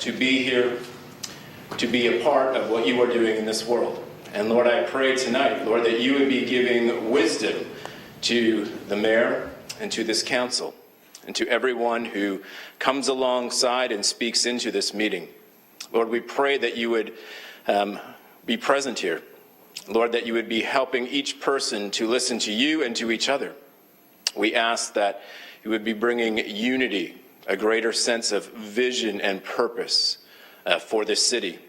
to be here, to be a part of what you are doing in this world. And Lord, I pray tonight, Lord, that you would be giving wisdom to the mayor and to this council and to everyone who comes alongside and speaks into this meeting. Lord, we pray that you would be present here. Lord, that you would be helping each person to listen to you and to each other. We ask that you would be bringing unity, a greater sense of vision and purpose for this city.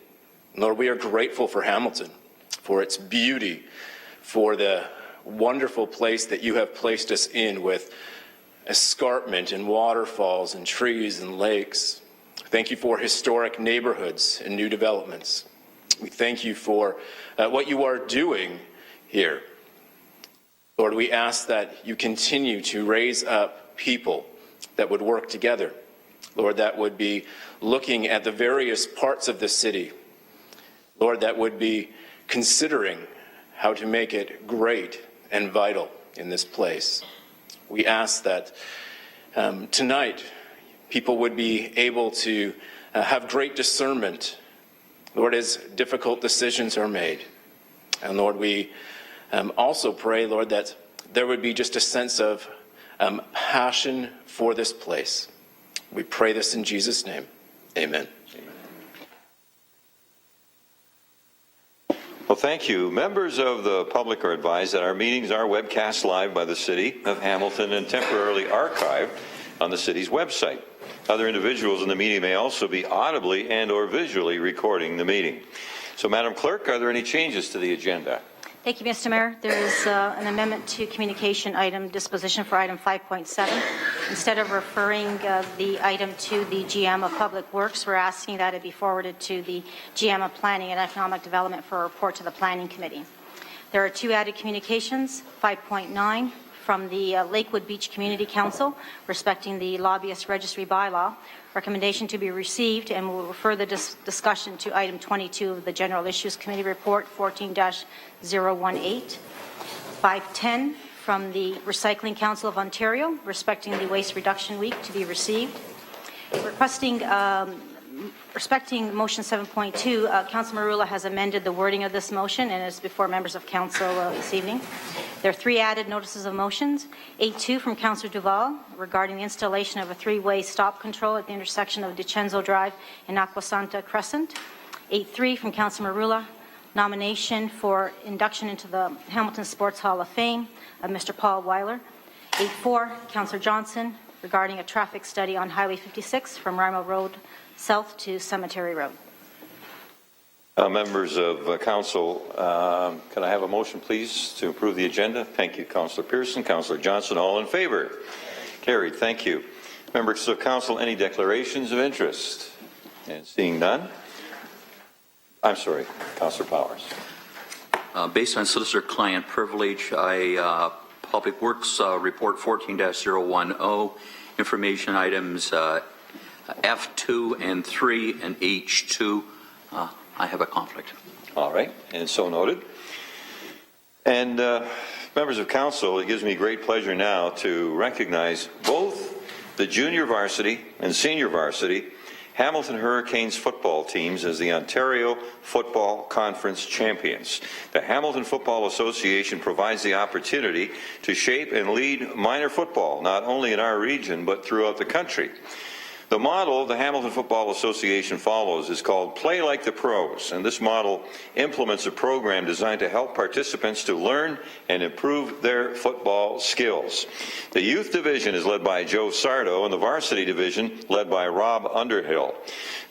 Lord, we are grateful for Hamilton, for its beauty, for the wonderful place that you have placed us in with escarpment and waterfalls and trees and lakes. Thank you for historic neighborhoods and new developments. We thank you for what you are doing here. Lord, we ask that you continue to raise up people that would work together. Lord, that would be looking at the various parts of the city. Lord, that would be considering how to make it great and vital in this place. We ask that tonight people would be able to have great discernment, Lord, as difficult decisions are made. And Lord, we also pray, Lord, that there would be just a sense of passion for this place. We pray this in Jesus' name. Amen. Well, thank you. Members of the public are advised that our meetings are webcast live by the City of Hamilton and temporarily archived on the city's website. Other individuals in the meeting may also be audibly and or visually recording the meeting. So, Madam Clerk, are there any changes to the agenda? Thank you, Mr. Mayor. There is an amendment to communication item disposition for item 5.7. Instead of referring the item to the GM of Public Works, we're asking that it be forwarded to the GM of Planning and Economic Development for a report to the Planning Committee. There are two added communications, 5.9 from the Lakewood Beach Community Council respecting the Lobbyist Registry bylaw. Recommendation to be received, and we'll refer the discussion to item 22 of the General Issues Committee Report 14-018. 5.10 from the Recycling Council of Ontario respecting the Waste Reduction Week to be received. Respecting motion 7.2, Councillor Marula has amended the wording of this motion and is before members of council this evening. There are three added notices of motions. 8.2 from Councillor Duval regarding the installation of a three-way stop control at the intersection of DiCenzo Drive and Aquasanta Crescent. 8.3 from Councillor Marula, nomination for induction into the Hamilton Sports Hall of Fame of Mr. Paul Weiler. 8.4, Councillor Johnson regarding a traffic study on Highway 56 from Rima Road south to Cemetery Road. Members of council, can I have a motion, please, to approve the agenda? Thank you, Councillor Pearson. Councillor Johnson, all in favor? Carried. Thank you. Members of council, any declarations of interest? And seeing none, I'm sorry, Councillor Powers. Based on solicitor-client privilege, Public Works Report 14-010, information items F2 and 3 and H2. I have a conflict. All right, and so noted. And members of council, it gives me great pleasure now to recognize both the junior varsity and senior varsity Hamilton Hurricanes football teams as the Ontario Football Conference champions. The Hamilton Football Association provides the opportunity to shape and lead minor football, not only in our region, but throughout the country. The model the Hamilton Football Association follows is called Play Like the Pros, and this model implements a program designed to help participants to learn and improve their football skills. The youth division is led by Joe Sardo, and the varsity division led by Rob Underhill.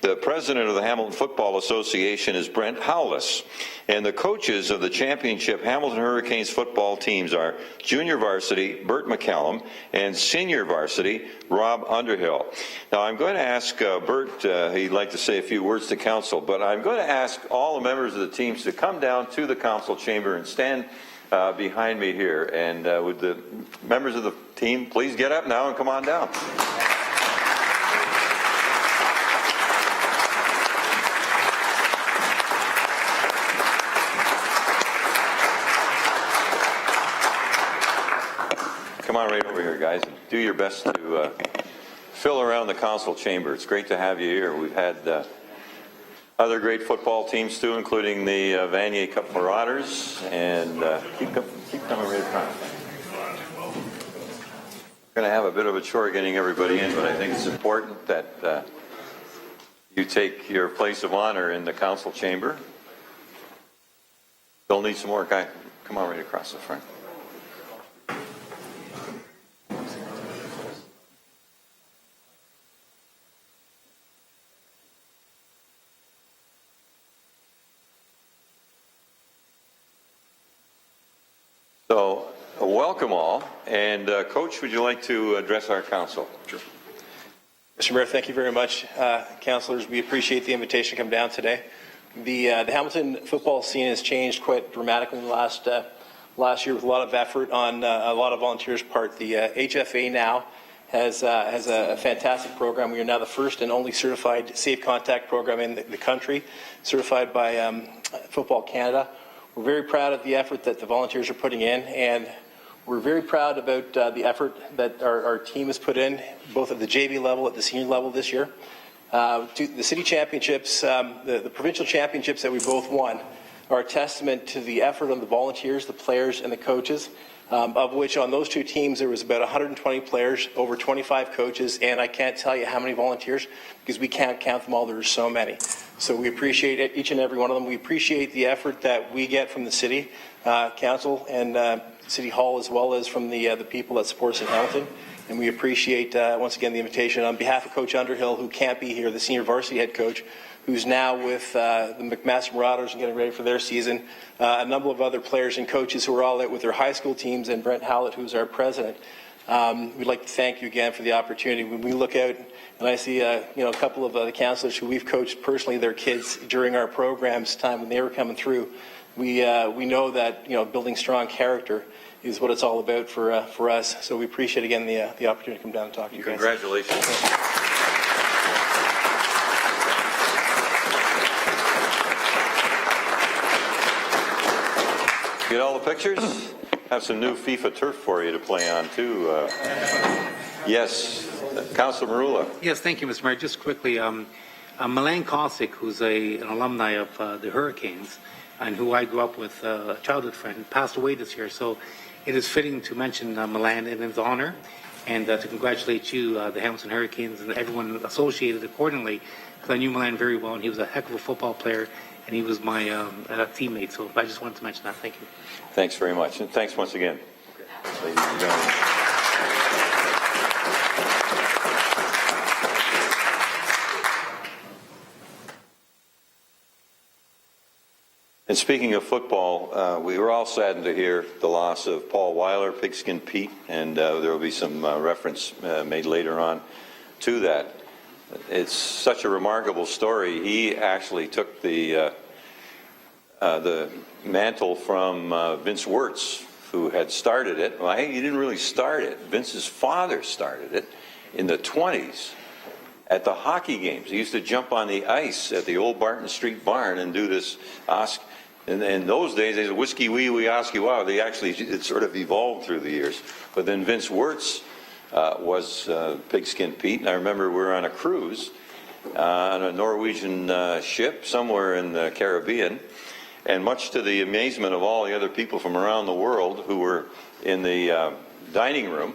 The president of the Hamilton Football Association is Brent Howless, and the coaches of the championship Hamilton Hurricanes football teams are junior varsity Bert McCallum and senior varsity Rob Underhill. Now, I'm going to ask Bert, he'd like to say a few words to council, but I'm going to ask all the members of the teams to come down to the council chamber and stand behind me here. And would the members of the team please get up now and come on down? Come on right over here, guys. Do your best to fill around the council chamber. It's great to have you here. We've had other great football teams too, including the Vanier Cup Marauders, and keep coming right across. We're going to have a bit of a chore getting everybody in, but I think it's important that you take your place of honor in the council chamber. They'll need some more guys. Come on right across the front. So, welcome all. And Coach, would you like to address our council? Sure. Mr. Mayor, thank you very much. Councillors, we appreciate the invitation to come down today. The Hamilton football scene has changed quite dramatically in the last year with a lot of effort on a lot of volunteers' part. The HFA now has a fantastic program. We are now the first and only certified safe contact program in the country, certified by Football Canada. We're very proud of the effort that the volunteers are putting in, and we're very proud about the effort that our team has put in, both at the JV level, at the senior level this year. To the city championships, the provincial championships that we both won are a testament to the effort of the volunteers, the players, and the coaches, of which on those two teams there was about 120 players, over 25 coaches, and I can't tell you how many volunteers because we can't count them all. There are so many. So we appreciate it, each and every one of them. We appreciate the effort that we get from the city council and City Hall, as well as from the people that support us in Hamilton. And we appreciate, once again, the invitation. On behalf of Coach Underhill, who can't be here, the senior varsity head coach, who's now with the McMaster Marauders and getting ready for their season, a number of other players and coaches who are all out with their high school teams, and Brent Howlett, who's our president. We'd like to thank you again for the opportunity. When we look out and I see a couple of the counselors who we've coached personally their kids during our programs time when they were coming through, we know that building strong character is what it's all about for us. So we appreciate again the opportunity to come down and talk to you guys. Congratulations. Get all the pictures? Have some new FIFA turf for you to play on too. Yes, Councilor Marula. Yes, thank you, Mr. Mayor. Just quickly, Milan Kosick, who's an alumni of the Hurricanes, and who I grew up with, a childhood friend, passed away this year. So it is fitting to mention Milan in his honor, and to congratulate you, the Hamilton Hurricanes, and everyone associated accordingly, because I knew Milan very well, and he was a heck of a football player, and he was my teammate. So I just wanted to mention that. Thank you. Thanks very much, and thanks once again. Ladies and gentlemen. And speaking of football, we were all saddened to hear the loss of Paul Weiler, Pigskin Pete, and there will be some reference made later on to that. It's such a remarkable story. He actually took the mantle from Vince Wirtz, who had started it. Well, he didn't really start it. Vince's father started it in the 20s at the hockey games. He used to jump on the ice at the old Barton Street barn and do this. And in those days, they said, whiskey wee wee osky wow. It sort of evolved through the years. But then Vince Wirtz was Pigskin Pete. And I remember we were on a cruise on a Norwegian ship somewhere in the Caribbean. And much to the amazement of all the other people from around the world who were in the dining room,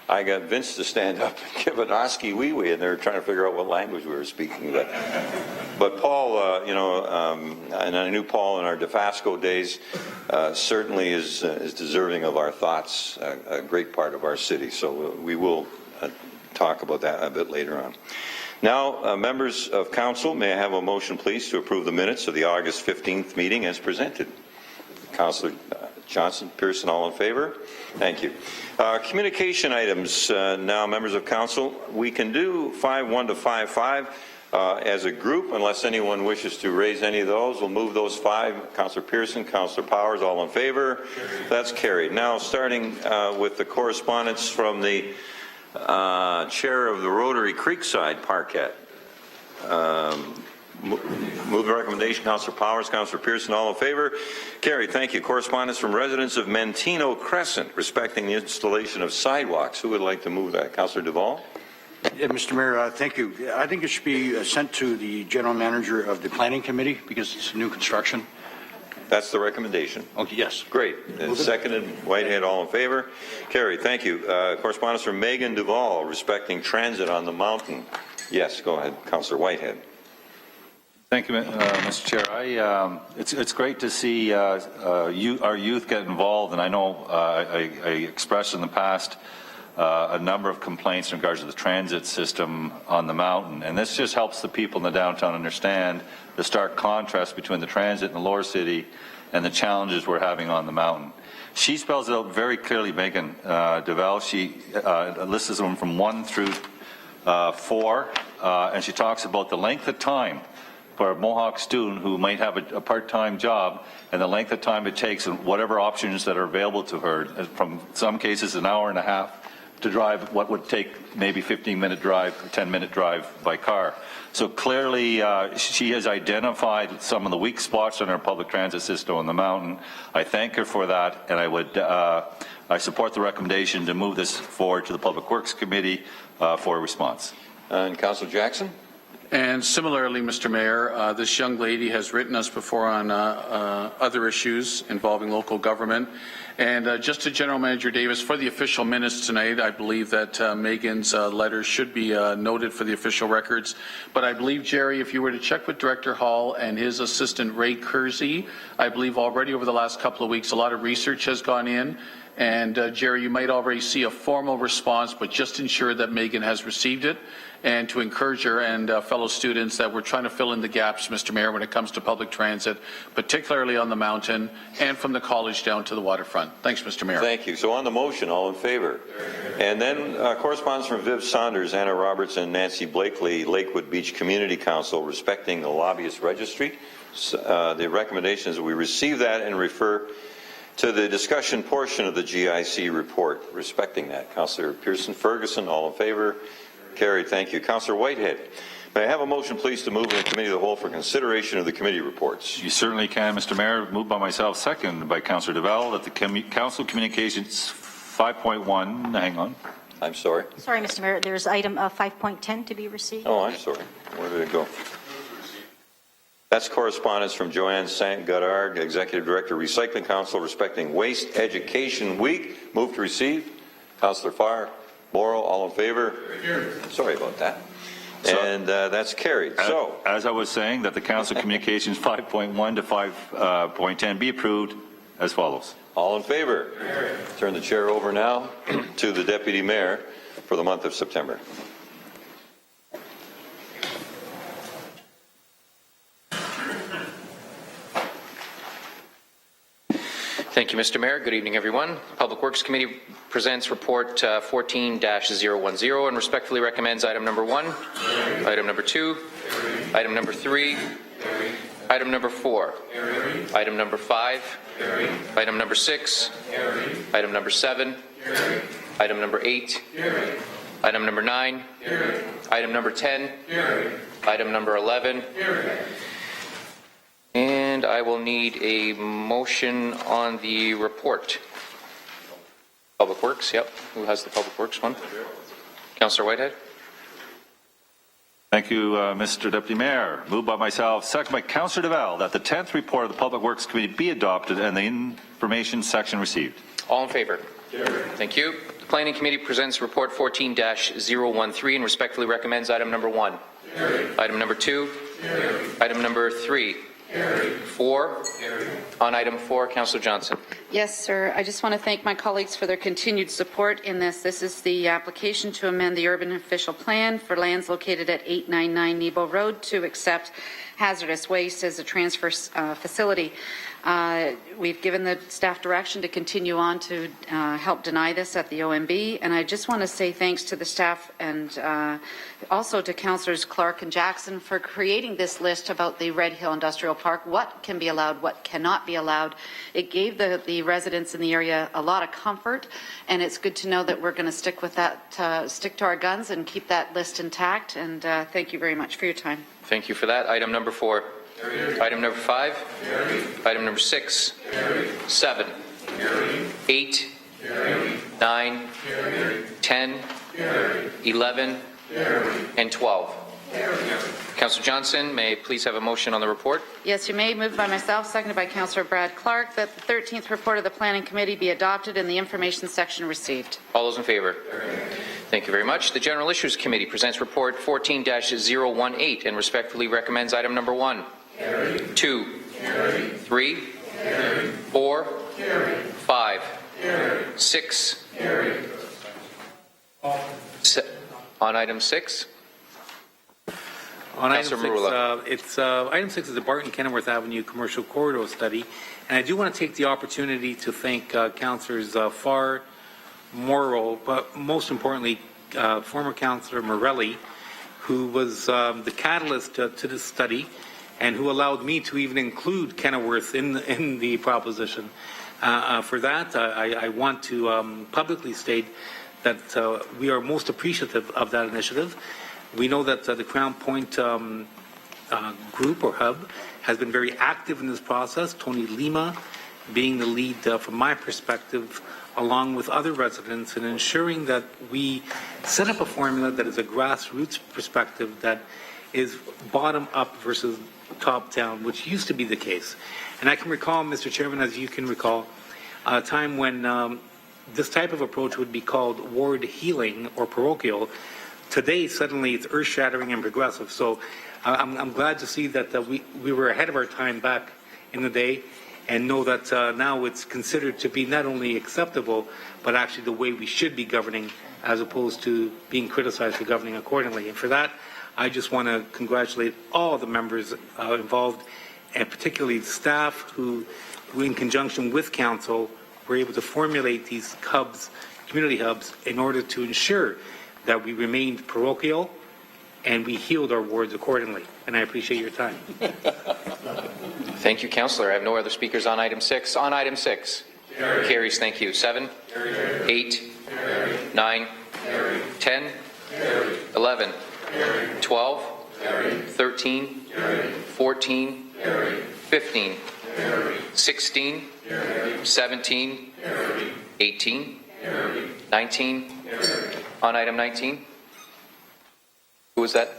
I got Vince to stand up and give an Oski wee wee, and they were trying to figure out what language we were speaking. But Paul, and I knew Paul in our DeFasco days, certainly is deserving of our thoughts, a great part of our city. So we will talk about that a bit later on. Now, members of council, may I have a motion, please, to approve the minutes of the August 15th meeting as presented? Councillor Johnson, Pearson, all in favor? Thank you. Communication items now, members of council. We can do 5.1 to 5.5 as a group, unless anyone wishes to raise any of those. We'll move those 5. Councillor Pearson, Councillor Powers, all in favor? That's carried. Now, starting with the correspondence from the chair of the Rotary Creekside Parquet. Move the recommendation. Councillor Powers, Councillor Pearson, all in favor? Carried. Thank you. Correspondence from residents of Mentino Crescent respecting the installation of sidewalks. Who would like to move that? Councillor Duvall? Yeah, Mr. Mayor, thank you. I think it should be sent to the general manager of the planning committee because it's new construction. That's the recommendation. Okay, yes. Great. And seconded, Whitehead, all in favor? Carried. Thank you. Correspondence from Megan Duvall respecting transit on the mountain. Yes, go ahead, Councillor Whitehead. Thank you, Mr. Chair. It's great to see our youth get involved, and I know I expressed in the past a number of complaints in regards to the transit system on the mountain, and this just helps the people in the downtown understand the stark contrast between the transit in the lower city and the challenges we're having on the mountain. She spells it out very clearly, Megan Duvall. She lists them from 1 through 4, and she talks about the length of time for a Mohawk student who might have a part-time job and the length of time it takes and whatever options that are available to her, from some cases an hour and a half to drive what would take maybe 15-minute drive, 10-minute drive by car. So clearly she has identified some of the weak spots in our public transit system on the mountain. I thank her for that, and I support the recommendation to move this forward to the Public Works Committee for a response. And Councillor Jackson? And similarly, Mr. Mayor, this young lady has written us before on other issues involving local government. And just to General Manager Davis, for the official minutes tonight, I believe that Megan's letter should be noted for the official records. But I believe, Jerry, if you were to check with Director Hall and his assistant Ray Kersey, I believe already over the last couple of weeks, a lot of research has gone in. And Jerry, you might already see a formal response, but just ensure that Megan has received it, and to encourage her and fellow students that we're trying to fill in the gaps, Mr. Mayor, when it comes to public transit, particularly on the mountain and from the college down to the waterfront. Thanks, Mr. Mayor. Thank you. So on the motion, all in favor? And then correspondence from Viv Saunders, Anna Roberts, and Nancy Blakely, Lakewood Beach Community Council, respecting the Lobbyist Registry. The recommendation is that we receive that and refer to the discussion portion of the GIC report respecting that. Councillor Pearson-Ferguson, all in favor? Carried. Thank you. Councillor Whitehead, may I have a motion, please, to move in the committee of the whole for consideration of the committee reports? You certainly can, Mr. Mayor. Moved by myself, second by Councillor Duvall, that the Council Communications 5.1, hang on. I'm sorry. Sorry, Mr. Mayor, there's item 5.10 to be received. Oh, I'm sorry. Where did it go? That's correspondence from Joanne St. Goddard, Executive Director, Recycling Council, respecting Waste Education Week. Move to receive. Councillor Farr, Morrow, all in favor? Sorry about that. And that's carried. So, as I was saying, that the Council Communications 5.1 to 5.10 be approved as follows. all in favor? Turn the chair over now to the Deputy Mayor for the month of September. Thank you, Mr. Mayor. Good evening, everyone. Public Works Committee presents report 14-010 and respectfully recommends item number 1, item number 2, item number 3, item number 4, item number 5, item number 6, item number 7, item number 8, item number 9, item number 10, item number 11, and I will need a motion on the report. Public Works, yep. Who has the Public Works one? Councillor Whitehead. Thank you, Mr. Deputy Mayor. Moved by myself, second by Councillor Duvall, that the 10th report of the Public Works Committee be adopted and the information section received. All in favor? Thank you. The Planning Committee presents report 14-013 and respectfully recommends item number 1. Item number 2. Item number 3. 4. On item 4, Councillor Johnson. Yes, sir. I just want to thank my colleagues for their continued support in this. This is the application to amend the urban official plan for lands located at 899 Nebo Road to accept hazardous waste as a transfer facility. We've given the staff direction to continue on to help deny this at the OMB, and I just want to say thanks to the staff and also to Councillors Clark and Jackson for creating this list about the Red Hill Industrial Park, what can be allowed, what cannot be allowed. It gave the residents in the area a lot of comfort, and it's good to know that we're going to stick with that, stick to our guns and keep that list intact, and thank you very much for your time. Thank you for that. Item number 4. Item number 5. Item number 6. 7. 8. 9. 10. 11. and 12. Councillor Johnson, may I please have a motion on the report? Yes, you may. Moved by myself, seconded by Councillor Brad Clark, that the 13th report of the Planning Committee be adopted and the information section received. All those in favour? Thank you very much. The General Issues Committee presents report 14-018 and respectfully recommends item number 1, 2, 3, 4, 5, 6. On item 6. On item 6, Councillor Marula. item 6 is the Barton-Kenilworth Avenue Commercial Corridor Study, and I do want to take the opportunity to thank Councillors Farr, Morrow, but most importantly, former Councillor Morelli, who was the catalyst to this study, and who allowed me to even include Kenilworth in the proposition. For that, I want to publicly state that we are most appreciative of that initiative. We know that the Crown Point group or hub has been very active in this process, Tony Lima being the lead from my perspective, along with other residents, in ensuring that we set up a formula that is a grassroots perspective that is bottom up versus top down, which used to be the case. And I can recall, Mr. Chairman, as you can recall, a time when this type of approach would be called ward healing or parochial. Today, suddenly, it's earth-shattering and progressive. So I'm glad to see that we were ahead of our time back in the day, and know that now it's considered to be not only acceptable, but actually the way we should be governing, as opposed to being criticized for governing accordingly. And for that, I just want to congratulate all the members involved, and particularly the staff who in conjunction with council, were able to formulate these hubs, community hubs, in order to ensure that we remained parochial and we healed our wards accordingly. And I appreciate your time. Thank you, Councillor. I have no other speakers on item 6. On item 6. Carries. Thank you. 7, 8, 9, 10, 11, 12, 13, 14, 15, 16, 17, 18, 19. On item 19. Who was that?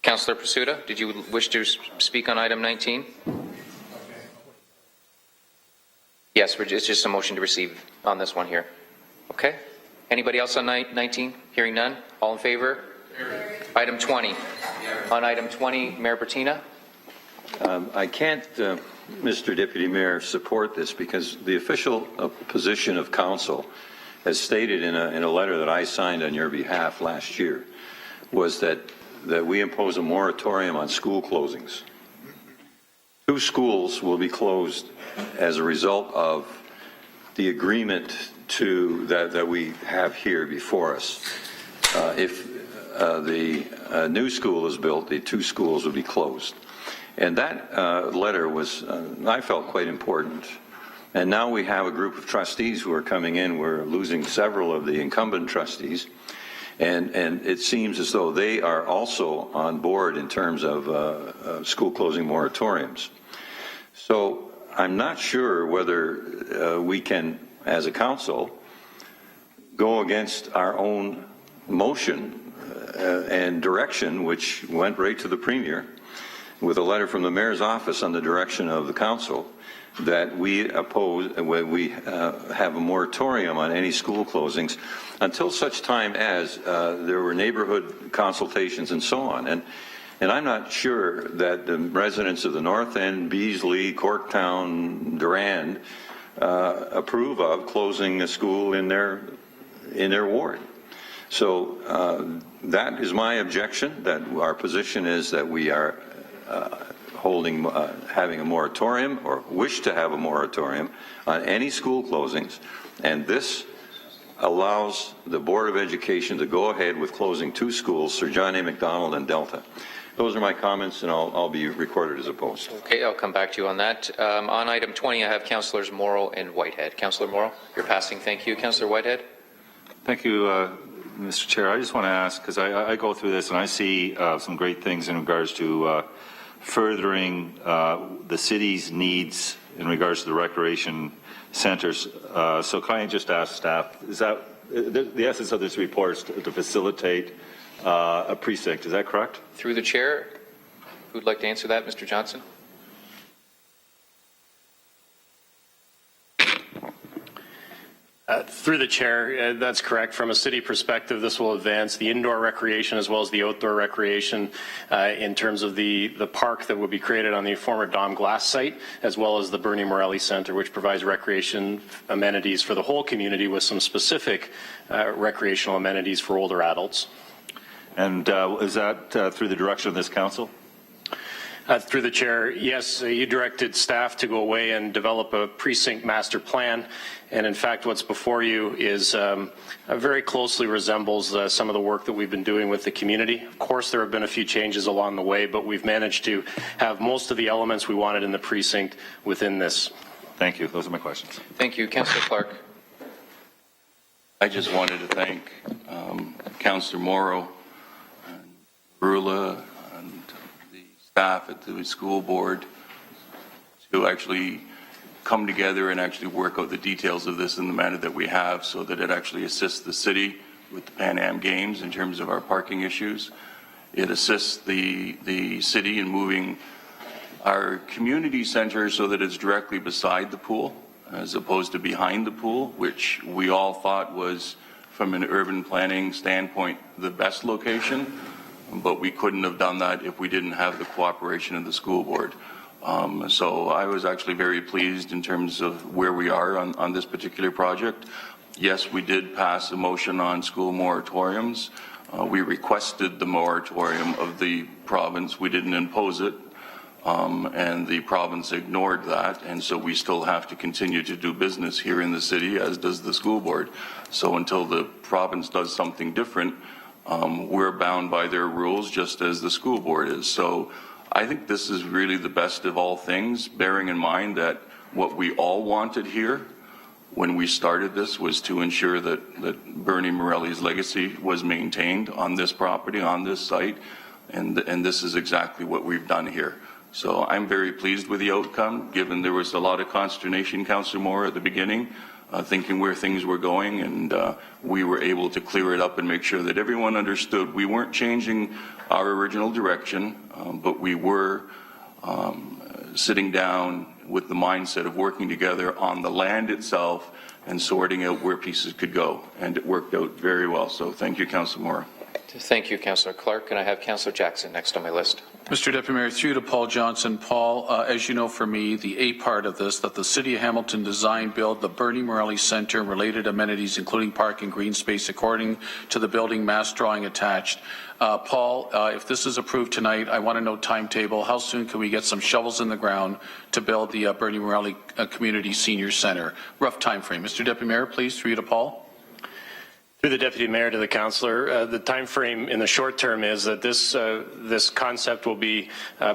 Councillor Pursuta, did you wish to speak on item 19? Yes, it's just a motion to receive on this one here. Okay. Anybody else on 19? Hearing none. All in favor? Item 20. On item 20, Mayor Bertina. I can't, Mr. Deputy Mayor, support this because the official position of council, as stated in a letter that I signed on your behalf last year, was that we impose a moratorium on school closings. 2 schools will be closed as a result of the agreement that we have here before us. If the new school is built, the 2 schools will be closed. And that letter was, I felt, quite important. And now we have a group of trustees who are coming in. We're losing several of the incumbent trustees. And it seems as though they are also on board in terms of school closing moratoriums. So I'm not sure whether we can, as a council, go against our own motion and direction, which went right to the Premier, with a letter from the Mayor's office on the direction of the council, that we oppose, we have a moratorium on any school closings until such time as there were neighborhood consultations and so on. And I'm not sure that the residents of the North End, Beasley, Corktown, Durand approve of closing a school in their ward. So that is my objection, that our position is that we are having a moratorium, or wish to have a moratorium on any school closings, and this allows the Board of Education to go ahead with closing 2 schools, Sir John A. Macdonald and Delta. Those are my comments, and I'll be recorded as opposed. Okay, I'll come back to you on that. On item 20, I have Councillors Morrow and Whitehead. Councillor Morrow, you're passing. Thank you. Councillor Whitehead. Thank you, Mr. Chair. I just want to ask, because I go through this and I see some great things in regards to furthering the city's needs in regards to the recreation centers. So can I just ask staff, is that the essence of this report is to facilitate a precinct. Is that correct? Through the chair, who'd like to answer that, Mr. Johnson? Through the chair, that's correct. From a city perspective, this will advance the indoor recreation as well as the outdoor recreation in terms of the park that will be created on the former Dom Glass site, as well as the Bernie Morelli Center, which provides recreation amenities for the whole community with some specific recreational amenities for older adults. And is that through the direction of this council? Through the chair, yes, you directed staff to go away and develop a precinct master plan. And in fact, what's before you is very closely resembles some of the work that we've been doing with the community. Of course, there have been a few changes along the way, but we've managed to have most of the elements we wanted in the precinct within this. Thank you. Those are my questions. Thank you. Councillor Clark. I just wanted to thank Councillor Morrow, and Rula, and the staff at the school board to actually come together and actually work out the details of this in the manner that we have so that it actually assists the city with the Pan Am Games in terms of our parking issues. It assists the city in moving our community center so that it's directly beside the pool as opposed to behind the pool, which we all thought was, from an urban planning standpoint, the best location, but we couldn't have done that if we didn't have the cooperation of the school board. So I was actually very pleased in terms of where we are on this particular project. Yes, we did pass a motion on school moratoriums. We requested the moratorium of the province. We didn't impose it. And the province ignored that, and so we still have to continue to do business here in the city, as does the school board. So until the province does something different, we're bound by their rules, just as the school board is. So I think this is really the best of all things, bearing in mind that what we all wanted here when we started this was to ensure that Bernie Morelli's legacy was maintained on this property, on this site, and this is exactly what we've done here. So I'm very pleased with the outcome, given there was a lot of consternation, Councillor Moore, at the beginning, thinking where things were going, and we were able to clear it up and make sure that everyone understood we weren't changing our original direction, but we were sitting down with the mindset of working together on the land itself and sorting out where pieces could go, and it worked out very well. So thank you, Councillor Moore. Thank you, Councillor Clark, and I have Councillor Jackson next on my list. Mr. Deputy Mayor, through to Paul Johnson. Paul, as you know, for me, the A part of this, that the City of Hamilton design, build the Bernie Morelli Centre and related amenities, including park and green space, according to the building mass drawing attached. Paul, if this is approved tonight, I want to know timetable. How soon can we get some shovels in the ground to build the Bernie Morelli Community Senior Centre? Rough time frame. Mr. Deputy Mayor, please, through to Paul. Through the Deputy Mayor to the Councillor, the time frame in the short term is that this concept will be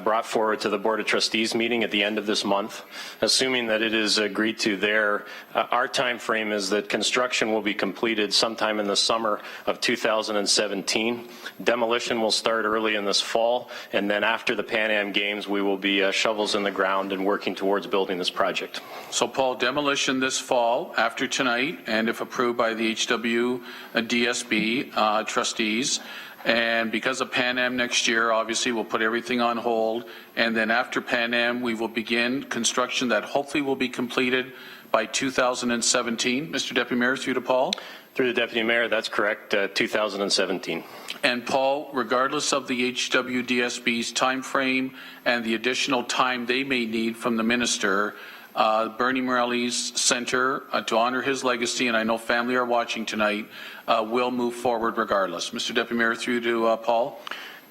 brought forward to the Board of Trustees meeting at the end of this month. Assuming that it is agreed to there, our time frame is that construction will be completed sometime in the summer of 2017. Demolition will start early in this fall, and then after the Pan Am Games, we will be shovels in the ground and working towards building this project. So, Paul, demolition this fall after tonight, and if approved by the HW DSB trustees, and because of Pan Am next year, obviously we'll put everything on hold, and then after Pan Am we will begin construction that hopefully will be completed by 2017. Mr. Deputy Mayor, through to Paul. Through the Deputy Mayor, that's correct, 2017. And Paul, regardless of the HWDSB's time frame and the additional time they may need from the minister, Bernie Morelli's Centre, to honor his legacy, and I know family are watching tonight, will move forward regardless. Mr. Deputy Mayor, through to Paul.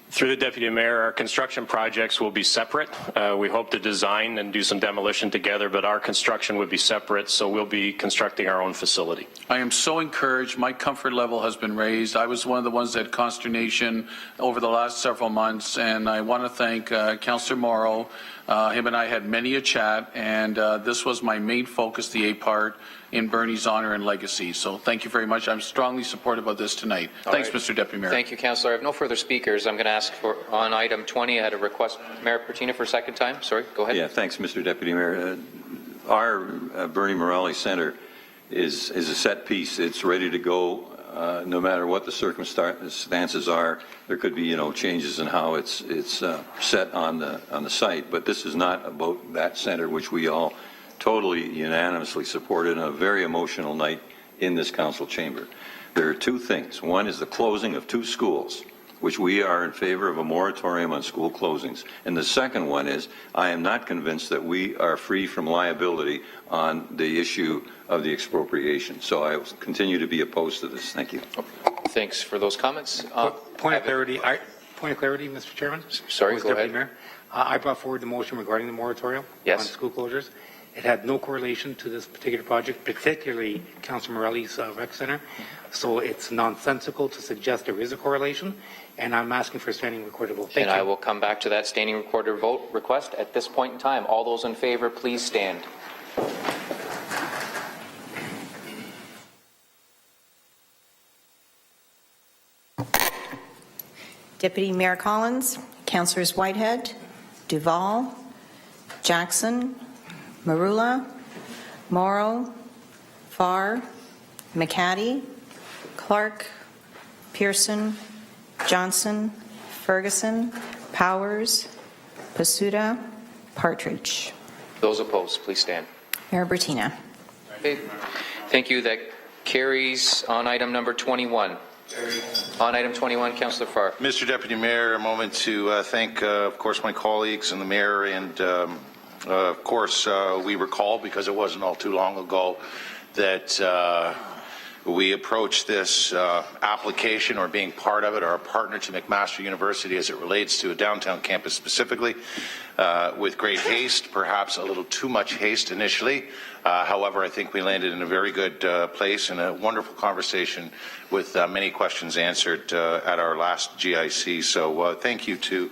Through the Deputy Mayor, our construction projects will be separate. We hope to design and do some demolition together, but our construction would be separate, so we'll be constructing our own facility. I am so encouraged. My comfort level has been raised. I was one of the ones that had consternation over the last several months, and I want to thank Councillor Morrow. Him and I had many a chat, and this was my main focus, the A part, in Bernie's honor and legacy. So thank you very much. I'm strongly supportive of this tonight. Thanks, Mr. Deputy Mayor. Thank you, Councillor. I have no further speakers. I'm going to ask for, on item 20, I had a request, Mayor Pertina, for a second time. Sorry, go ahead. Yeah, thanks, Mr. Deputy Mayor. Our Bernie Morelli Centre is a set piece. It's ready to go no matter what the circumstances are. There could be, changes in how it's set on the site, but this is not about that center, which we all totally unanimously supported on a very emotional night in this council chamber. There are two things. One is the closing of 2 schools, which we are in favor of a moratorium on school closings. And the second one is I am not convinced that we are free from liability on the issue of the expropriation. So I will continue to be opposed to this. Thank you. Thanks for those comments. Point of clarity, Mr. Chairman. Sorry, go ahead. Mayor. I brought forward the motion regarding the moratorium on school closures. It had no correlation to this particular project, particularly Councilor Morelli's rec center. So it's nonsensical to suggest there is a correlation, and I'm asking for a standing recorded vote. Thank you. I will come back to that standing recorded vote request at this point in time. All those in favor, please stand. Deputy Mayor Collins, Councillors Whitehead, Duval, Jackson, Marula, Morrow, Farr, McCaddy, Clark, Pearson, Johnson, Ferguson, Powers, Pasuda, Partridge. Those opposed, please stand. Mayor Bertina. Okay. Thank you. That carries on item number 21. On item 21, Councillor Farr. Mr. Deputy Mayor, a moment to thank, of course, my colleagues and the mayor. And, of course, we recall, because it wasn't all too long ago, that we approached this application or being part of it or a partner to McMaster University as it relates to a downtown campus specifically with great haste, perhaps a little too much haste initially. However, I think we landed in a very good place and a wonderful conversation with many questions answered at our last GIC. So thank you to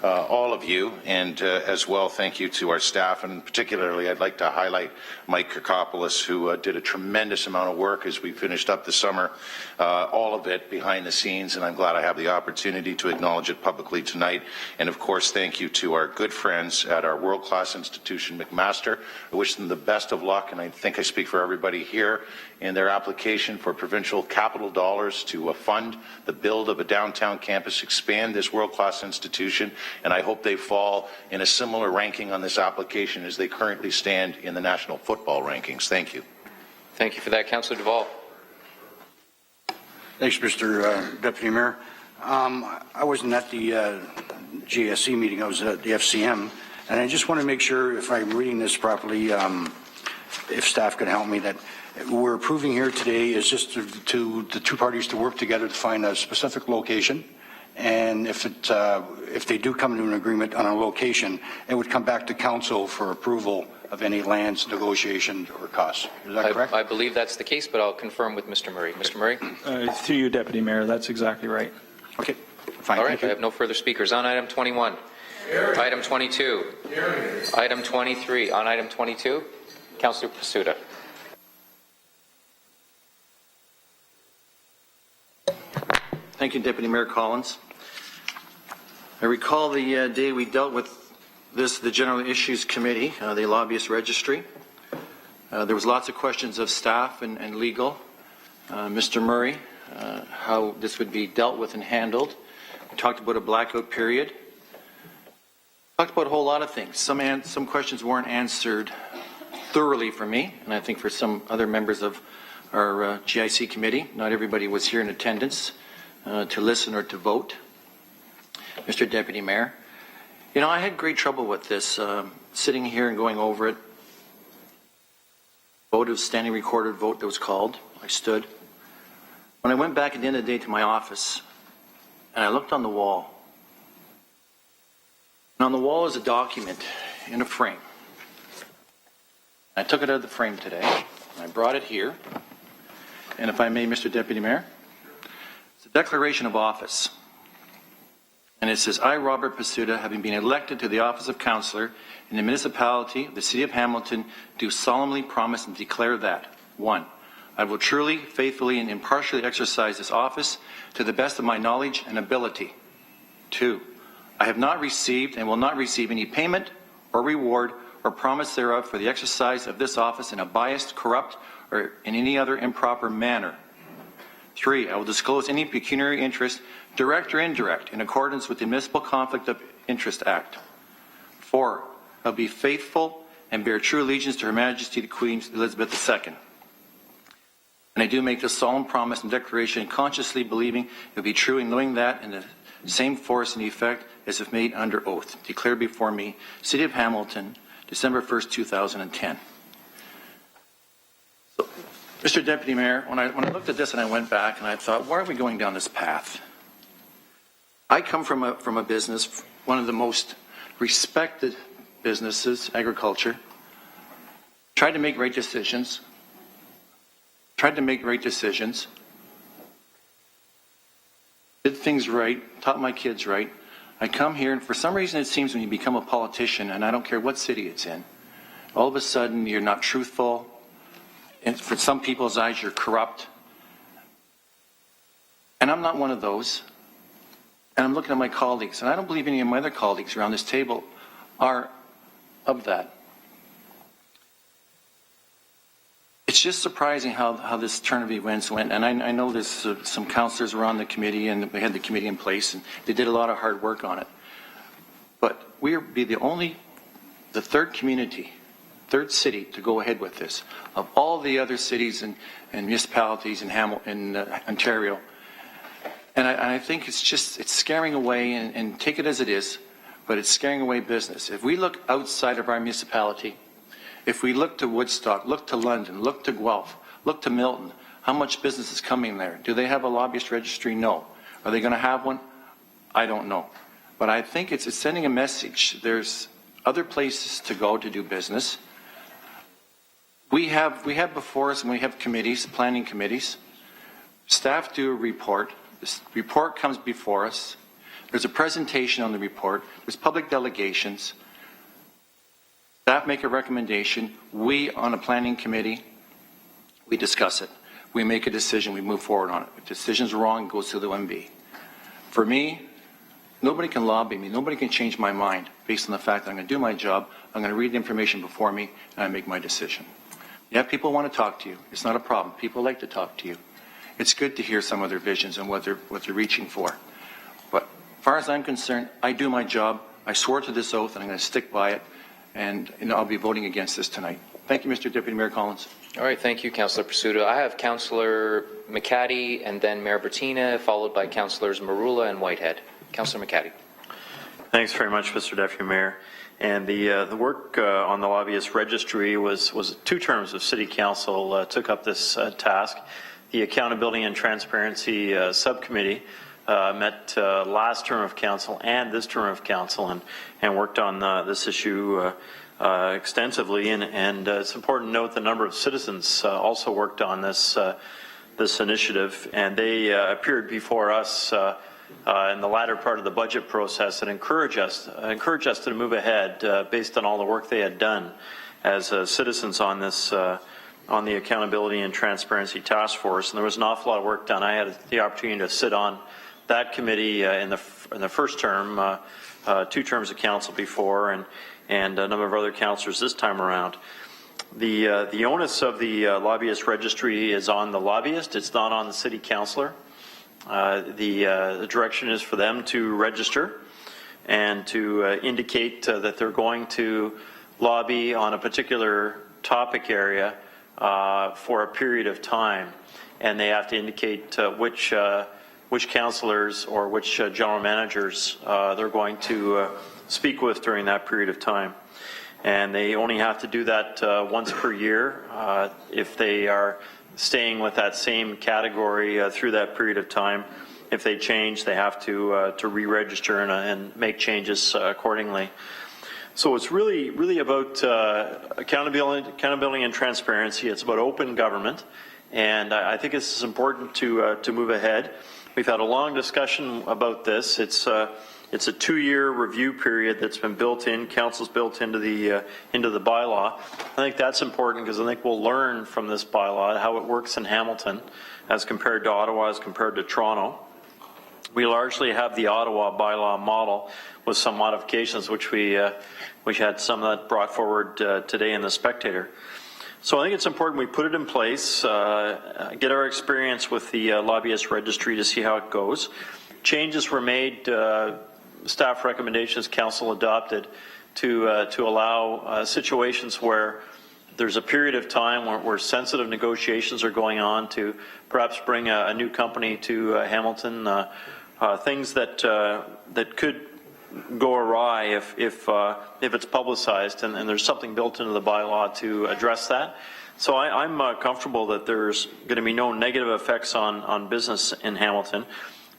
all of you, and as well thank you to our staff, and particularly I'd like to highlight Mike Kirkopoulos, who did a tremendous amount of work as we finished up the summer, all of it behind the scenes, and I'm glad I have the opportunity to acknowledge it publicly tonight. And of course, thank you to our good friends at our world-class institution, McMaster. I wish them the best of luck, and I think I speak for everybody here in their application for provincial capital dollars to fund the build of a downtown campus, expand this world-class institution, and I hope they fall in a similar ranking on this application as they currently stand in the national football rankings. Thank you. Thank you for that, Councillor Duval. Thanks, Mr. Deputy Mayor. I wasn't at the GSC meeting. I was at the FCM, and I just want to make sure if I'm reading this properly, if staff could help me, that we're approving here today is just to the two parties to work together to find a specific location, and if they do come to an agreement on a location, it would come back to council for approval of any lands, negotiation, or costs. Is that correct? I believe that's the case, but I'll confirm with Mr. Murray. Mr. Murray? Through you, Deputy Mayor, that's exactly right. Okay, fine. All right, I have no further speakers. On item 21. Item 22. Item 23. On item 22, Councillor Pasuda. Thank you, Deputy Mayor Collins. I recall the day we dealt with this, the General Issues Committee, the Lobbyist Registry. There was lots of questions of staff and legal. Mr. Murray, how this would be dealt with and handled. We talked about a blackout period. Talked about a whole lot of things. Some questions weren't answered thoroughly for me, and I think for some other members of our GIC committee. Not everybody was here in attendance to listen or to vote. Mr. Deputy Mayor, you know, I had great trouble with this, sitting here and going over it. Vote of standing recorded vote that was called. I stood. When I went back at the end of the day to my office, and I looked on the wall, and on the wall is a document in a frame. I took it out of the frame today, and I brought it here. And if I may, Mr. Deputy Mayor, it's a declaration of office. And it says, I, Robert Pasuda, having been elected to the office of councillor in the municipality of the city of Hamilton, do solemnly promise and declare that, 1, I will truly, faithfully, and impartially exercise this office to the best of my knowledge and ability. 2, I have not received and will not receive any payment or reward or promise thereof for the exercise of this office in a biased, corrupt, or in any other improper manner. 3, I will disclose any pecuniary interest, direct or indirect, in accordance with the Municipal Conflict of Interest Act. 4, I'll be faithful and bear true allegiance to Her Majesty the Queen Elizabeth II. And I do make this solemn promise and declaration consciously believing it will be true and knowing that in the same force and effect as if made under oath. Declared before me, City of Hamilton, December 1st, 2010. So, Mr. Deputy Mayor, when I looked at this and I went back and I thought, why are we going down this path? I come from a business, one of the most respected businesses, agriculture. Tried to make right decisions. Did things right, taught my kids right. I come here, and for some reason it seems when you become a politician, and I don't care what city it's in, all of a sudden you're not truthful, and for some people's eyes you're corrupt. And I'm not one of those. And I'm looking at my colleagues, and I don't believe any of my other colleagues around this table are of that. It's just surprising how this turn of events went, and I know there's some councillors were on the committee, and we had the committee in place, and they did a lot of hard work on it. But we will be the third community, third city to go ahead with this, of all the other cities and municipalities in Ontario. And I think it's scaring away, and take it as it is, but it's scaring away business. If we look outside of our municipality, if we look to Woodstock, look to London, look to Guelph, look to Milton, how much business is coming there? Do they have a lobbyist registry? No. Are they going to have one? I don't know. But I think it's sending a message. There's other places to go to do business. We have before us, and we have committees, planning committees. Staff do a report. This report comes before us. There's a presentation on the report. There's public delegations. Staff make a recommendation. We, on a planning committee, we discuss it. We make a decision. We move forward on it. If the decision's wrong, it goes to the MB. For me, nobody can lobby me. Nobody can change my mind based on the fact that I'm going to do my job. I'm going to read the information before me, and I make my decision. Yeah, people want to talk to you. It's not a problem. People like to talk to you. It's good to hear some of their visions and what they're reaching for. But as far as I'm concerned, I do my job. I swore to this oath, and I'm going to stick by it. And I'll be voting against this tonight. Thank you, Mr. Deputy Mayor Collins. All right, thank you, Councillor Pursuto. I have Councillor McCaddy and then Mayor Bertina, followed by Councillors Marula and Whitehead. Councillor McCaddy. Thanks very much, Mr. Deputy Mayor. And the work on the Lobbyist Registry was 2 terms of City Council took up this task. The Accountability and Transparency Subcommittee met last term of council and this term of council and worked on this issue extensively. And it's important to note the number of citizens also worked on this initiative, and they appeared before us in the latter part of the budget process and encourage us to move ahead based on all the work they had done as citizens on this on the Accountability and Transparency Task Force. And there was an awful lot of work done. I had the opportunity to sit on that committee in the first term, 2 terms of council before, and a number of other councillors this time around. The onus of the Lobbyist Registry is on the lobbyist. It's not on the city councillor. The direction is for them to register and to indicate that they're going to lobby on a particular topic area for a period of time, and they have to indicate which councillors or which general managers they're going to speak with during that period of time. And they only have to do that once per year. If they are staying with that same category through that period of time, if they change, they have to re-register and make changes accordingly. So it's really about accountability and transparency. It's about open government, and I think this is important to move ahead. We've had a long discussion about this. It's a 2-year review period that's been built in. Council's built into the bylaw. I think that's important because I think we'll learn from this bylaw how it works in Hamilton as compared to Ottawa, as compared to Toronto. We largely have the Ottawa bylaw model with some modifications, which we had some of that brought forward today in the Spectator. So I think it's important we put it in place, get our experience with the Lobbyist Registry to see how it goes. Changes were made, staff recommendations council adopted to allow situations where there's a period of time where sensitive negotiations are going on to perhaps bring a new company to Hamilton, things that could go awry if it's publicized, and there's something built into the bylaw to address that. So I'm comfortable that there's going to be no negative effects on business in Hamilton.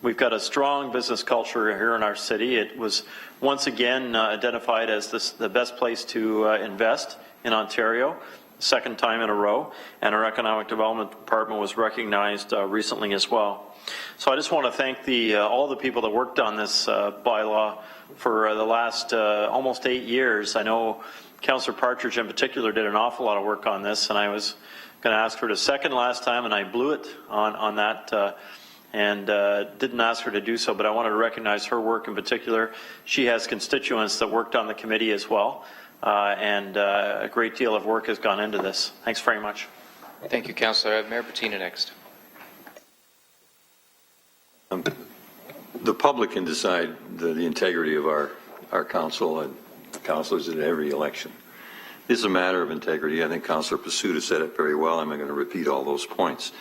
We've got a strong business culture here in our city. It was once again identified as the best place to invest in Ontario, second time in a row, and our Economic Development Department was recognized recently as well. So I just want to thank all the people that worked on this bylaw for the last almost 8 years. I know Councillor Partridge in particular did an awful lot of work on this, and I was going to ask her to second last time, and I blew it on that and didn't ask her to do so, but I wanted to recognize her work in particular. She has constituents that worked on the committee as well, and a great deal of work has gone into this. Thanks very much. Thank you, Councillor. I have Mayor Bettina next. The public can decide the integrity of our council and councillors in every election. This is a matter of integrity. I think Councillor Pasuta said it very well. I'm not going to repeat all those points.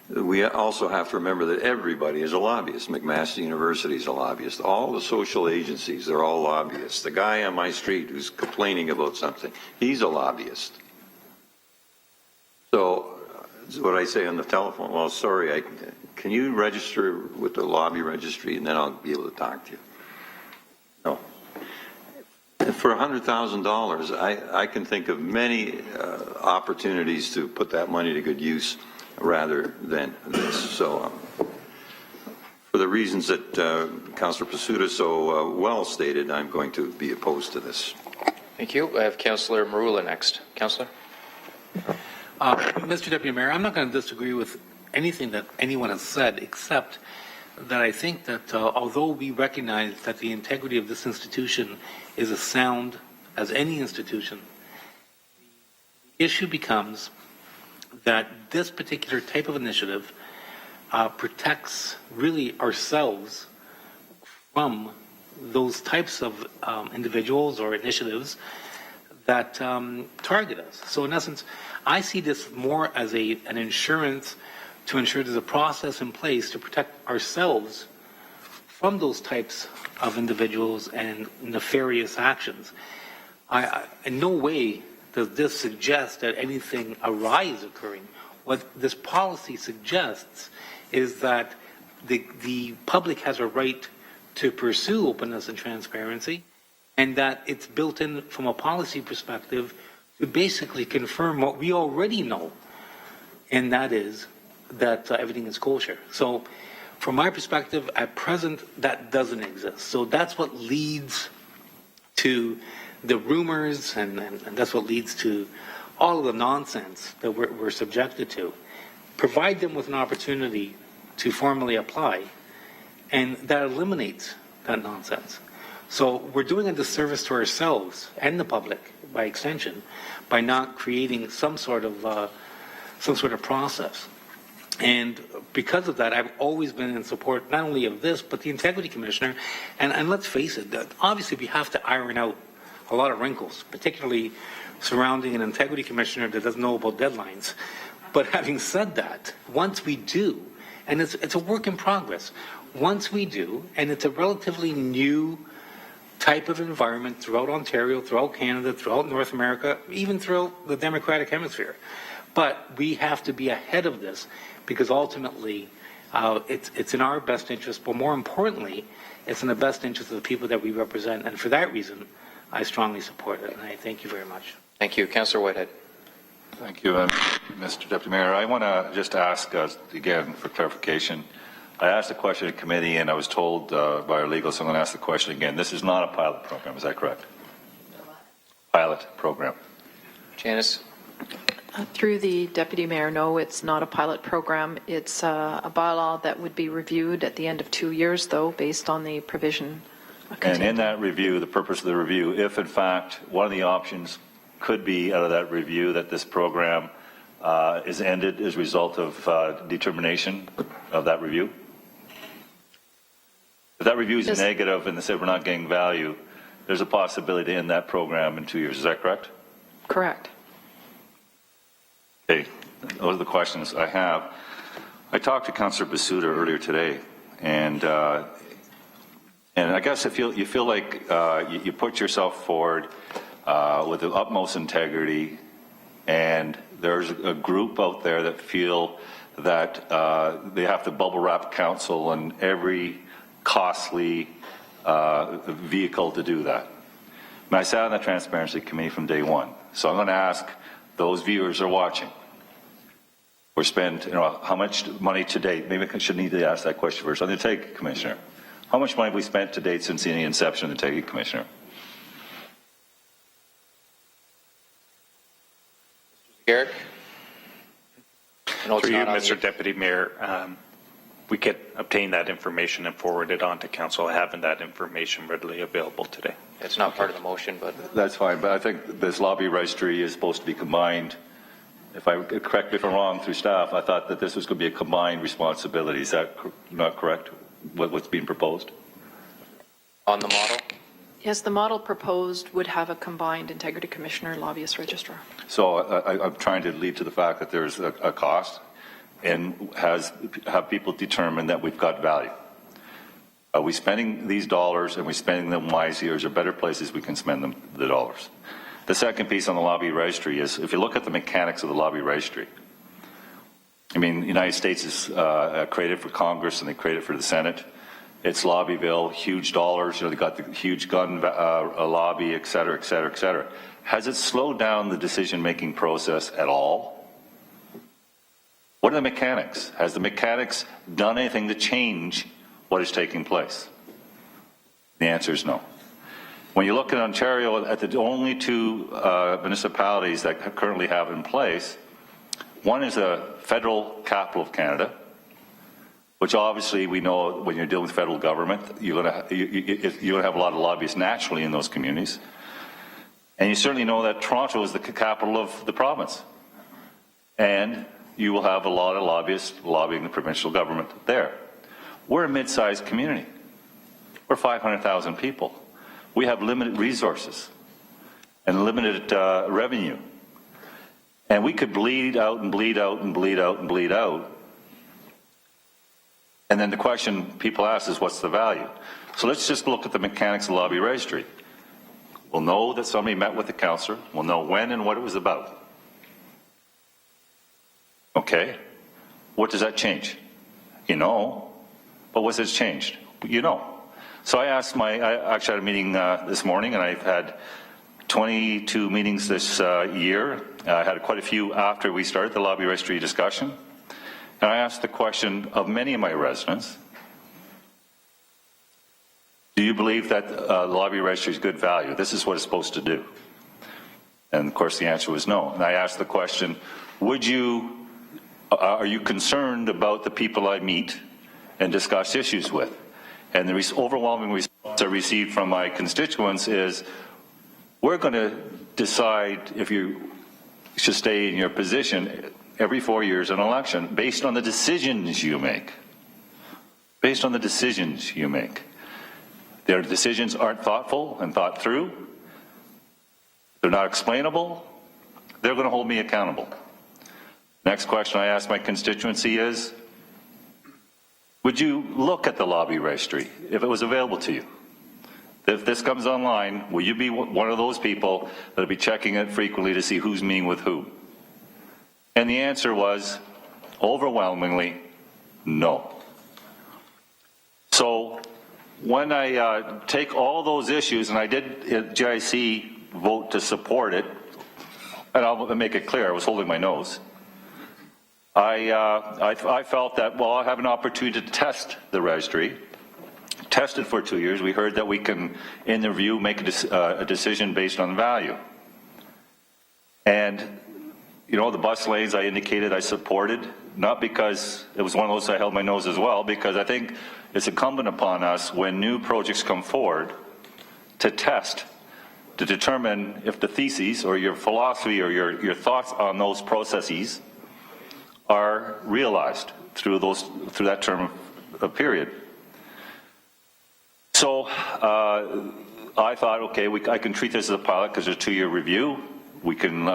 We also have to remember that everybody is a lobbyist. McMaster University is a lobbyist. All the social agencies, they're all lobbyists. The guy on my street who's complaining about something, he's a lobbyist. So what I say on the telephone, well, sorry, can you register with the lobby registry and then I'll be able to talk to you? No. For $100,000, I can think of many opportunities to put that money to good use rather than this. So for the reasons that Councillor Pasuta so well stated, I'm going to be opposed to this. Thank you. I have Councillor Marula next. Councillor? Mr. Deputy Mayor, I'm not going to disagree with anything that anyone has said, except that I think that although we recognize that the integrity of this institution is as sound as any institution, the issue becomes that this particular type of initiative protects really ourselves from those types of individuals or initiatives that target us. So in essence, I see this more as an insurance to ensure there's a process in place to protect ourselves from those types of individuals and nefarious actions. In no way does this suggest that anything awry is occurring. What this policy suggests is that the public has a right to pursue openness and transparency, and that it's built in from a policy perspective to basically confirm what we already know, and that is that everything is kosher. So from my perspective, at present, that doesn't exist. So that's what leads to the rumors, and that's what leads to all of the nonsense that we're subjected to. Provide them with an opportunity to formally apply, and that eliminates that nonsense. So we're doing a disservice to ourselves and the public, by extension, by not creating some sort of process. And because of that, I've always been in support not only of this, but the Integrity Commissioner. And let's face it, that obviously we have to iron out a lot of wrinkles, particularly surrounding an Integrity Commissioner that doesn't know about deadlines. But having said that, once we do, and it's a work in progress, once we do, and it's a relatively new type of environment throughout Ontario, throughout Canada, throughout North America, even throughout the Democratic Hemisphere. But we have to be ahead of this, because ultimately it's in our best interest, but more importantly, it's in the best interest of the people that we represent. And for that reason, I strongly support it, and I thank you very much. Thank you. Councillor Whitehead. Thank you, Mr. Deputy Mayor. I want to just ask, again, for clarification. I asked a question in committee, and I was told by our legal, so I'm going to ask the question again. This is not a pilot program, is that correct? Pilot program. Janice? Through the Deputy Mayor, no, it's not a pilot program. It's a bylaw that would be reviewed at the end of 2 years, though, based on the provision. And in that review, the purpose of the review, if in fact one of the options could be out of that review that this program is ended as a result of determination of that review? If that review is negative and they say we're not getting value, there's a possibility to end that program in 2 years. Is that correct? Correct. Okay, those are the questions I have. I talked to Councillor Basuda earlier today, and I guess if you feel like you put yourself forward with the utmost integrity, and there's a group out there that feel that they have to bubble wrap council and every costly vehicle to do that. And I sat on the Transparency Committee from day one, so I'm going to ask those viewers are watching. We're spent, how much money to date? Maybe I should need to ask that question first. On the Integrity Commissioner, how much money have we spent to date since the inception of the Integrity Commissioner? Garrick? Through you, Mr. Deputy Mayor, we could obtain that information and forward it on to council, having that information readily available today. It's not part of the motion, but... That's fine, but I think this lobby registry is supposed to be combined. If I correct me if I'm wrong through staff, I thought that this was going to be a combined responsibility. Is that not correct, what's being proposed? On the model? Yes, the model proposed would have a combined Integrity Commissioner, Lobbyist Registrar. So I'm trying to lead to the fact that there's a cost and have people determine that we've got value. Are we spending these dollars and we spending them wisely, or is there better places we can spend the dollars? The second piece on the lobby registry is, if you look at the mechanics of the lobby registry, I mean, the United States is created for Congress and they created for the Senate. It's lobby bill, huge dollars, they got the huge gun lobby, et cetera, et cetera, et cetera. Has it slowed down the decision-making process at all? What are the mechanics? Has the mechanics done anything to change what is taking place? The answer is no. When you look at Ontario, at the only two municipalities that currently have in place, one is a federal capital of Canada, which obviously we know when you're dealing with federal government, you're going to have a lot of lobbyists naturally in those communities. And you certainly know that Toronto is the capital of the province. And you will have a lot of lobbyists lobbying the provincial government there. We're a mid-sized community. We're 500,000 people. We have limited resources and limited revenue. And we could bleed out and bleed out and bleed out and bleed out. And then the question people ask is, what's the value? So let's just look at the mechanics of the lobby registry. We'll know that somebody met with the councillor. We'll know when and what it was about. Okay. What does that change? You know. But what's it changed? You know. So I asked I actually had a meeting this morning, and I've had 22 meetings this year. I had quite a few after we started the lobby registry discussion. And I asked the question of many of my residents, do you believe that the lobby registry is good value? This is what it's supposed to do. And of course the answer was no. And I asked the question, are you concerned about the people I meet and discuss issues with? And the overwhelming response I received from my constituents is, we're going to decide if you should stay in your position every 4 years in an election based on the decisions you make. Based on the decisions you make. Their decisions aren't thoughtful and thought through. They're not explainable. They're going to hold me accountable. Next question I ask my constituency is, would you look at the lobby registry if it was available to you? If this comes online, will you be one of those people that will be checking it frequently to see who's meeting with who? And the answer was overwhelmingly no. So when I take all those issues, and I did at GIC vote to support it, and I'll make it clear, I was holding my nose. I felt that, well, I have an opportunity to test the registry, test it for 2 years. We heard that we can, in the review, make a decision based on value. And, the bus lanes I indicated I supported, not because it was one of those I held my nose as well, because I think it's incumbent upon us when new projects come forward to test to determine if the theses or your philosophy or your thoughts on those processes are realized through that term of period. So I thought, okay, I can treat this as a pilot because it's a 2-year review. We can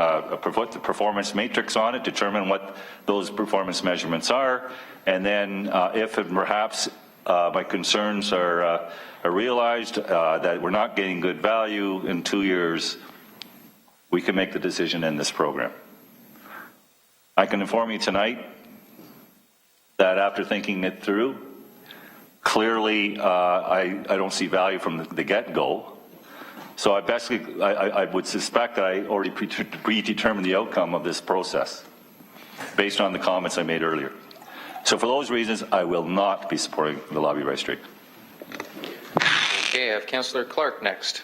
put the performance matrix on it, determine what those performance measurements are, and then if and perhaps my concerns are realized, that we're not getting good value in 2 years, we can make the decision in this program. I can inform you tonight that after thinking it through, clearly I don't see value from the get-go. So I would suspect that I already predetermined the outcome of this process based on the comments I made earlier. So for those reasons, I will not be supporting the lobby registry. Okay, I have Councillor Clark next.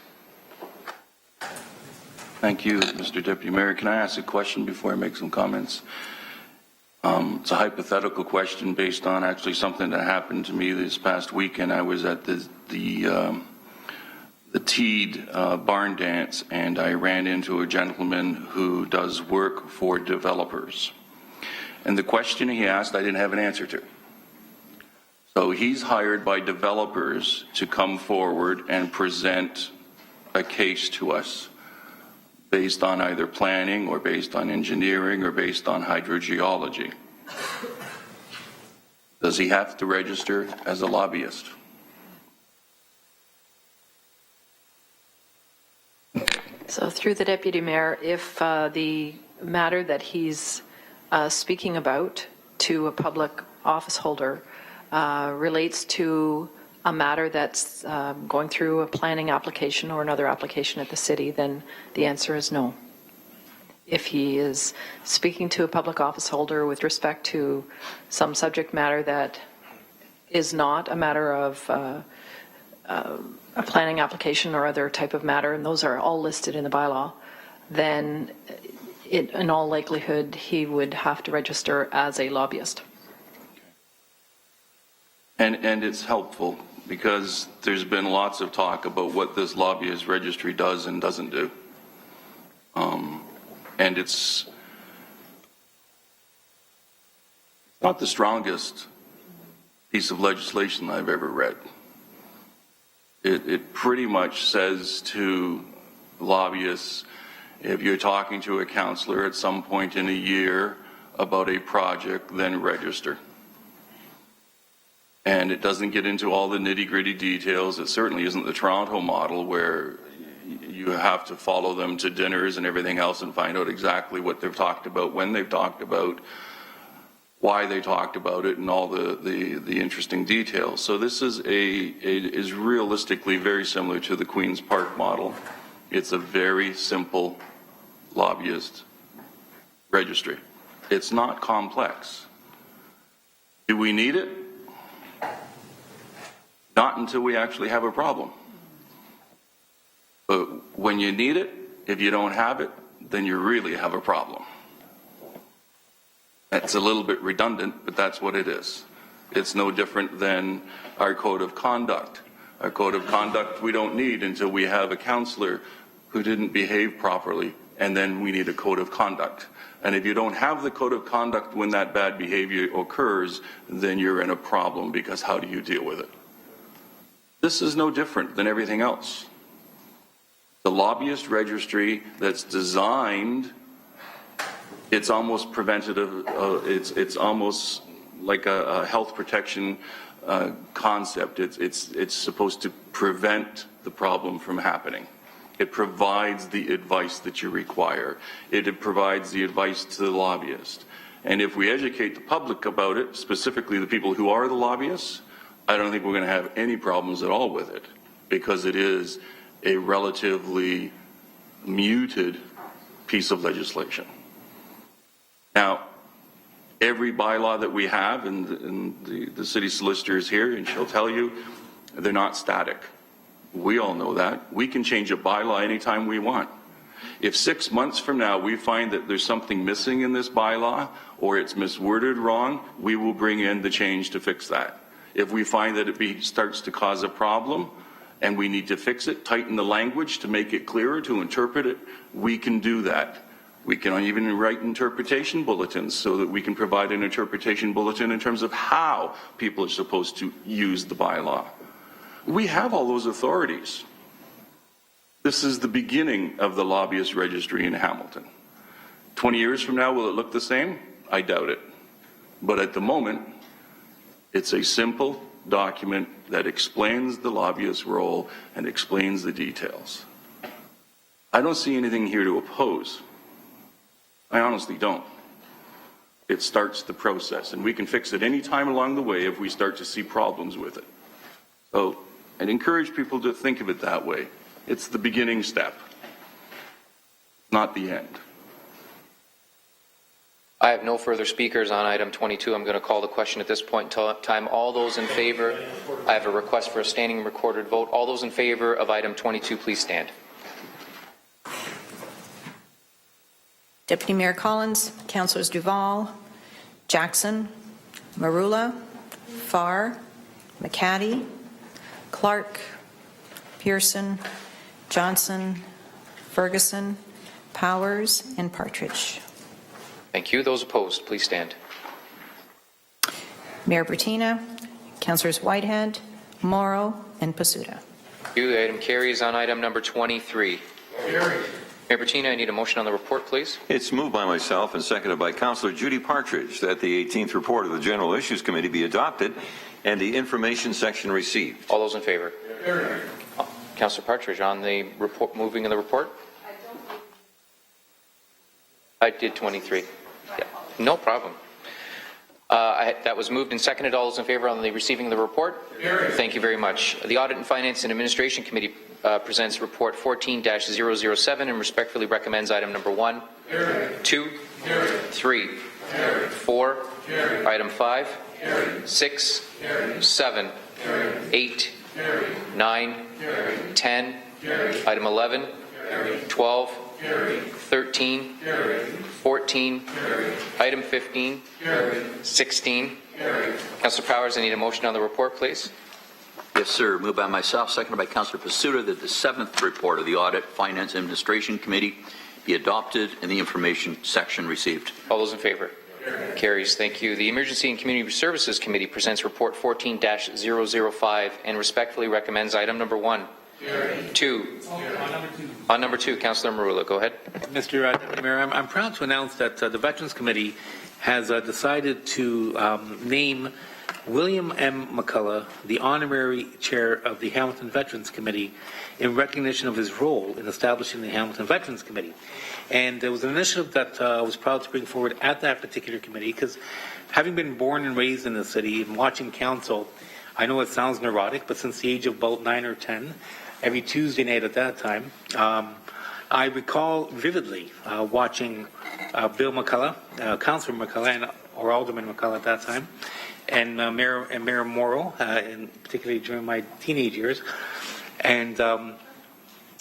Thank you, Mr. Deputy Mayor. Can I ask a question before I make some comments? It's a hypothetical question based on actually something that happened to me this past weekend. I was at the Teed barn dance, and I ran into a gentleman who does work for developers. And the question he asked, I didn't have an answer to. So he's hired by developers to come forward and present a case to us based on either planning or based on engineering or based on hydrogeology. Does he have to register as a lobbyist? So through the Deputy Mayor, if the matter that he's speaking about to a public office holder relates to a matter that's going through a planning application or another application at the city, then the answer is no. If he is speaking to a public office holder with respect to some subject matter that is not a matter of a planning application or other type of matter, and those are all listed in the bylaw, then in all likelihood he would have to register as a lobbyist. And it's helpful because there's been lots of talk about what this lobbyist registry does and doesn't do. And it's not the strongest piece of legislation I've ever read. It pretty much says to lobbyists, if you're talking to a councillor at some point in a year about a project, then register. And it doesn't get into all the nitty-gritty details. It certainly isn't the Toronto model where you have to follow them to dinners and everything else and find out exactly what they've talked about, when they've talked about, why they talked about it, and all the interesting details. So this is realistically very similar to the Queen's Park model. It's a very simple lobbyist registry. It's not complex. Do we need it? Not until we actually have a problem. But when you need it, if you don't have it, then you really have a problem. That's a little bit redundant, but that's what it is. It's no different than our code of conduct. Our code of conduct we don't need until we have a councillor who didn't behave properly, and then we need a code of conduct. And if you don't have the code of conduct when that bad behavior occurs, then you're in a problem, because how do you deal with it? This is no different than everything else. The lobbyist registry that's designed, it's almost preventative, it's almost like a health protection concept. It's supposed to prevent the problem from happening. It provides the advice that you require. It provides the advice to the lobbyist. And if we educate the public about it, specifically the people who are the lobbyists, I don't think we're going to have any problems at all with it, because it is a relatively muted piece of legislation. Now, every bylaw that we have, and the city solicitor is here, and she'll tell you, they're not static. We all know that. We can change a bylaw anytime we want. If 6 months from now we find that there's something missing in this bylaw, or it's misworded wrong, we will bring in the change to fix that. If we find that it starts to cause a problem, and we need to fix it, tighten the language to make it clearer, to interpret it, we can do that. We can even write interpretation bulletins so that we can provide an interpretation bulletin in terms of how people are supposed to use the bylaw. We have all those authorities. This is the beginning of the Lobbyist Registry in Hamilton. 20 years from now, will it look the same? I doubt it. But at the moment, it's a simple document that explains the lobbyist's role and explains the details. I don't see anything here to oppose. I honestly don't. It starts the process, and we can fix it any time along the way if we start to see problems with it. So I'd encourage people to think of it that way. It's the beginning step, not the end. I have no further speakers on item 22. I'm going to call the question at this point in time. All those in favor, I have a request for a standing recorded vote. All those in favor of item 22, please stand. Deputy Mayor Collins, Councillors Duval, Jackson, Marula, Farr, McCaddy, Clark, Pearson, Johnson, Ferguson, Powers, and Partridge. Thank you. Those opposed, please stand. Mayor Bertina, Councillors Whitehead, Morrow, and Pasuda. Thank you. The item carries on item number 23. Mayor Bertina, I need a motion on the report, please. It's moved by myself and seconded by Councillor Judy Partridge that the 18th report of the General Issues Committee be adopted and the information section received. All those in favor? Councillor Partridge, on the report, moving in the report? I did 23. Yeah, no problem. That was moved and seconded. All those in favor on the receiving the report? Thank you very much. The Audit and Finance and Administration Committee presents report 14-007 and respectfully recommends item number 1, 2, 3, 4, item 5, 6, 7, 8, 9, 10, item 11, 12, 13, 14, item 15, 16. Councillor Powers, I need a motion on the report, please. Yes, sir. Moved by myself, seconded by Councillor Pasuda, that the 7th report of the Audit, Finance, and Administration Committee be adopted and the information section received. All those in favor? Carries. Thank you. The Emergency and Community Services Committee presents report 14-005 and respectfully recommends item number 1. 2. On number 2, Councillor Marula, go ahead. Mr. Deputy Mayor, I'm proud to announce that the Veterans Committee has decided to name William M. McCullough the honorary chair of the Hamilton Veterans Committee in recognition of his role in establishing the Hamilton Veterans Committee. And there was an initiative that I was proud to bring forward at that particular committee because having been born and raised in the city and watching council, I know it sounds neurotic, but since the age of about 9 or 10, every Tuesday night at that time, I recall vividly watching Bill McCullough, Councillor McCullough, or Alderman McCullough at that time, and Mayor Morrow, and particularly during my teenage years, and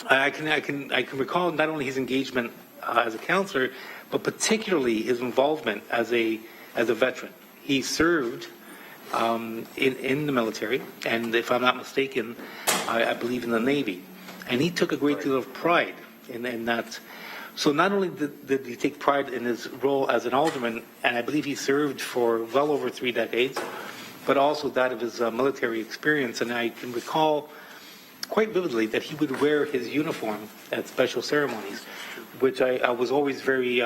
I can recall not only his engagement as a councillor, but particularly his involvement as a veteran. He served in the military, and if I'm not mistaken, I believe in the Navy, and he took a great deal of pride in that. So not only did he take pride in his role as an alderman, and I believe he served for well over 3 decades, but also that of his military experience. And I can recall quite vividly that he would wear his uniform at special ceremonies, which I was always very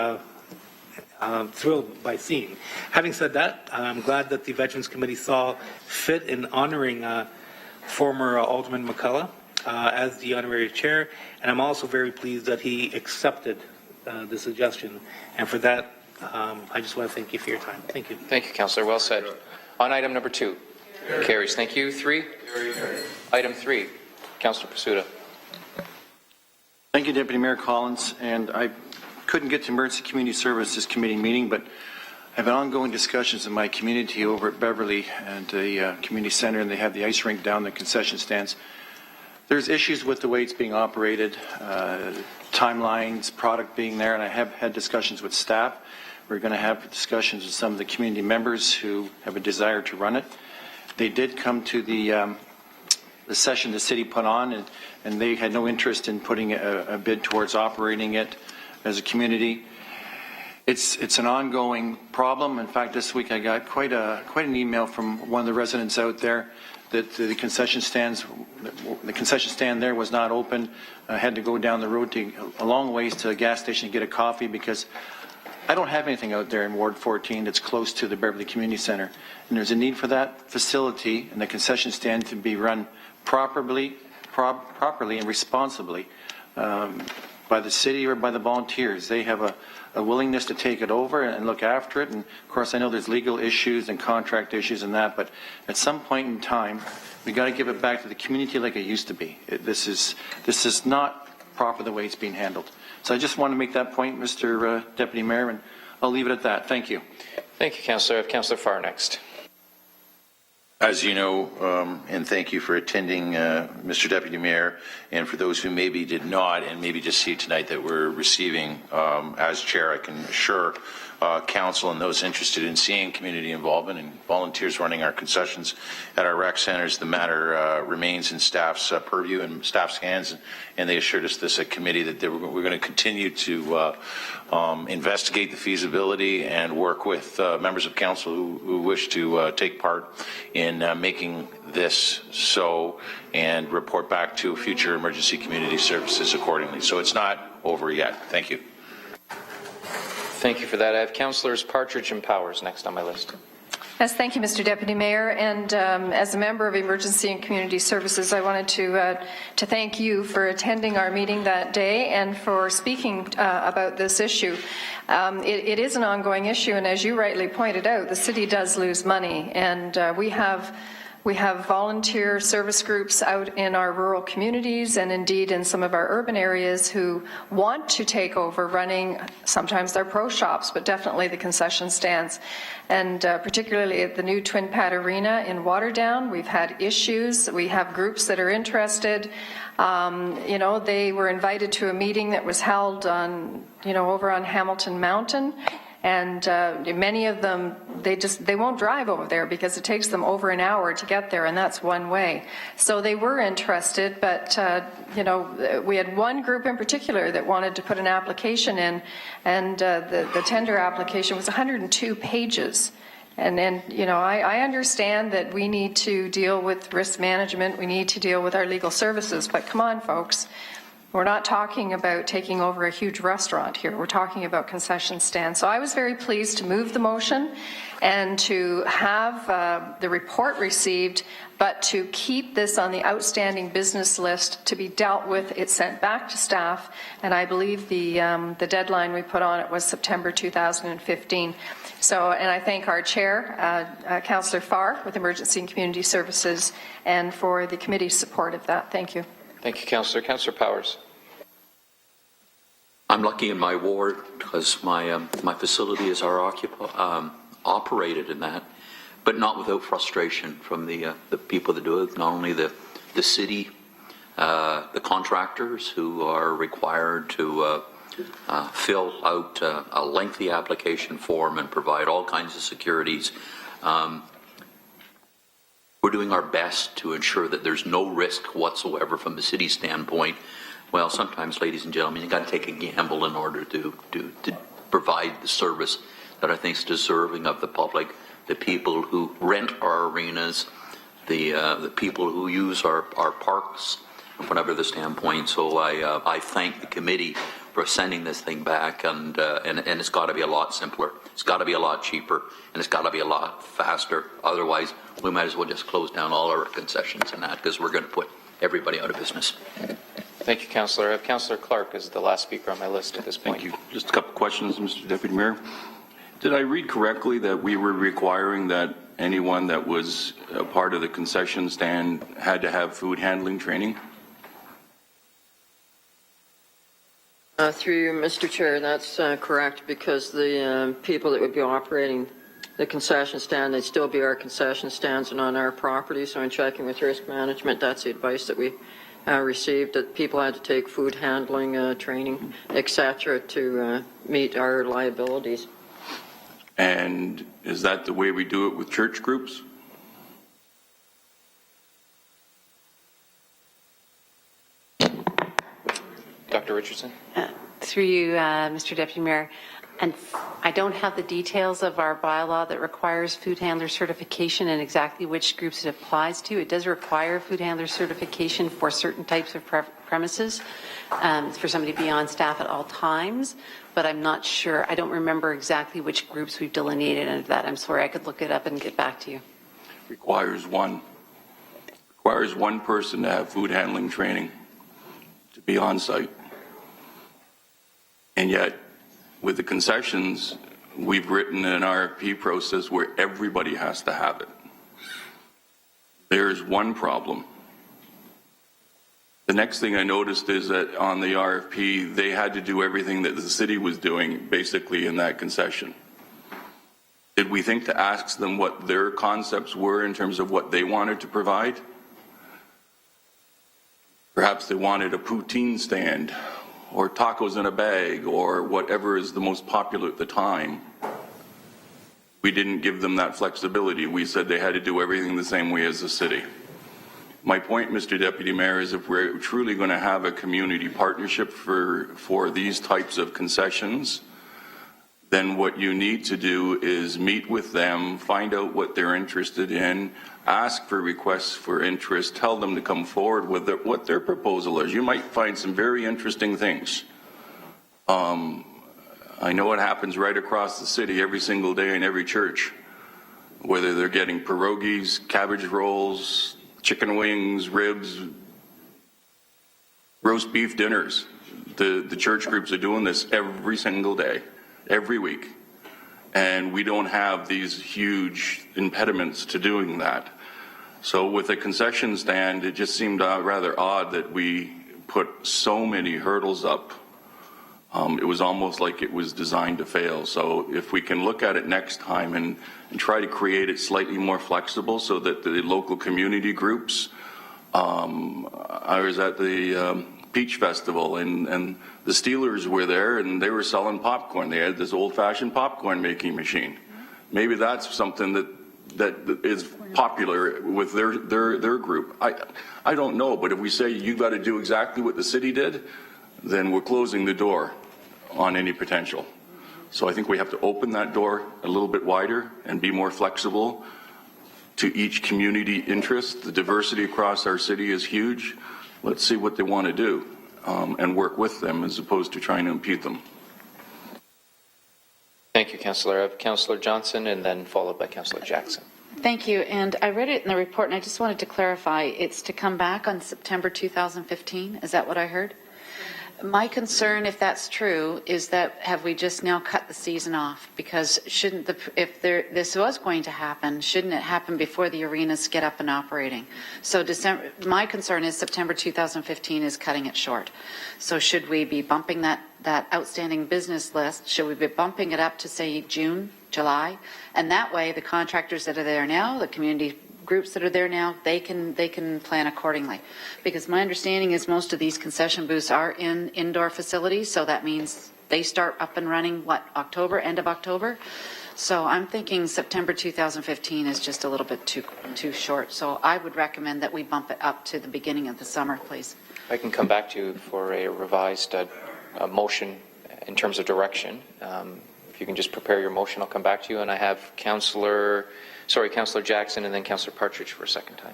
thrilled by seeing. Having said that, I'm glad that the Veterans Committee saw fit in honoring former Alderman McCullough as the honorary chair, and I'm also very pleased that he accepted the suggestion. And for that, I just want to thank you for your time. Thank you. Thank you, Councillor. Well said. On item number 2. Carries. Thank you. 3. Item 3. Councillor Pasuda. Thank you, Deputy Mayor Collins. And I couldn't get to Emergency Community Services Committee meeting, but I have ongoing discussions in my community over at Beverly and the community center, and they have the ice rink down, the concession stands. There's issues with the way it's being operated, timelines, product being there, and I have had discussions with staff. We're going to have discussions with some of the community members who have a desire to run it. They did come to the session the city put on, and they had no interest in putting a bid towards operating it as a community. It's an ongoing problem. In fact, this week I got quite an email from one of the residents out there that the concession stand there was not open. I had to go down the road a long ways to a gas station to get a coffee because I don't have anything out there in Ward 14 that's close to the Beverly Community Center. And there's a need for that facility and the concession stand to be run properly and responsibly by the city or by the volunteers. They have a willingness to take it over and look after it. And of course, I know there's legal issues and contract issues and that, but at some point in time, we got to give it back to the community like it used to be. This is not proper the way it's being handled. So I just want to make that point, Mr. Deputy Mayor, and I'll leave it at that. Thank you. Thank you, Councillor. I have Councillor Farr next. As you know, and thank you for attending, Mr. Deputy Mayor, and for those who maybe did not and maybe just see tonight that we're receiving, as chair, I can assure council and those interested in seeing community involvement and volunteers running our concessions at our rec centers, the matter remains in staff's purview and staff's hands, and they assured us this at committee that we're going to continue to investigate the feasibility and work with members of council who wish to take part in making this so, and report back to future emergency community services accordingly. So it's not over yet. Thank you. Thank you for that. I have Councillors Partridge and Powers next on my list. Yes, thank you, Mr. Deputy Mayor. And as a member of Emergency and Community Services, I wanted to thank you for attending our meeting that day and for speaking about this issue. It is an ongoing issue, and as you rightly pointed out, the city does lose money, and we have volunteer service groups out in our rural communities and indeed in some of our urban areas who want to take over running sometimes their pro shops, but definitely the concession stands. And particularly at the new Twin Pad Arena in Waterdown, we've had issues. We have groups that are interested. They were invited to a meeting that was held on, over on Hamilton Mountain. And many of them, they won't drive over there because it takes them over an hour to get there, and that's one way. So they were interested, but we had one group in particular that wanted to put an application in, and the tender application was 102 pages. And I understand that we need to deal with risk management, we need to deal with our legal services, but come on, folks. We're not talking about taking over a huge restaurant here. We're talking about concession stands. So I was very pleased to move the motion and to have the report received, but to keep this on the outstanding business list to be dealt with. It's sent back to staff, and I believe the deadline we put on it was September 2015. So, and I thank our chair, Councillor Farr, with Emergency and Community Services, and for the committee's support of that. Thank you. Thank you, Councillor. Councillor Powers. I'm lucky in my ward because my facilities are operated in that, but not without frustration from the people that do it. Not only the city, the contractors who are required to fill out a lengthy application form and provide all kinds of securities. We're doing our best to ensure that there's no risk whatsoever from the city standpoint. Well, sometimes, ladies and gentlemen, you've got to take a gamble in order to provide the service that I think is deserving of the public, the people who rent our arenas, the people who use our parks, from whatever the standpoint. So I thank the committee for sending this thing back, and it's got to be a lot simpler. It's got to be a lot cheaper, and it's got to be a lot faster. Otherwise, we might as well just close down all our concessions and that, because we're going to put everybody out of business. Thank you, Councillor. I have Councillor Clark as the last speaker on my list at this point. Thank you. Just a couple questions, Mr. Deputy Mayor. Did I read correctly that we were requiring that anyone that was a part of the concession stand had to have food handling training? Through you, Mr. Chair, that's correct, because the people that would be operating the concession stand, they'd still be our concession stands and on our property. So in checking with risk management, that's the advice that we received, that people had to take food handling training, etc., to meet our liabilities. And is that the way we do it with church groups? Director Richardson. Through you, Mr. Deputy Mayor. And I don't have the details of our bylaw that requires food handler certification and exactly which groups it applies to. It does require food handler certification for certain types of premises, for somebody to be on staff at all times, but I'm not sure. I don't remember exactly which groups we've delineated under that. I'm sorry, I could look it up and get back to you. Requires one person to have food handling training to be on site. And yet, with the concessions, we've written an RFP process where everybody has to have it. There's one problem. The next thing I noticed is that on the RFP, they had to do everything that the city was doing basically in that concession. Did we think to ask them what their concepts were in terms of what they wanted to provide? Perhaps they wanted a poutine stand, or tacos in a bag, or whatever is the most popular at the time. We didn't give them that flexibility. We said they had to do everything the same way as the city. My point, Mr. Deputy Mayor, is if we're truly going to have a community partnership for these types of concessions, then what you need to do is meet with them, find out what they're interested in, ask for requests for interest, tell them to come forward with what their proposal is. You might find some very interesting things. I know it happens right across the city every single day in every church, whether they're getting pierogies, cabbage rolls, chicken wings, ribs, roast beef dinners. The church groups are doing this every single day, every week. And we don't have these huge impediments to doing that. So with a concession stand, it just seemed rather odd that we put so many hurdles up. It was almost like it was designed to fail. So if we can look at it next time and try to create it slightly more flexible so that the local community groups, I was at the Peach Festival and the Steelers were there and they were selling popcorn. They had this old-fashioned popcorn making machine. Maybe that's something that is popular with their group. I don't know, but if we say you got to do exactly what the city did, then we're closing the door on any potential. So I think we have to open that door a little bit wider and be more flexible to each community interest. The diversity across our city is huge. Let's see what they want to do and work with them as opposed to trying to impede them. Thank you, Councillor. I have Councillor Johnson and then followed by Councillor Jackson. Thank you. And I read it in the report, and I just wanted to clarify. It's to come back on September 2015. Is that what I heard? My concern, if that's true, is that have we just now cut the season off? Because if this was going to happen, shouldn't it happen before the arenas get up and operating? So my concern is September 2015 is cutting it short. So should we be bumping that outstanding business list? Should we be bumping it up to, say, June, July? And that way, the contractors that are there now, the community groups that are there now, they can plan accordingly. Because my understanding is most of these concession booths are in indoor facilities, so that means they start up and running, end of October? So I'm thinking September 2015 is just a little bit too short. So I would recommend that we bump it up to the beginning of the summer, please. I can come back to you for a revised motion in terms of direction. If you can just prepare your motion, I'll come back to you. And I have Councillor Jackson and then Councillor Partridge for a second time.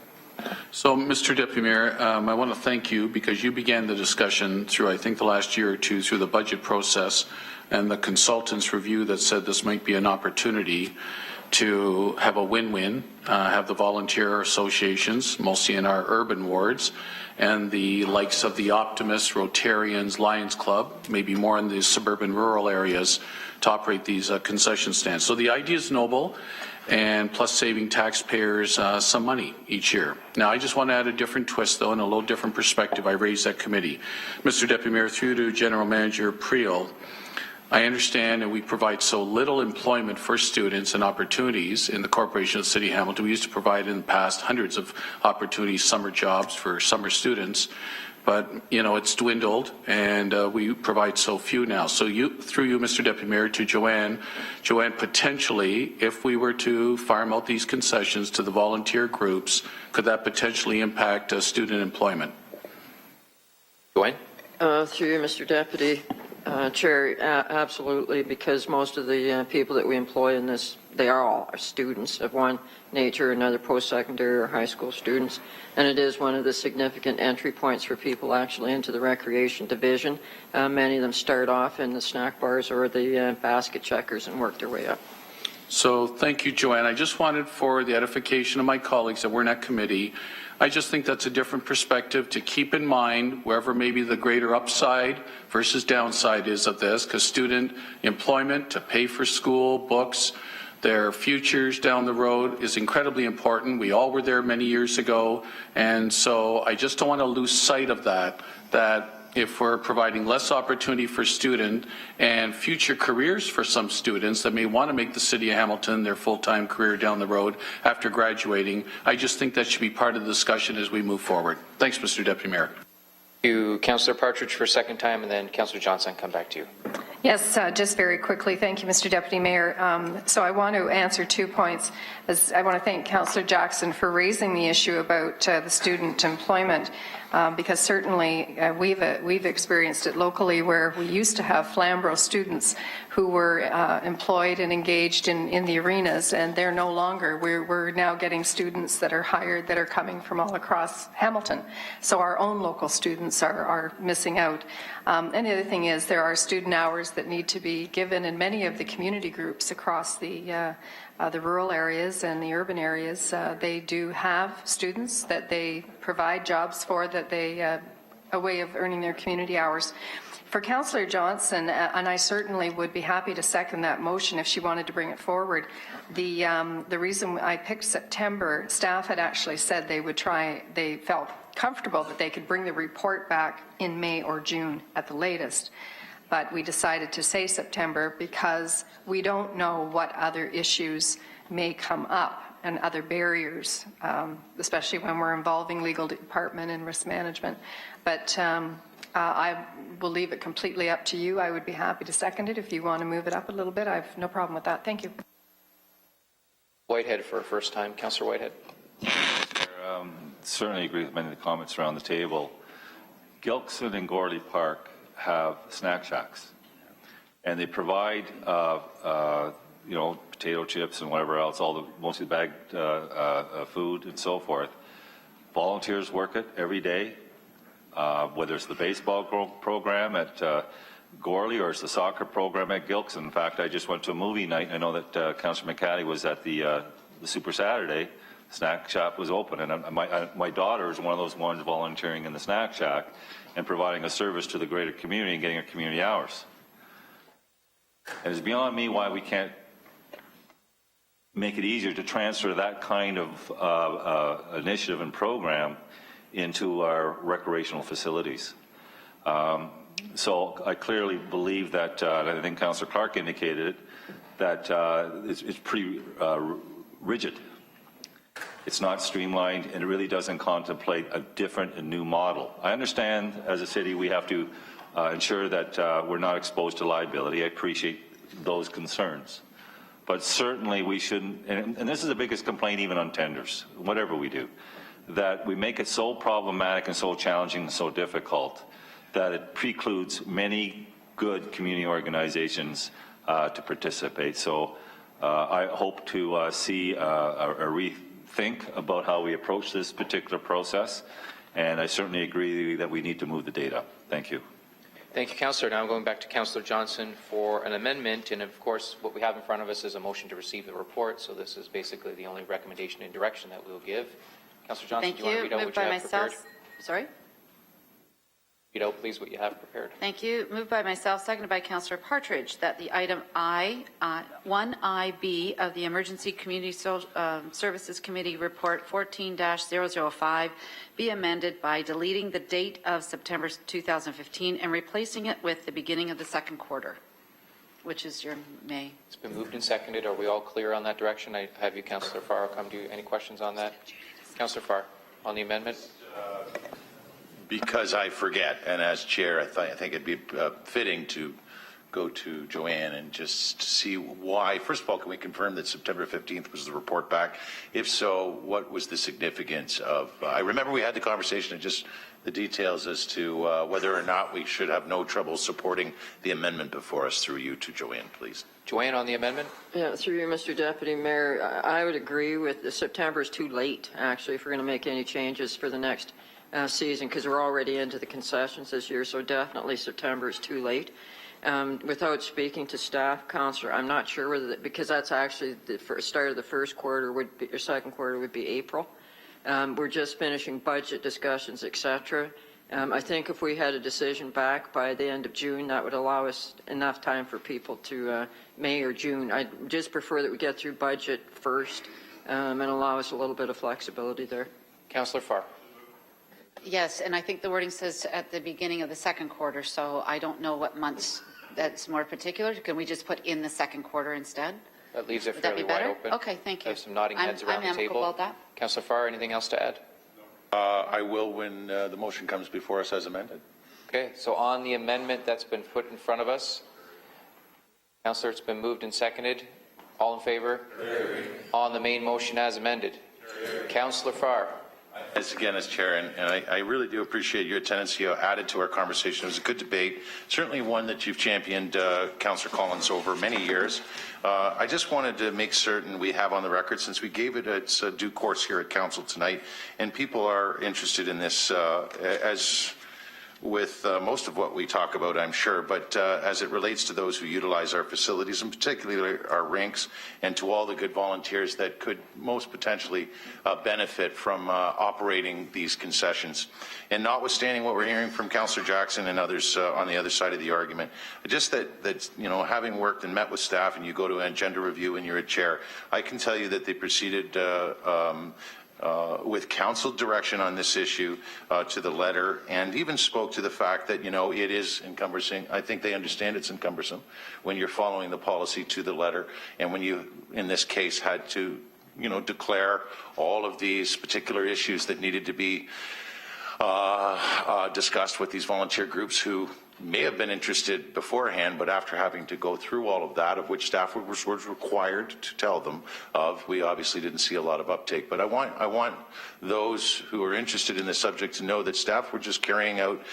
So, Mr. Deputy Mayor, I want to thank you because you began the discussion through, I think, the last year or two through the budget process and the consultants' review that said this might be an opportunity to have a win-win, have the volunteer associations, mostly in our urban wards, and the likes of the Optimists, Rotarians, Lions Club, maybe more in the suburban rural areas, to operate these concession stands. So the idea is noble, and plus saving taxpayers some money each year. Now, I just want to add a different twist, though, and a little different perspective. I raised that committee. Mr. Deputy Mayor, through to General Manager Priel, I understand and we provide so little employment for students and opportunities in the Corporation of the City of Hamilton. We used to provide in the past hundreds of opportunities, summer jobs for summer students. But, you know, it's dwindled, and we provide so few now. So through you, Mr. Deputy Mayor, to Joanne, potentially, if we were to farm out these concessions to the volunteer groups, could that potentially impact student employment? Joanne? Through you, Mr. Deputy Chair, absolutely, because most of the people that we employ in this, they are all our students of one nature or another, post-secondary or high school students, and it is one of the significant entry points for people actually into the recreation division. Many of them start off in the snack bars or the basket checkers and work their way up. So thank you, Joanne. I just wanted, for the edification of my colleagues that were in that committee, I just think that's a different perspective to keep in mind wherever maybe the greater upside versus downside is of this, because student employment to pay for school, books, their futures down the road is incredibly important. We all were there many years ago, and so I just don't want to lose sight of that if we're providing less opportunity for student and future careers for some students that may want to make the city of Hamilton their full-time career down the road after graduating, I just think that should be part of the discussion as we move forward. Thanks, Mr. Deputy Mayor. Thank you, Councillor Partridge, for a second time, and then Councillor Johnson, come back to you. Yes, just very quickly. Thank you, Mr. Deputy Mayor. So I want to answer 2 points. I want to thank Councillor Jackson for raising the issue about the student employment, because certainly we've experienced it locally, where we used to have Flamborough students who were employed and engaged in the arenas, and they're no longer. We're now getting students that are hired that are coming from all across Hamilton. So our own local students are missing out. And the other thing is there are student hours that need to be given in many of the community groups across the rural areas and the urban areas. They do have students that they provide jobs for, that they a way of earning their community hours. For Councillor Johnson, and I certainly would be happy to second that motion if she wanted to bring it forward. The reason I picked September, staff had actually said they would try. They felt comfortable that they could bring the report back in May or June at the latest. But we decided to say September because we don't know what other issues may come up and other barriers, especially when we're involving legal department and risk management. But I will leave it completely up to you. I would be happy to second it if you want to move it up a little bit. I have no problem with that. Thank you. Whitehead for a first time. Councillor Whitehead. Certainly agree with many of the comments around the table. Gilkson and Gorley Park have snack shacks, and they provide potato chips and whatever else, mostly bagged food and so forth. Volunteers work it every day, whether it's the baseball program at Gorley or it's the soccer program at Gilkson. In fact, I just went to a movie night. I know that Councillor McCaddy was at the Super Saturday. Snack shop was open, and my daughter is one of those ones volunteering in the snack shack and providing a service to the greater community and getting her community hours. And it's beyond me why we can't make it easier to transfer that kind of initiative and program into our recreational facilities. So I clearly believe that, and I think Councillor Clark indicated it, that it's pretty rigid. It's not streamlined, and it really doesn't contemplate a different and new model. I understand as a city we have to ensure that we're not exposed to liability. I appreciate those concerns. But certainly we shouldn't, and this is the biggest complaint even on tenders, whatever we do, that we make it so problematic and so challenging and so difficult that it precludes many good community organizations to participate. So I hope to see a rethink about how we approach this particular process, and I certainly agree that we need to move the date up. Thank you. Thank you, Councillor. Now I'm going back to Councillor Johnson for an amendment, and of course what we have in front of us is a motion to receive the report, so this is basically the only recommendation and direction that we'll give. Councillor Johnson, Thank do you want to read out Moved what by you have myself. prepared? Sorry? Read out, please, what you have prepared. Thank you. Moved by myself, seconded by Councillor Partridge, that the item 1IB of the Emergency Community Services Committee Report 14-005 be amended by deleting the date of September 2015 and replacing it with the beginning of the second quarter, which is your May. It's been moved and seconded. Are we all clear on that direction? I have you, Councillor Farr. I'll come to you. Any questions on that? Councillor Farr, on the amendment? Because I forget, and as chair, I think it'd be fitting to go to Joanne and just see why. First of all, can we confirm that September 15th was the report back? If so, what was the significance of, I remember we had the conversation and just the details as to whether or not we should have no trouble supporting the amendment before us. Through you to Joanne, please. Joanne, on the amendment? Yeah, through you, Mr. Deputy Mayor, I would agree with the September is too late, actually, if we're going to make any changes for the next season, because we're already into the concessions this year, so definitely September is too late. Without speaking to staff, Councillor, I'm not sure whether, because that's actually the start of the first quarter would be, or second quarter would be April. We're just finishing budget discussions, etc. I think if we had a decision back by the end of June, that would allow us enough time for people to May or June. I just prefer that we get through budget first and allow us a little bit of flexibility there. Councillor Farr. Yes, and I think the wording says at the beginning of the second quarter, so I don't know what months that's more particular. Can we just put in the second quarter instead? That leaves it Would that fairly be better? wide open. Okay, thank you. I have some nodding heads around the I'm table. about that. Councillor Farr, anything else to add? I will when the motion comes before us as amended. Okay, so on the amendment that's been put in front of us, Councillor, it's been moved and seconded. All in favor? On the main motion as amended. Councillor Farr. As Chair, and I really do appreciate your attendance. You added to our conversation. It was a good debate, certainly one that you've championed, Councillor Collins, over many years. I just wanted to make certain we have on the record, since we gave it its due course here at Council tonight, and people are interested in this as with most of what we talk about, I'm sure, but as it relates to those who utilize our facilities, and particularly our rinks, and to all the good volunteers that could most potentially benefit from operating these concessions. And notwithstanding what we're hearing from Councillor Jackson and others on the other side of the argument, just that you know, having worked and met with staff, and you go to an agenda review and you're a chair, I can tell you that they proceeded with council direction on this issue to the letter, and even spoke to the fact that, you know, it is encumbersome. I think they understand it's encumbersome when you're following the policy to the letter, and when you, in this case, had to, you know, declare all of these particular issues that needed to be discussed with these volunteer groups who may have been interested beforehand, but after having to go through all of that, of which staff was required to tell them of, we obviously didn't see a lot of uptake. But I want those who are interested in this subject to know that staff were just carrying out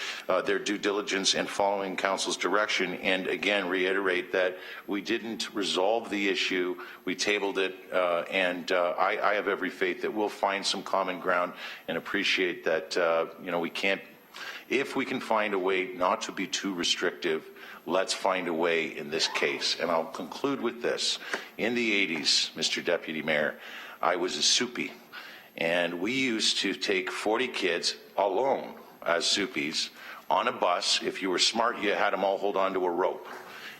their due diligence and following council's direction, and again reiterate that we didn't resolve the issue, we tabled it, and I have every faith that we'll find some common ground, and appreciate that you know, we can't, if we can find a way not to be too restrictive, let's find a way in this case. And I'll conclude with this. In the 80s, Mr. Deputy Mayor, I was a soupy, and we used to take 40 kids alone as soupies on a bus. If you were smart, you had them all hold on to a rope,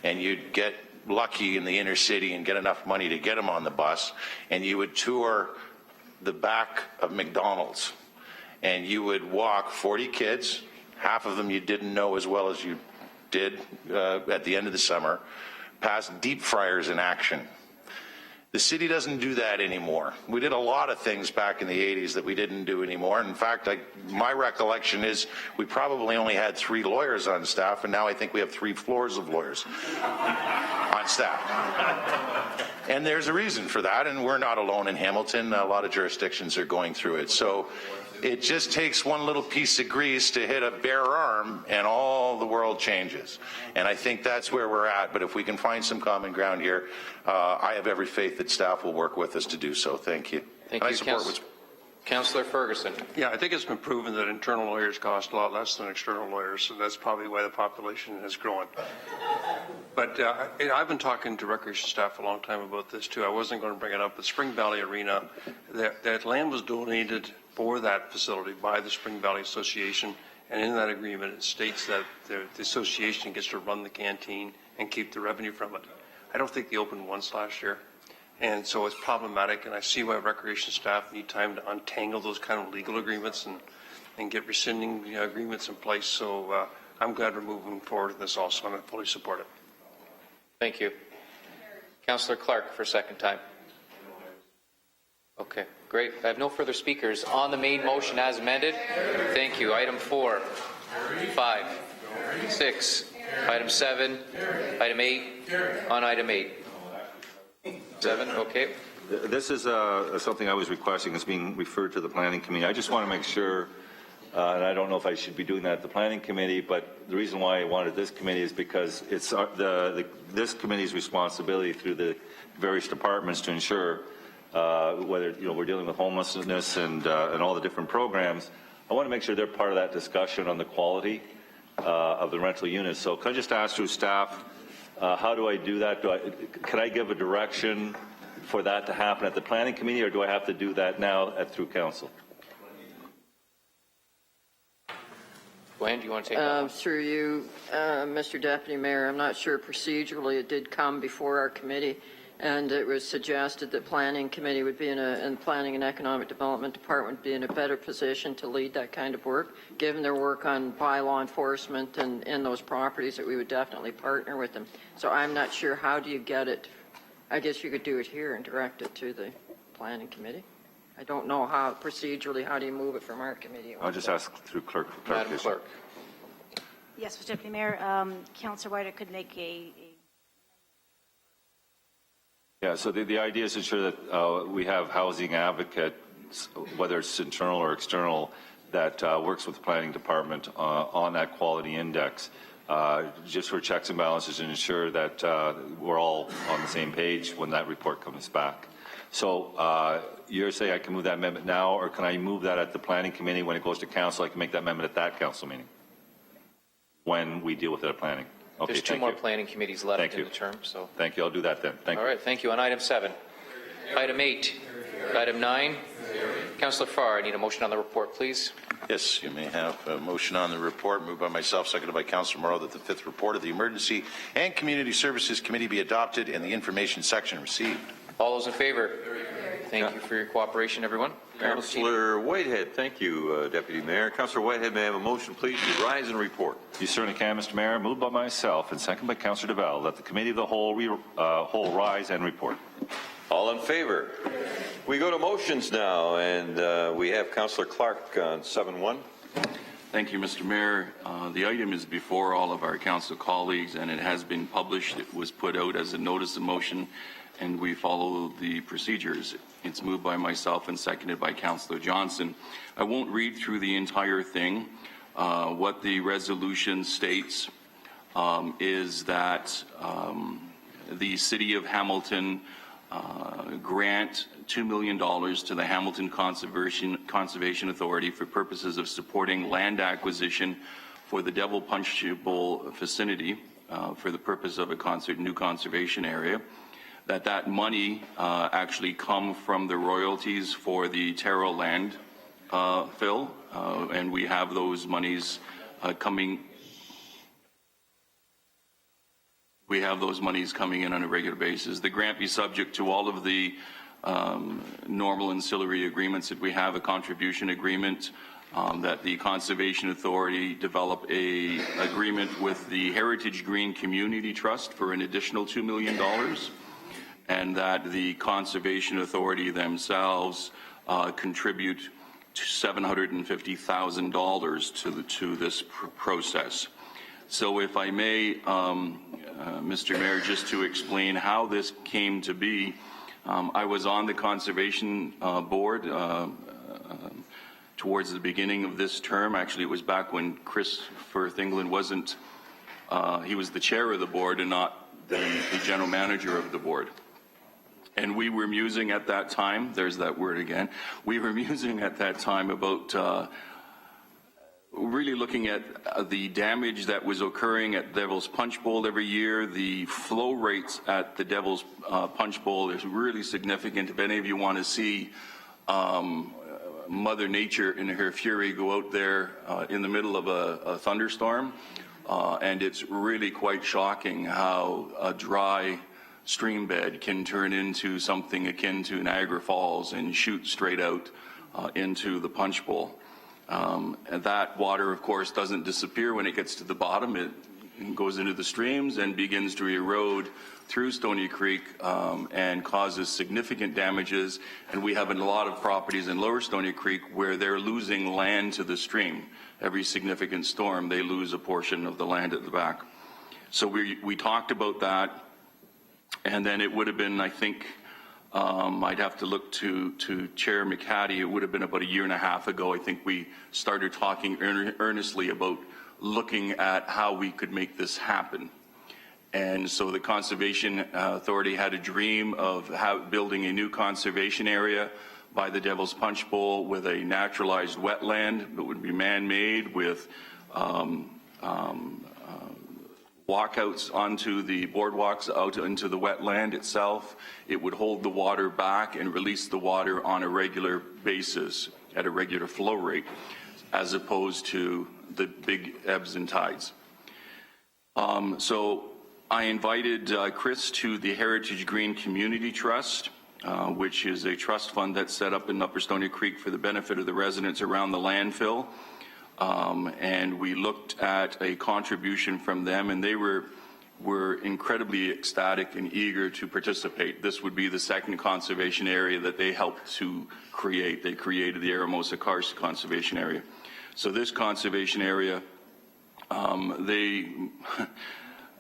and you'd get lucky in the inner city and get enough money to get them on the bus, and you would tour the back of McDonald's, and you would walk 40 kids, half of them you didn't know as well as you did at the end of the summer, past deep fryers in action. The city doesn't do that anymore. We did a lot of things back in the 80s that we didn't do anymore. In fact, my recollection is we probably only had 3 lawyers on staff, and now I think we have 3 floors of lawyers on staff. And there's a reason for that, and we're not alone in Hamilton. A lot of jurisdictions are going through it. So it just takes one little piece of grease to hit a bare arm, and all the world changes. And I think that's where we're at. But if we can find some common ground here, I have every faith that staff will work with us to do so. Thank you. Thank you, Councillor Ferguson. Yeah, I think it's been proven that internal lawyers cost a lot less than external lawyers, so that's probably why the population is growing. But I've been talking to recreation staff a long time about this too. I wasn't going to bring it up, but Spring Valley Arena, that land was donated for that facility by the Spring Valley Association, and in that agreement it states that the association gets to run the canteen and keep the revenue from it. I don't think they opened once last year, and so it's problematic, and I see why recreation staff need time to untangle those kind of legal agreements and get rescinding agreements in place. So I'm glad we're moving forward with this also, and I fully support it. Thank you. Councillor Clark for a second time. Okay, great. I have no further speakers on the main motion as amended. Thank you. Item 4, 5, 6, Item 7. Item 8. On item 8. 7, okay. This is something I was requesting. It's being referred to the planning committee. I just want to make sure, and I don't know if I should be doing that at the planning committee, but the reason why I wanted this committee is because it's this committee's responsibility through the various departments to ensure whether we're dealing with homelessness and all the different programs. I want to make sure they're part of that discussion on the quality of the rental units. So can I just ask through staff, how do I do that? Can I give a direction for that to happen at the planning committee, or do I have to do that now through council? Gwen, do you want to take that one? Through you, Mr. Deputy Mayor, I'm not sure procedurally it did come before our committee, and it was suggested that planning committee would be and planning and economic development department would be in a better position to lead that kind of work, given their work on bylaw enforcement and in those properties, that we would definitely partner with them. So I'm not sure, how do you get it? I guess you could do it here and direct it to the planning committee. I don't know how procedurally, how do you move it from our committee? I'll just ask through clerk. Madam Clerk. Yes, Mr. Deputy Mayor, Councillor Weiler could make a Yeah, so the idea is to ensure that we have housing advocates, whether it's internal or external, that works with the planning department on that quality index, just for checks and balances and ensure that we're all on the same page when that report comes back. So you're saying I can move that amendment now, or can I move that at the planning committee when it goes to council? I can make that amendment at that council meeting when we deal with it at planning. Okay, There's two more planning committees left in the term. So thank you. I'll do that then. Thank you. All right, thank you. On item 7. Item 8. Item 9. Councillor Farr, I need a motion on the report, please. Yes, you may have a motion on the report, moved by myself, seconded by Councillor Morrow, that the 5th report of the Emergency and Community Services Committee be adopted and the information section received. All those in favor? Thank you for your cooperation, everyone. Councillor Whitehead, thank you, Deputy Mayor. Councillor Whitehead, may I have a motion, please, to rise and report? You certainly can, Mr. Mayor. Moved by myself and seconded by Councillor DeVal that the committee of the whole rise and report. All in favor? We go to motions now, and we have Councillor Clark on 7-1. Thank you, Mr. Mayor. The item is before all of our council colleagues, and it has been published. It was put out as a notice of motion, and we follow the procedures. It's moved by myself and seconded by Councillor Johnson. I won't read through the entire thing. What the resolution states is that the City of Hamilton grant $2 million to the Hamilton Conservation Authority for purposes of supporting land acquisition for the Devil Punch Bowl vicinity for the purpose of a new conservation area. That money actually come from the royalties for the Terrell land fill, and we have those monies coming. We have those monies coming in on a regular basis. The grant be subject to all of the normal ancillary agreements that we have, a contribution agreement, that the Conservation Authority develop a agreement with the Heritage Green Community Trust for an additional $2 million, and that the Conservation Authority themselves contribute $750,000 to this process. So if I may, Mr. Mayor, just to explain how this came to be, I was on the Conservation Board towards the beginning of this term. Actually, it was back when Christopher Thingland wasn't, he was the chair of the board and not the general manager of the board. And we were musing at that time, there's that word again, we were musing at that time about really looking at the damage that was occurring at Devil's Punch Bowl every year. The flow rates at the Devil's Punch Bowl is really significant. If any of you want to see Mother Nature in her fury go out there in the middle of a thunderstorm, and it's really quite shocking how a dry stream bed can turn into something akin to Niagara Falls and shoot straight out into the Punch Bowl. And that water, of course, doesn't disappear when it gets to the bottom. It goes into the streams and begins to erode through Stony Creek and causes significant damages. And we have a lot of properties in Lower Stony Creek where they're losing land to the stream. Every significant storm, they lose a portion of the land at the back. So we talked about that, and then it would have been, I think, I'd have to look to Chair McCaddy. It would have been about a year and a half ago. I think we started talking earnestly about looking at how we could make this happen. And so the Conservation Authority had a dream of building a new conservation area by the Devil's Punch Bowl with a naturalized wetland that would be man-made with walkouts onto the boardwalks out into the wetland itself. It would hold the water back and release the water on a regular basis at a regular flow rate, as opposed to the big ebbs and tides. So I invited Chris to the Heritage Green Community Trust, which is a trust fund that's set up in Upper Stony Creek for the benefit of the residents around the landfill. And we looked at a contribution from them, and they were incredibly ecstatic and eager to participate. This would be the second conservation area that they helped to create. They created the Aramosa Karst Conservation Area. So this conservation area,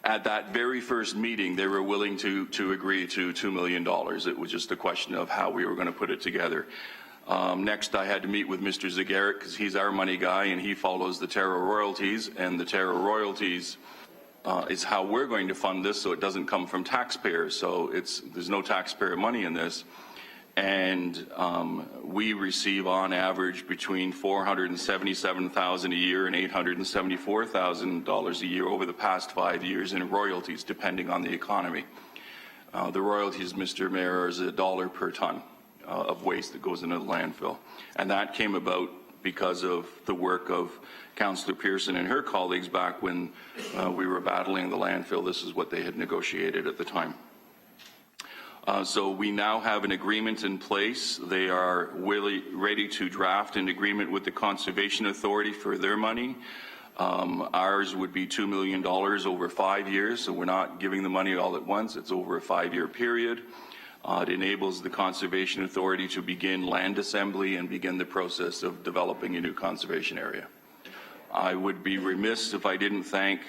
at that very first meeting, they were willing to agree to $2 million. It was just a question of how we were going to put it together. Next, I had to meet with Mr. Zagarek because he's our money guy and he follows the Terra royalties, and the Terra royalties is how we're going to fund this, so it doesn't come from taxpayers. So there's no taxpayer money in this. And we receive on average between $477,000 a year and $874,000 a year over the past 5 years in royalties, depending on the economy. The royalties, Mr. Mayor, is $1 per ton of waste that goes into the landfill. And that came about because of the work of Councillor Pearson and her colleagues back when we were battling the landfill. This is what they had negotiated at the time. So we now have an agreement in place. They are ready to draft an agreement with the Conservation Authority for their money. Ours would be $2 million over 5 years, so we're not giving the money all at once. It's over a 5-year period. It enables the Conservation Authority to begin land assembly and begin the process of developing a new conservation area. I would be remiss if I didn't thank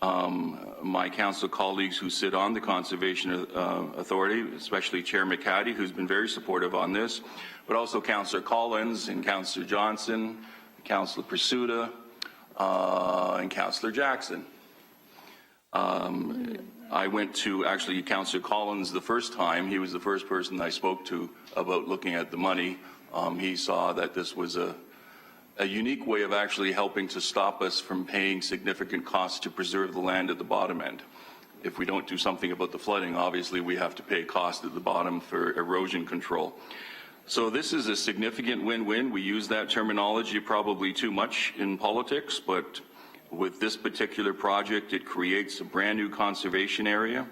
my council colleagues who sit on the Conservation Authority, especially Chair McCaddy, who's been very supportive on this, but also Councillor Collins and Councillor Johnson, Councillor Pursuta, and Councillor Jackson. I went to actually Councillor Collins the first time. He was the first person I spoke to about looking at the money. He saw that this was a unique way of actually helping to stop us from paying significant costs to preserve the land at the bottom end. If we don't do something about the flooding, obviously we have to pay cost at the bottom for erosion control. So this is a significant win-win. We use that terminology probably too much in politics, but with this particular project, it creates a brand new conservation area.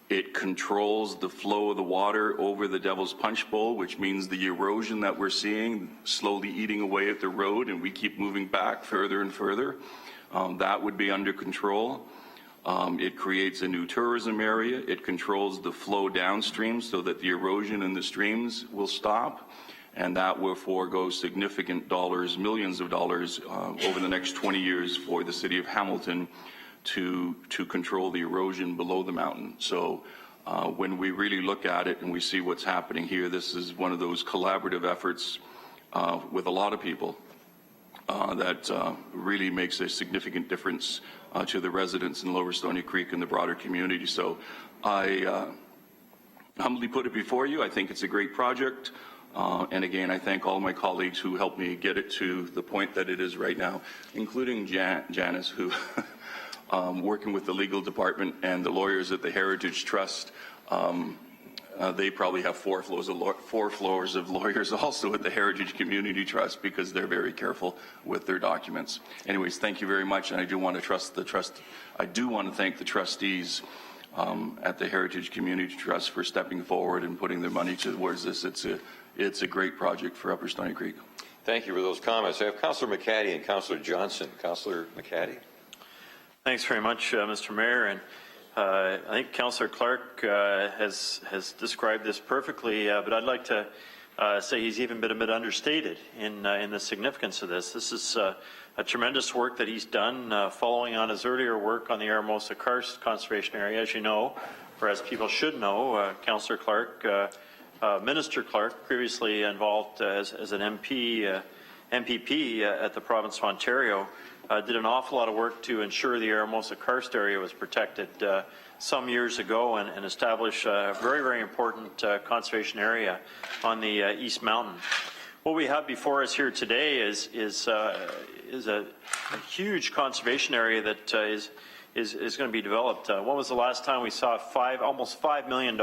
It controls the flow of the water over the Devil's Punch Bowl, which means the erosion that we're seeing slowly eating away at the road, and we keep moving back further and further. That would be under control. It creates a new tourism area. It controls the flow downstream so that the erosion in the streams will stop, and that will forego significant dollars, millions of dollars over the next 20 years for the city of Hamilton to control the erosion below the mountain. So when we really look at it and we see what's happening here, this is one of those collaborative efforts with a lot of people that really makes a significant difference to the residents in Lower Stony Creek and the broader community. So I humbly put it before you. I think it's a great project. And again, I thank all my colleagues who helped me get it to the point that it is right now, including Janice, who working with the legal department and the lawyers at the Heritage Trust. They probably have four floors of lawyers also at the Heritage Community Trust because they're very careful with their documents. Anyways, thank you very much, and I do want to thank the trustees at the Heritage Community Trust for stepping forward and putting their money towards this. It's a great project for Upper Stony Creek. Thank you for those comments. I have Councillor McCaddy and Councillor Johnson. Councillor McCaddy. Thanks very much, Mr. Mayor. And I think Councillor Clark has described this perfectly, but I'd like to say he's even been a bit understated in the significance of this. This is tremendous work that he's done following on his earlier work on the Aramosa Karst Conservation Area. As you know, or as people should know, Councillor Clark, Minister Clark, previously involved as an MPP at the province of Ontario, did an awful lot of work to ensure the Aramosa Karst area was protected some years ago and established a very, very important conservation area on the East Mountain. What we have before us here today is a huge conservation area that is going to be developed. When was the last time we saw almost $5 million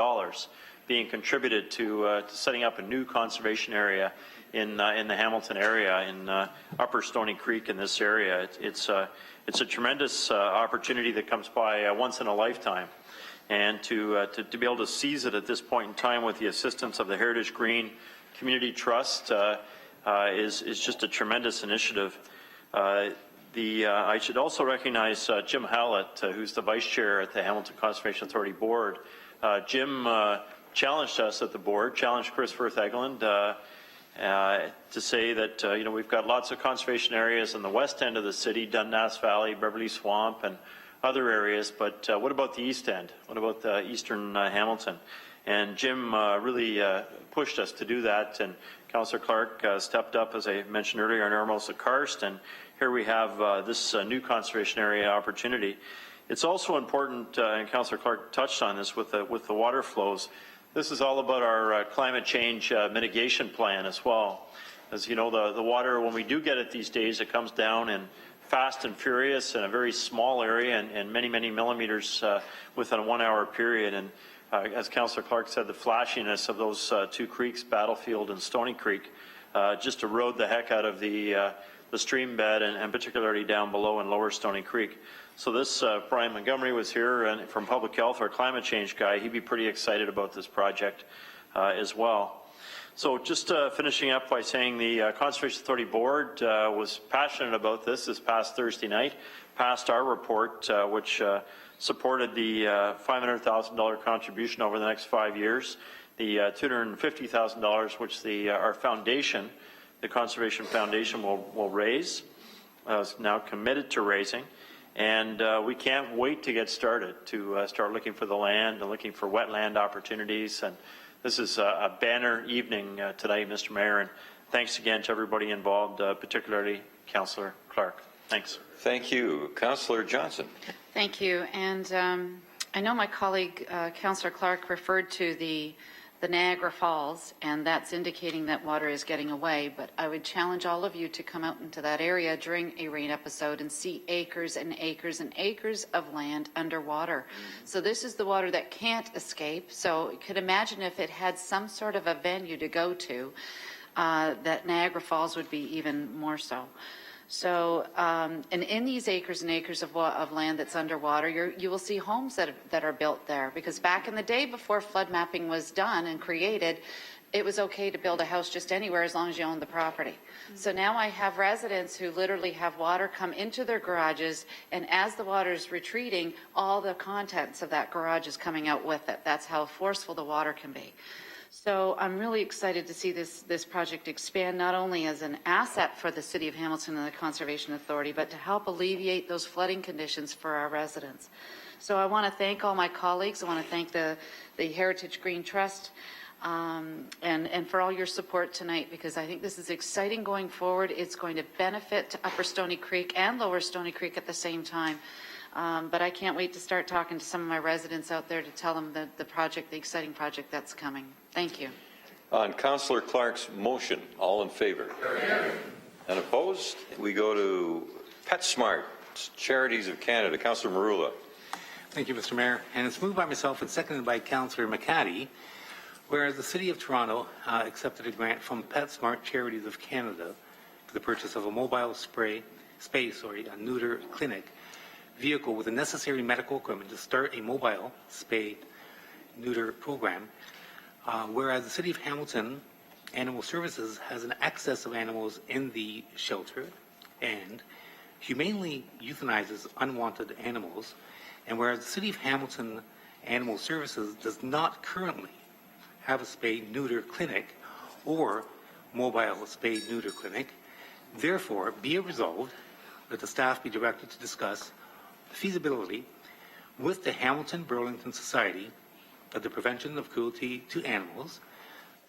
being contributed to setting up a new conservation area in the Hamilton area, in Upper Stony Creek in this area? It's a tremendous opportunity that comes by once in a lifetime, and to be able to seize it at this point in time with the assistance of the Heritage Green Community Trust is just a tremendous initiative. I should also recognize Jim Hallett, who's the Vice Chair at the Hamilton Conservation Authority Board. Jim challenged us at the board, challenged Chris Firth-Egeland to say that we've got lots of conservation areas in the west end of the city, Dundas Valley, Beverly Swamp, and other areas, but what about the east end? What about the eastern Hamilton? And Jim really pushed us to do that, and Councillor Clark stepped up, as I mentioned earlier, on Aramosa Karst, and here we have this new conservation area opportunity. It's also important, and Councillor Clark touched on this with the water flows. This is all about our climate change mitigation plan as well. As you know, the water, when we do get it these days, it comes down in fast and furious in a very small area and many, many millimeters within a 1 hour period. And as Councillor Clark said, the flashiness of those two creeks, Battlefield and Stony Creek, just erode the heck out of the stream bed and particularly down below in Lower Stony Creek. So this, Brian Montgomery was here and from Public Health, our climate change guy. He'd be pretty excited about this project as well. So just finishing up by saying the Conservation Authority Board was passionate about this past Thursday night, passed our report, which supported the $500,000 contribution over the next 5 years, the $250,000 which our foundation, the Conservation Foundation, will raise, is now committed to raising. And we can't wait to get started, to start looking for the land and looking for wetland opportunities. And this is a banner evening today, Mr. Mayor, and thanks again to everybody involved, particularly Councillor Clark. Thanks. Thank you. Councillor Johnson. Thank you. And I know my colleague, Councillor Clark, referred to the Niagara Falls, and that's indicating that water is getting away, but I would challenge all of you to come out into that area during a rain episode and see acres and acres and acres of land underwater. So this is the water that can't escape. So you could imagine if it had some sort of a venue to go to, that Niagara Falls would be even more so. So, and in these acres and acres of land that's underwater, you will see homes that are built there, because back in the day before flood mapping was done and created, it was okay to build a house just anywhere as long as you owned the property. Mm-hmm. So now I have residents who literally have water come into their garages, and as the water is retreating, all the contents of that garage is coming out with it. That's how forceful the water can be. So I'm really excited to see this project expand, not only as an asset for the City of Hamilton and the Conservation Authority, but to help alleviate those flooding conditions for our residents. So I want to thank all my colleagues. I want to thank the Heritage Green Trust and for all your support tonight, because I think this is exciting going forward. It's going to benefit to Upper Stony Creek and Lower Stony Creek at the same time. But I can't wait to start talking to some of my residents out there to tell them the exciting project that's coming. Thank you. On Councillor Clark's motion, all in favor? And opposed? We go to PetSmart, Charities of Canada. Councillor Marula. Thank you, Mr. Mayor. And it's moved by myself and seconded by Councillor McCaddy, whereas the City of Toronto accepted a grant from PetSmart Charities of Canada for the purchase of a mobile Spay, a neuter clinic vehicle with the necessary medical equipment to start a mobile spay neuter program, whereas the City of Hamilton Animal Services has an excess of animals in the shelter and humanely euthanizes unwanted animals, and whereas the City of Hamilton Animal Services does not currently have a spay neuter clinic or mobile spay neuter clinic, therefore be it resolved that the staff be directed to discuss the feasibility with the Hamilton Burlington Society of the Prevention of Cruelty to Animals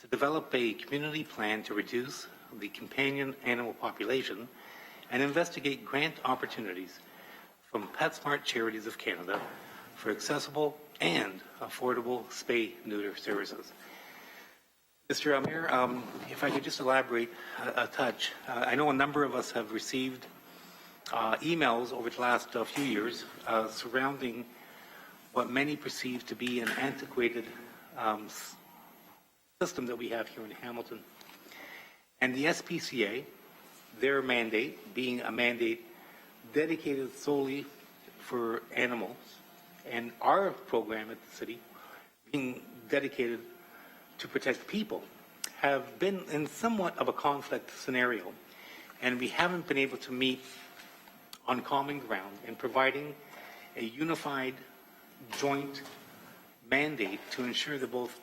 to develop a community plan to reduce the companion animal population and investigate grant opportunities from PetSmart Charities of Canada for accessible and affordable spay-neuter services. Mr. Mayor, if I could just elaborate a touch. I know a number of us have received emails over the last few years surrounding what many perceive to be an antiquated system that we have here in Hamilton. And the SPCA, their mandate being a mandate dedicated solely for animals, and our program at the city being dedicated to protect people, have been in somewhat of a conflict scenario, and we haven't been able to meet on common ground in providing a unified joint mandate to ensure that both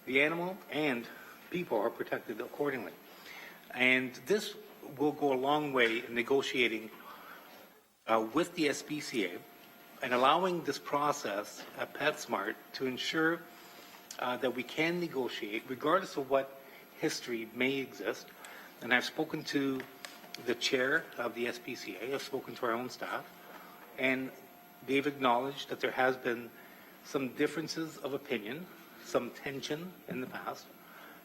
the animal and people are protected accordingly. And this will go a long way in negotiating with the SPCA and allowing this process at PetSmart to ensure that we can negotiate regardless of what history may exist. And I've spoken to the chair of the SPCA, I've spoken to our own staff, and they've acknowledged that there has been some differences of opinion, some tension in the past.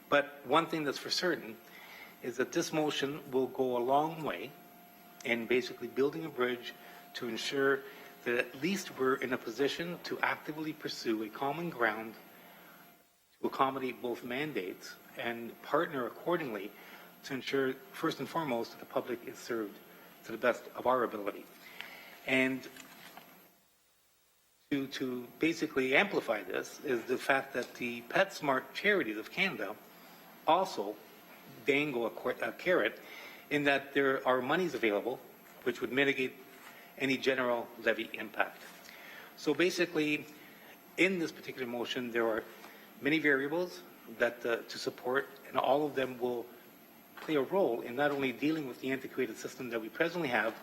But one thing that's for certain is that this motion will go a long way in basically building a bridge to ensure that at least we're in a position to actively pursue a common ground to accommodate both mandates and partner accordingly to ensure, first and foremost, that the public is served to the best of our ability. And to basically amplify this is the fact that the PetSmart Charities of Canada also dangle a carrot in that there are monies available which would mitigate any general levy impact. So basically, in this particular motion, there are many variables that to support, and all of them will play a role in not only dealing with the antiquated system that we presently have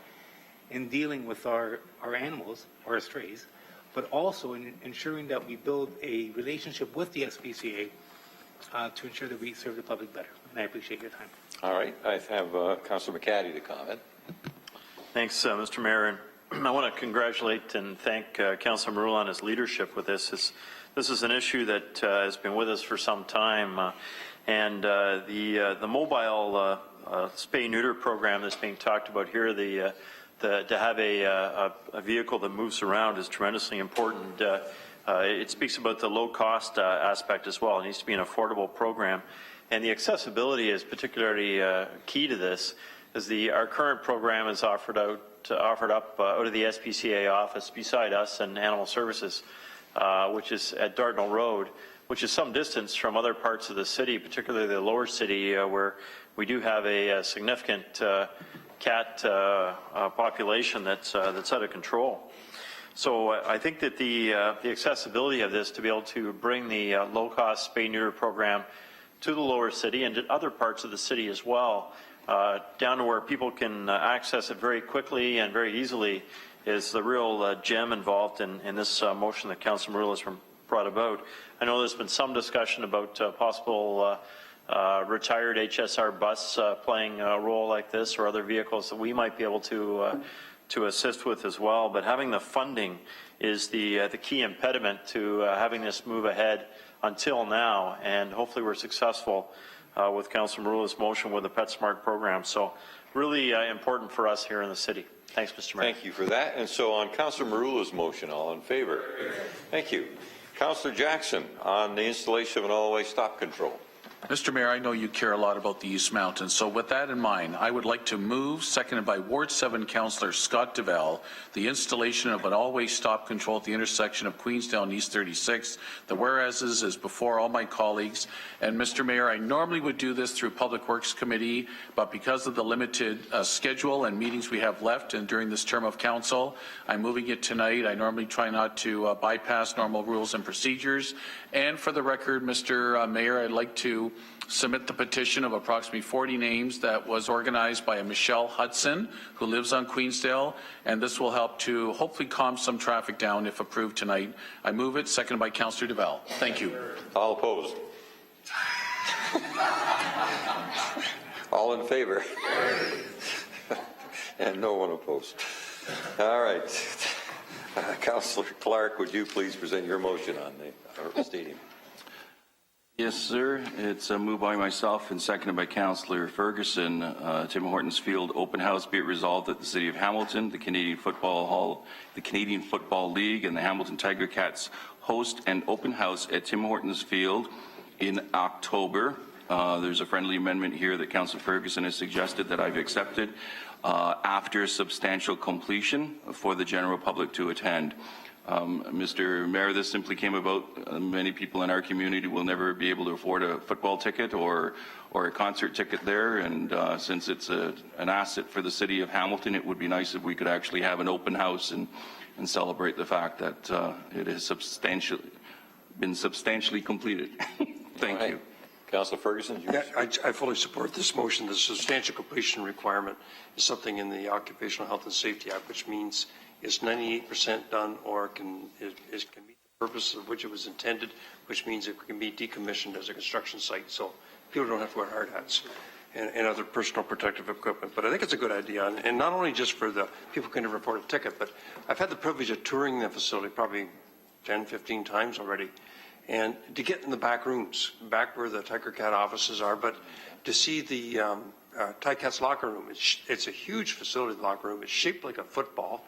in dealing with our animals, our strays, but also in ensuring that we build a relationship with the SPCA to ensure that we serve the public better. And I appreciate your time. All right. I have Councillor McCaddy to comment. Thanks, Mr. Mayor. And I want to congratulate and thank Councillor Marula on his leadership with this. This is an issue that has been with us for some time. And the mobile spay-neuter program that's being talked about here, to have a vehicle that moves around is tremendously important. It speaks about the low-cost aspect as well. It needs to be an affordable program. And the accessibility is particularly key to this, as our current program is offered up out of the SPCA office beside us and Animal Services, which is at Dartnell Road, which is some distance from other parts of the city, particularly the lower city, where we do have a significant cat population that's out of control. So I think that the accessibility of this, to be able to bring the low-cost spay-neuter program to the lower city and to other parts of the city as well, down to where people can access it very quickly and very easily, is the real gem involved in this motion that Councillor Marula has brought about. I know there's been some discussion about possible retired HSR bus playing a role like this, or other vehicles that we might be able to assist with as well. But having the funding is the key impediment to having this move ahead until now, and hopefully we're successful with Councillor Marula's motion with the PetSmart program. So really important for us here in the city. Thanks, Mr. Mayor. Thank you for that. And so on Councillor Marula's motion, all in favor? Thank you. Councillor Jackson on the installation of an all-way stop control. Mr. Mayor, I know you care a lot about the East Mountains, so with that in mind, I would like to move, seconded by Ward 7 Councillor Scott DeVell, the installation of an all-way stop control at the intersection of Queensdale and East 36. The whereases is before all my colleagues. And Mr. Mayor, I normally would do this through Public Works Committee, but because of the limited schedule and meetings we have left and during this term of council, I'm moving it tonight. I normally try not to bypass normal rules and procedures. And for the record, Mr. Mayor, I'd like to submit the petition of approximately 40 names that was organized by a Michelle Hudson, who lives on Queensdale, and this will help to hopefully calm some traffic down if approved tonight. I move it, seconded by Councillor Duval. Thank you. All opposed? All in favor? And no one opposed. All right. Councillor Clark, would you please present your motion on the stadium? Yes, sir. It's moved by myself and seconded by Councillor Ferguson. Tim Hortons Field open house be it resolved that the City of Hamilton, the Canadian Football League, and the Hamilton Tiger Cats host an open house at Tim Hortons Field in October. There's a friendly amendment here that Councillor Ferguson has suggested that I've accepted after substantial completion for the general public to attend. Mr. Mayor, this simply came about. Many people in our community will never be able to afford a football ticket or a concert ticket there, and since it's an asset for the City of Hamilton, it would be nice if we could actually have an open house and celebrate the fact that it has been substantially completed. Thank you. Councillor Ferguson? Yeah, I fully support this motion. The substantial completion requirement is something in the Occupational Health and Safety Act, which means it's 98% done or can meet the purpose of which it was intended, which means it can be decommissioned as a construction site. So people don't have to wear hard hats and other personal protective equipment. But I think it's a good idea. And not only just for the people who can never afford a ticket, but I've had the privilege of touring the facility probably 10, 15 times already. And to get in the back rooms, back where the Tiger Cat offices are, but to see the Tiger Cat's locker room, it's a huge facility, the locker room. It's shaped like a football.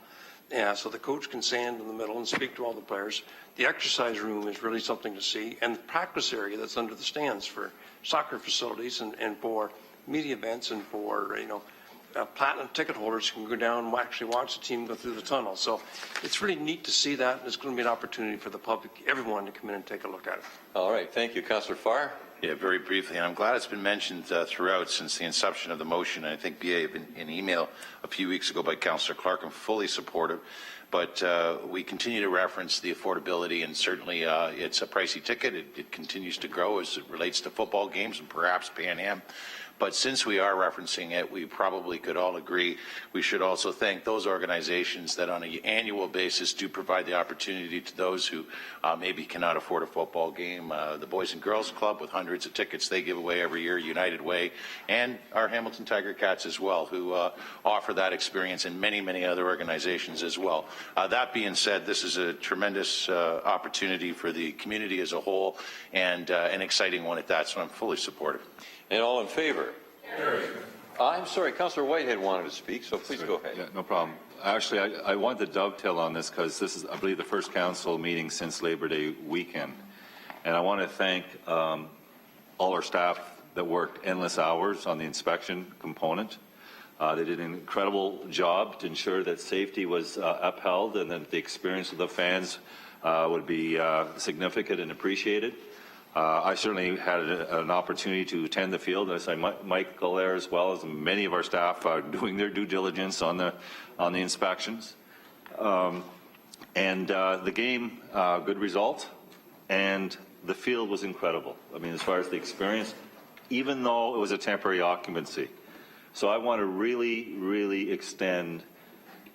Yeah, so the coach can stand in the middle and speak to all the players. The exercise room is really something to see. And the practice area that's under the stands for soccer facilities and for media events and for, platinum ticket holders who can go down and actually watch the team go through the tunnel. So it's really neat to see that. And it's going to be an opportunity for the public, everyone, to come in and take a look at it. All right. Thank you. Councillor Farr? Yeah, very briefly, and I'm glad it's been mentioned throughout since the inception of the motion. I think via an email a few weeks ago by Councillor Clark, I'm fully supportive. But we continue to reference the affordability, and certainly it's a pricey ticket. It continues to grow as it relates to football games and perhaps Pan Am. But since we are referencing it, we probably could all agree we should also thank those organizations that on an annual basis do provide the opportunity to those who maybe cannot afford a football game. The Boys and Girls Club with hundreds of tickets they give away every year, United Way, and our Hamilton Tiger Cats as well, who offer that experience, and many, many other organizations as well. That being said, this is a tremendous opportunity for the community as a whole, and an exciting one at that, so I'm fully supportive. And all in favor? I'm sorry, Councillor Whitehead wanted to speak, so please go ahead. Yeah, no problem. Actually, I wanted to dovetail on this because this is, I believe, the first council meeting since Labor Day weekend. And I want to thank all our staff that worked endless hours on the inspection component. They did an incredible job to ensure that safety was upheld and that the experience of the fans would be significant and appreciated. I certainly had an opportunity to attend the field. As I Michael there, as well as many of our staff are doing their due diligence on the inspections. The game, good result, and the field was incredible. I mean, as far as the experience, even though it was a temporary occupancy. So I want to really, really extend,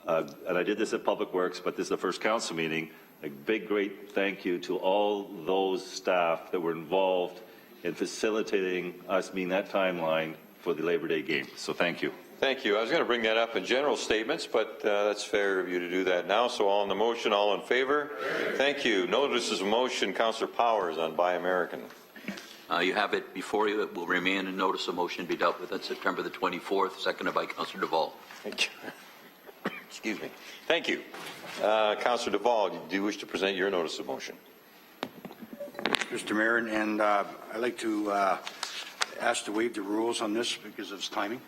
and I did this at Public Works, but this is the first council meeting, a big, great thank you to all those staff that were involved in facilitating us meeting that timeline for the Labor Day game. So thank you. Thank you. I was going to bring that up in general statements, but that's fair of you to do that now. So all on the motion, all in favor? Thank you. Notices of motion, Councillor Powers on Buy American. You have it before you. It will remain a notice of motion to be dealt with on September the 24th, seconded by Councillor Duval. Thank you. Excuse me. Thank you. Councillor Duval, do you wish to present your notice of motion? Mr. Mayor, and I'd like to ask to waive the rules on this because of its timing.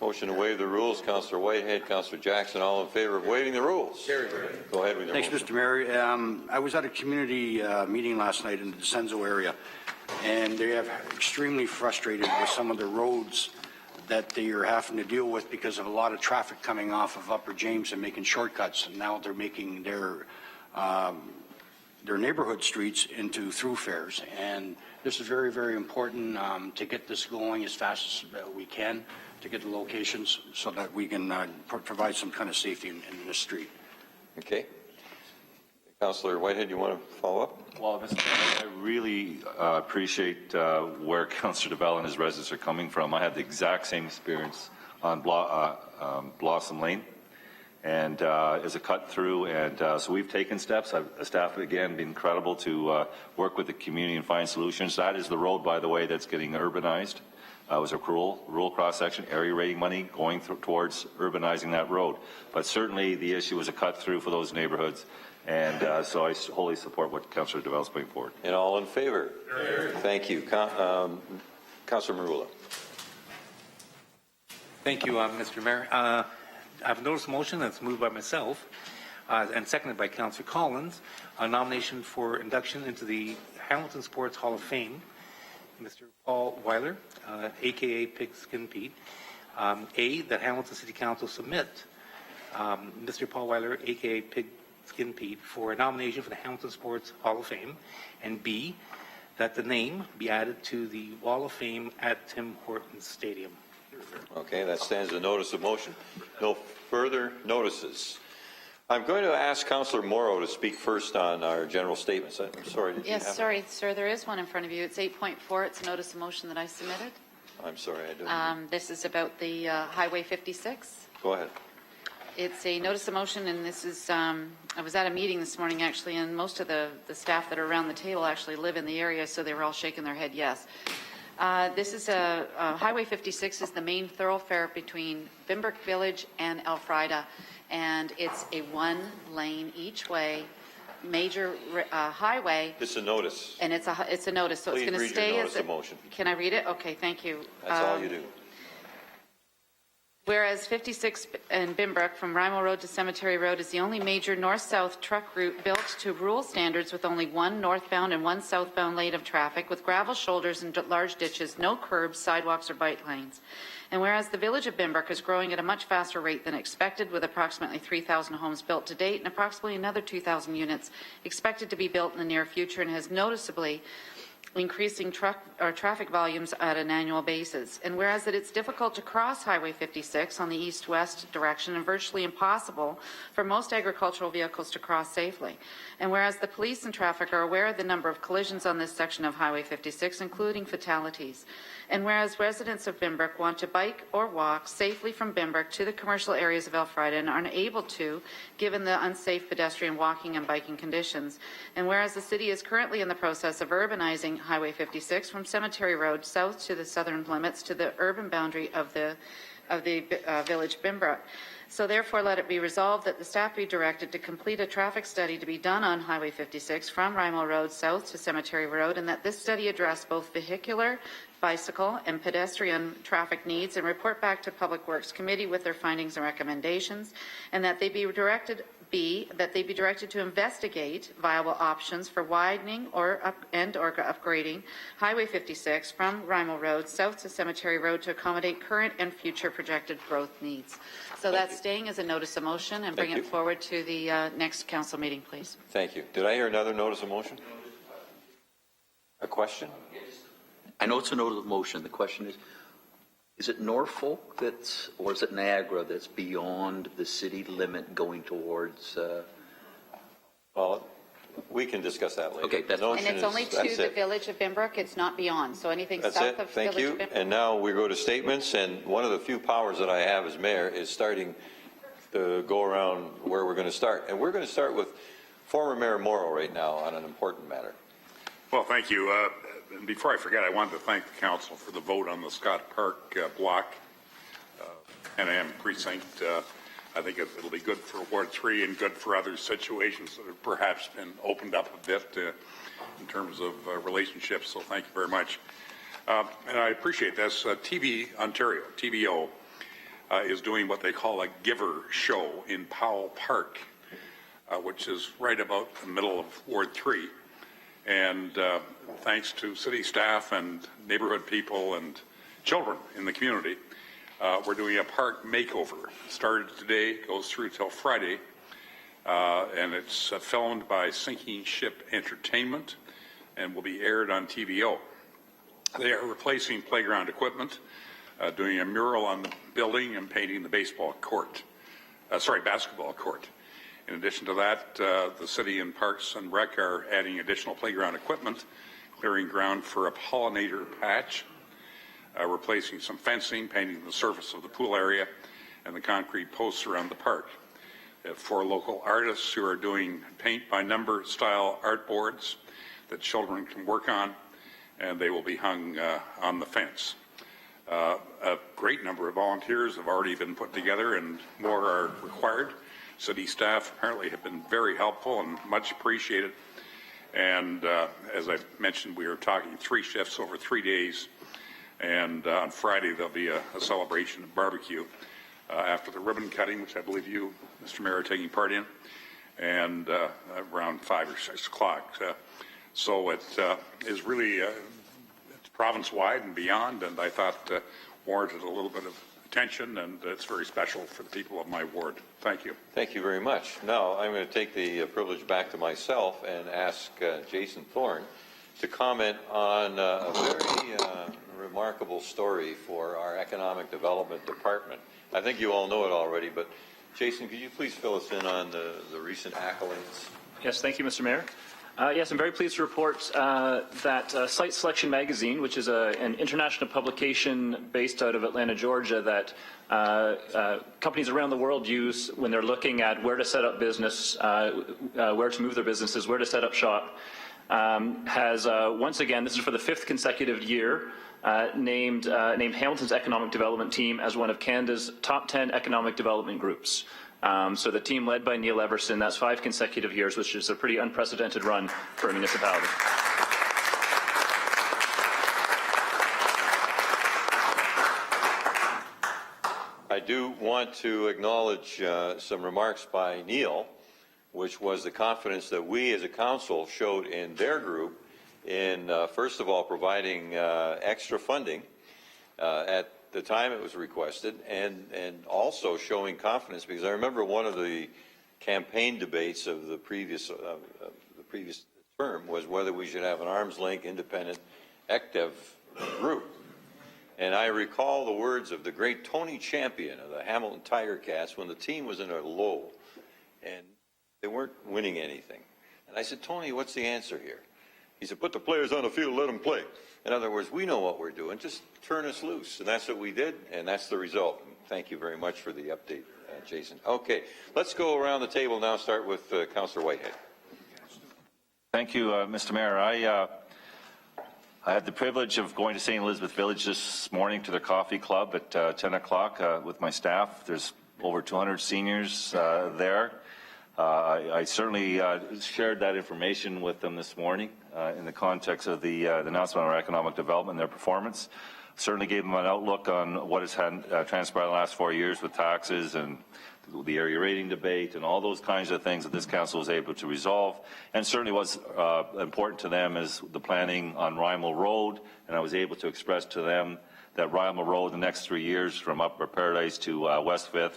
Motion to waive the rules, Councillor Whitehead, Councillor Jackson, all in favor of waiving the rules? Go ahead with your Thanks, motion. Mr. Mayor. I was at a community meeting last night in the Descenso area, and they have extremely frustrated with some of the roads that they are having to deal with because of a lot of traffic coming off of Upper James and making shortcuts. And now they're making their their neighborhood streets into thoroughfares. And this is very, very important to get this going as fast as we can, to get the locations so that we can provide some kind of safety in the street. Okay. Councillor Whitehead, you want to follow up? Well, Mr. Mayor, I really appreciate where Councillor DeBell and his residents are coming from. I had the exact same experience on Blossom Lane, and as a cut through, and so we've taken steps. Staff, again, been incredible to work with the community and find solutions. That is the road, by the way, that's getting urbanized. It was a rural cross-section, area rating money going towards urbanizing that road. But certainly the issue was a cut through for those neighborhoods. And so I wholly support what Councillor DeBell is putting forward. And all in favor? Thank you. Councillor Marula. Thank you, Mr. Mayor. I have a notice of motion that's moved by myself and seconded by Councillor Collins, a nomination for induction into the Hamilton Sports Hall of Fame, Mr. Paul Weiler, a.k.a. Pigskin Pete. A, that Hamilton City Council submit Mr. Paul Weiler, a.k.a. Pigskin Pete, for a nomination for the Hamilton Sports Hall of Fame, and B, that the name be added to the Wall of Fame at Tim Hortons Stadium. Okay, that stands the notice of motion. No further notices. I'm going to ask Councillor Morrow to speak first on our general statements. I'm sorry, did you have sorry, sir, there is one in front of you. It's 8.4. It's a notice of motion that I submitted. I'm sorry, I don't. This is about the Highway 56. Go ahead. It's a notice of motion, and this is, I was at a meeting this morning, actually, and most of the staff that are around the table actually live in the area, so they were all shaking their head yes. This is Highway 56 is the main thoroughfare between Bimbrook Village and Elfrida, and it's a one-lane each way major highway. It's a notice. And it's a notice, so Please it's going to read stay your as notice of motion. Can I read it? Okay, thank you. That's all you do. Whereas 56 in Bimbrook from Rymal Road to Cemetery Road is the only major north-south truck route built to rule standards with only one northbound and one southbound lane of traffic with gravel shoulders and large ditches, no curbs, sidewalks, or bike lanes. And whereas the village of Bimbrook is growing at a much faster rate than expected, with approximately 3,000 homes built to date and approximately another 2,000 units expected to be built in the near future, and has noticeably increasing traffic volumes at an annual basis. And whereas that it's difficult to cross Highway 56 on the east-west direction and virtually impossible for most agricultural vehicles to cross safely. And whereas the police and traffic are aware of the number of collisions on this section of Highway 56, including fatalities. And whereas residents of Bimbrook want to bike or walk safely from Bimbrook to the commercial areas of Elfrida and are unable to, given the unsafe pedestrian walking and biking conditions. And whereas the city is currently in the process of urbanizing Highway 56 from Cemetery Road south to the southern limits to the urban boundary of the village Bimbrook. So therefore, let it be resolved that the staff be directed to complete a traffic study to be done on Highway 56 from Rymal Road south to Cemetery Road, and that this study address both vehicular, bicycle, and pedestrian traffic needs, and report back to Public Works Committee with their findings and recommendations, and that they be directed to investigate viable options for widening or upgrading Highway 56 from Rymal Road south to Cemetery Road to accommodate current and future projected growth needs. So that's staying as a notice of motion, and bring it forward to the next council meeting, please. Thank you. Did I hear another notice of motion? A question? I know it's a notice of motion. The question is it Norfolk or is it Niagara that's beyond the city limit going towards? Well, we can discuss that later. Okay, that's And it's only to the village of Bimbrook. It's not beyond. So anything That's south it. of Thank village you. of Bimbrook. And now we go to statements, and one of the few powers that I have as mayor is starting to go around where we're going to start. And we're going to start with former Mayor Morrow right now on an important matter. Well, thank you. And before I forget, I wanted to thank the council for the vote on the Scott Park block, 10 a.m. precinct. I think it'll be good for Ward 3 and good for other situations that have perhaps been opened up a bit in terms of relationships. So thank you very much. And I appreciate this. TV Ontario, TVO, is doing what they call a giver show in Powell Park, which is right about the middle of Ward 3. And thanks to city staff and neighborhood people and children in the community, we're doing a park makeover. Started today, goes through till Friday. and it's filmed by Sinking Ship Entertainment and will be aired on TVO. They are replacing playground equipment, doing a mural on the building and painting the basketball court. In addition to that, the city and Parks and Rec are adding additional playground equipment, clearing ground for a pollinator patch, replacing some fencing, painting the surface of the pool area, and the concrete posts around the park. 4 local artists who are doing paint-by-number style art boards that children can work on, and they will be hung on the fence. A great number of volunteers have already been put together, and more are required. City staff apparently have been very helpful and much appreciated. And as I mentioned, we are talking 3 shifts over 3 days. And on Friday, there'll be a celebration of barbecue after the ribbon cutting, which I believe you, Mr. Mayor, are taking part in, and around 5 or 6 o'clock. So it is really it's province-wide and beyond, and I thought warranted a little bit of attention, and it's very special for the people of my ward. Thank you. Thank you very much. Now, I'm going to take the privilege back to myself and ask Jason Thorne to comment on a very remarkable story for our Economic Development Department. I think you all know it already, but Jason, could you please fill us in on the recent accolades? Yes, thank you, Mr. Mayor. Yes, I'm very pleased to report that Site Selection Magazine, which is an international publication based out of Atlanta, Georgia, that companies around the world use when they're looking at where to set up business, where to move their businesses, where to set up shop, has once again, this is for the 5th consecutive year, named Hamilton's Economic Development Team as one of Canada's top 10 economic development groups. So the team led by Neil Everson, that's 5 consecutive years, which is a pretty unprecedented run for a municipality. I do want to acknowledge some remarks by Neil, which was the confidence that we as a council showed in their group in, first of all, providing extra funding at the time it was requested, and also showing confidence, because I remember one of the campaign debates of the previous term was whether we should have an arm's length independent ECDEV group. And I recall the words of the great Tony Champion of the Hamilton Tiger Cats when the team was in a low and they weren't winning anything. And I said, Tony, what's the answer here? He said, put the players on the field, let them play. In other words, we know what we're doing, just turn us loose. And that's what we did, and that's the result. Thank you very much for the update, Jason. Okay, let's go around the table now, start with Councillor Whitehead. Thank you, Mr. Mayor. I had the privilege of going to St. Elizabeth Village this morning to the coffee club at 10 o'clock with my staff. There's over 200 seniors there. I certainly shared that information with them this morning in the context of the announcement on our economic development and their performance. Certainly gave them an outlook on what has transpired in the last 4 years with taxes and the area rating debate and all those kinds of things that this council was able to resolve. And certainly what's important to them is the planning on Rymal Road, and I was able to express to them that Rymal Road the next 3 years from Upper Paradise to West 5th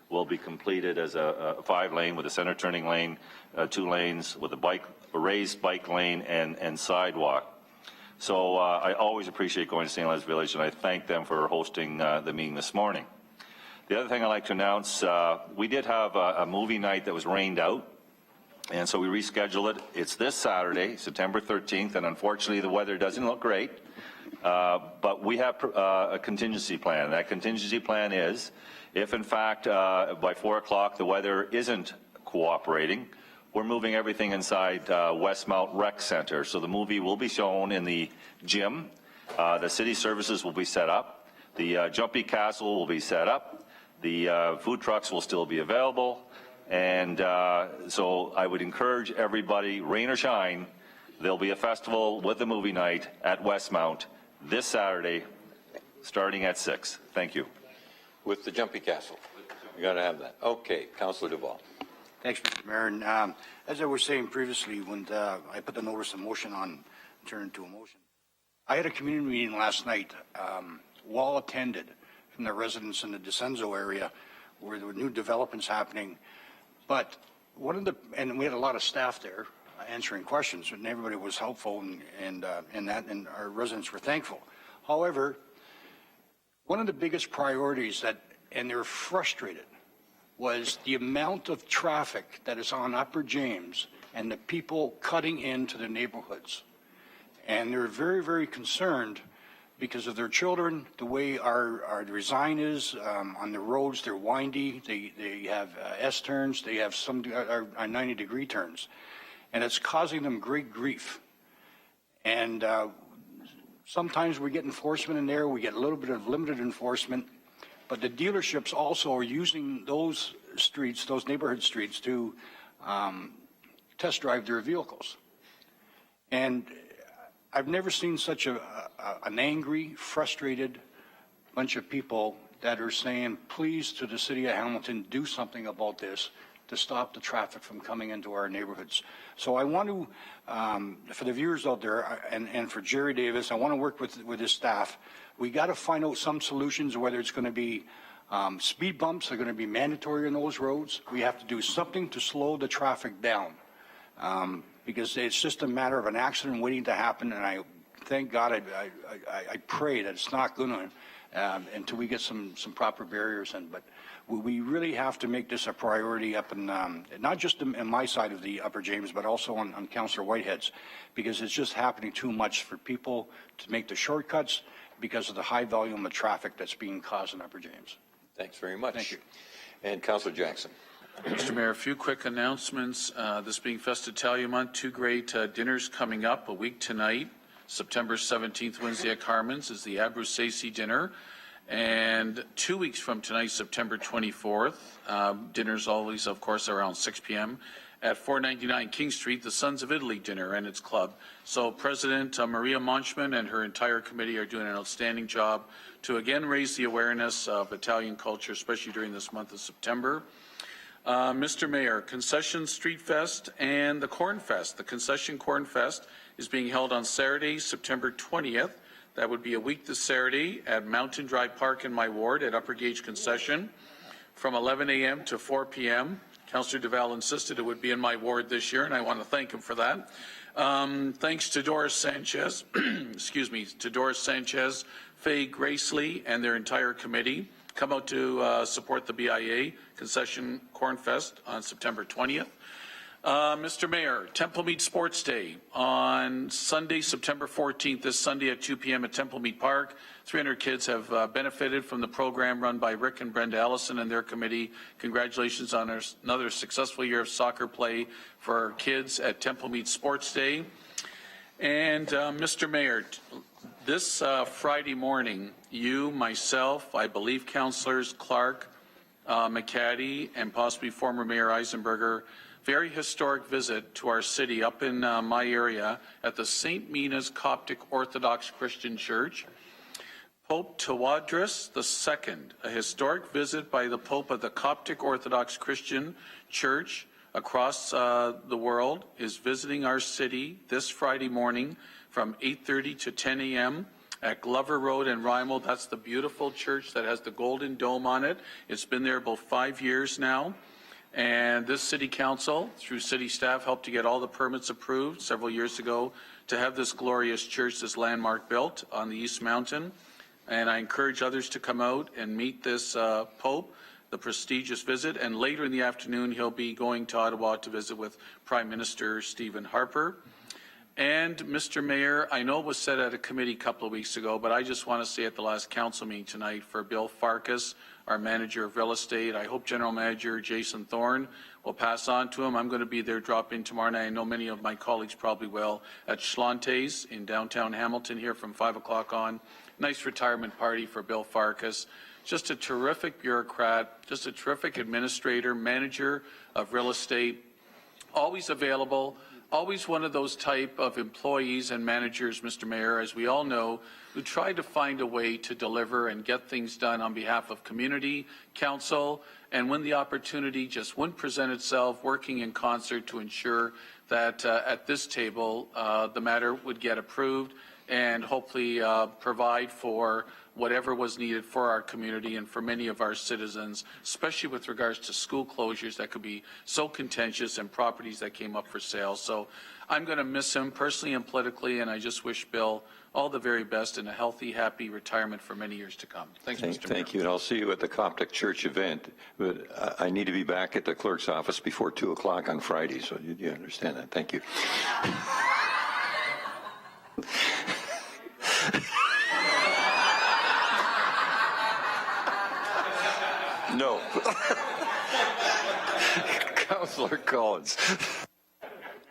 will be completed as a 5-lane with a center turning lane, 2 lanes with a raised bike lane and sidewalk. So I always appreciate going to St. Elizabeth Village, and I thank them for hosting the meeting this morning. The other thing I'd like to announce, we did have a movie night that was rained out, and so we rescheduled it. It's this Saturday, September 13th, and unfortunately the weather doesn't look great, but we have a contingency plan. That contingency plan is, if in fact by 4 o'clock the weather isn't cooperating, we're moving everything inside Westmount Rec Center. So the movie will be shown in the gym. The city services will be set up. The Jumpy Castle will be set up. The food trucks will still be available. And so I would encourage everybody, rain or shine, there'll be a festival with the movie night at Westmount this Saturday, starting at 6. Thank you. With the Jumpy Castle. You got to have that. Okay, Councillor Duval. Thanks, Mr. Mayor. And as I was saying previously, when I put the notice of motion on, turned into a motion, I had a community meeting last night, well attended from the residents in the DeCenzo area, where there were new developments happening. But and we had a lot of staff there answering questions, and everybody was helpful and our residents were thankful. However, one of the biggest priorities and they're frustrated, was the amount of traffic that is on Upper James and the people cutting into the neighborhoods. And they're very, very concerned because of their children, the way our design is on the roads. They're windy. They have S-turns. They have some 90-degree turns. And it's causing them great grief. And sometimes we get enforcement in there. We get a little bit of limited enforcement. But the dealerships also are using those streets, those neighborhood streets, to test drive their vehicles. And I've never seen such an angry, frustrated bunch of people that are saying, please, to the city of Hamilton, do something about this to stop the traffic from coming into our neighborhoods. So I want to, for the viewers out there, and for Jerry Davis, I want to work with his staff. We got to find out some solutions, whether it's going to be speed bumps are going to be mandatory on those roads. We have to do something to slow the traffic down. Because it's just a matter of an accident waiting to happen, and I thank God, I pray that it's not going to until we get some proper barriers in. But we really have to make this a priority up in, not just in my side of the Upper James, but also on Councillor Whitehead's, because it's just happening too much for people to make the shortcuts because of the high volume of traffic that's being caused in Upper James. Thanks very much. Thank you. And Councillor Jackson. Mr. Mayor, a few quick announcements. This being Festitalia Month, two great dinners coming up. A week tonight, September 17th, Wednesday at Carmen's, is the Abruzzese dinner. And 2 weeks from tonight, September 24th, dinners always, of course, around 6 p.m. at 499 King Street, the Sons of Italy dinner and its club. So President Maria Monchman and her entire committee are doing an outstanding job to again raise the awareness of Italian culture, especially during this month of September. Mr. Mayor, Concession Street Fest and the Corn Fest. The Concession Corn Fest is being held on Saturday, September 20th. That would be a week this Saturday at Mountain Drive Park in my ward at Upper Gauge Concession from 11 a.m. to 4 p.m. Councillor Duval insisted it would be in my ward this year, and I want to thank him for that. Thanks to Doris Sanchez, to Doris Sanchez, Faye Gracely, and their entire committee. Come out to support the BIA Concession Corn Fest on September 20th. Mr. Mayor, Temple Mead Sports Day on Sunday, September 14th, this Sunday at 2 p.m. at Temple Mead Park. 300 kids have benefited from the program run by Rick and Brenda Allison and their committee. Congratulations on another successful year of soccer play for kids at Temple Mead Sports Day. And Mr. Mayor, this Friday morning, you, myself, I believe Councillors Clark, McCaddy, and possibly former Mayor Eisenberger, very historic visit to our city up in my area at the St. Mina's Coptic Orthodox Christian Church. Pope Tawadros II, a historic visit by the Pope of the Coptic Orthodox Christian Church across the world, is visiting our city this Friday morning from 8:30 to 10 a.m. at Glover Road in Rymal. That's the beautiful church that has the golden dome on it. It's been there about 5 years now. And this city council, through city staff, helped to get all the permits approved several years ago to have this glorious church, this landmark built on the East Mountain. And I encourage others to come out and meet this Pope, the prestigious visit. And later in the afternoon, he'll be going to Ottawa to visit with Prime Minister Stephen Harper. And Mr. Mayor, I know it was said at a committee a couple of weeks ago, but I just want to say at the last council meeting tonight for Bill Farkas, our manager of real estate, I hope General Manager Jason Thorne will pass on to him. I'm going to be there, drop in tomorrow night. I know many of my colleagues probably will, at Schlante's in downtown Hamilton here from 5 o'clock on. Nice retirement party for Bill Farkas. Just a terrific bureaucrat, just a terrific administrator, manager of real estate, always available. Always one of those type of employees and managers, Mr. Mayor, as we all know, who try to find a way to deliver and get things done on behalf of community, council, and when the opportunity just wouldn't present itself, working in concert to ensure that at this table, the matter would get approved and hopefully provide for whatever was needed for our community and for many of our citizens, especially with regards to school closures that could be so contentious and properties that came up for sale. So I'm going to miss him personally and politically, and I just wish Bill all the very best and a healthy, happy retirement for many years to come. Thanks, Mr. Mayor. Thank you, and I'll see you at the Coptic Church event, but I need to be back at the clerk's office before 2 o'clock on Friday, so you understand that. Thank you. No. Councillor Collins.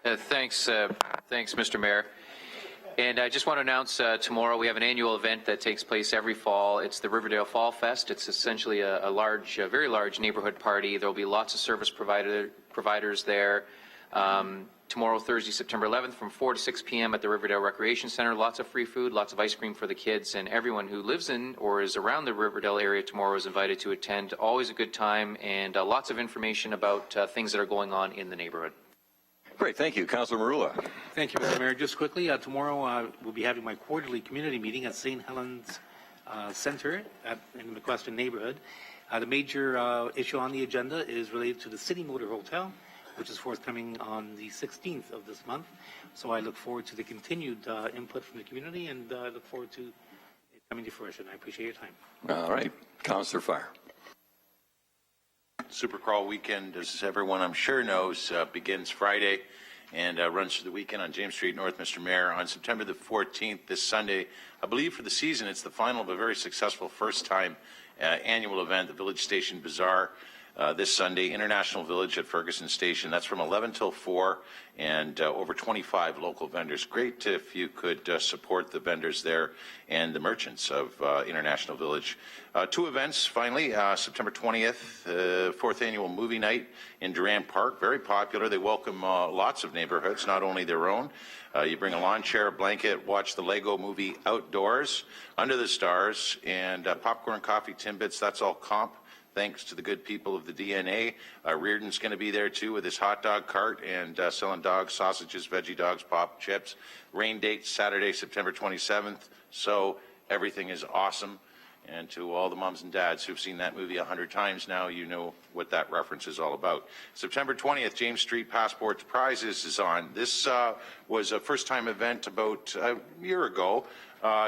Thanks, Mr. Mayor. And I just want to announce tomorrow we have an annual event that takes place every fall. It's the Riverdale Fall Fest. It's essentially a very large neighborhood party. There will be lots of service providers there. Tomorrow, Thursday, September 11th, from 4 to 6 p.m. at the Riverdale Recreation Center. Lots of free food, lots of ice cream for the kids, and everyone who lives in or is around the Riverdale area tomorrow is invited to attend. Always a good time, and lots of information about things that are going on in the neighborhood. Great, thank you. Councillor Marula. Thank you, Mr. Mayor. Just quickly, tomorrow we'll be having my quarterly community meeting at St. Helens Center in the McMaster neighborhood. The major issue on the agenda is related to the City Motor Hotel, which is forthcoming on the 16th of this month. So I look forward to the continued input from the community, and I look forward to it coming to fruition. I appreciate your time. All right. Councillor Farr. Supercrawl weekend, as everyone I'm sure knows, begins Friday and runs through the weekend on James Street North, Mr. Mayor. On September the 14th, this Sunday, I believe for the season, it's the final of a very successful first-time annual event, the Village Station Bazaar. This Sunday, International Village at Ferguson Station. That's from 11 till 4, and over 25 local vendors. Great if you could support the vendors there and the merchants of International Village. 2 events, finally. September 20th, 4th annual movie night in Durand Park. Very popular. They welcome lots of neighborhoods, not only their own. You bring a lawn chair, a blanket, watch the Lego movie outdoors, under the stars, and popcorn, coffee, Timbits. That's all comp. Thanks to the good people of the DNA. Reardon's going to be there too with his hot dog cart and selling dogs, sausages, veggie dogs, pop, chips. Rain date Saturday, September 27th. So everything is awesome. And to all the moms and dads who've seen that movie 100 times now, you know what that reference is all about. September 20th, James Street Passports Prizes is on. This was a first-time event about a year ago.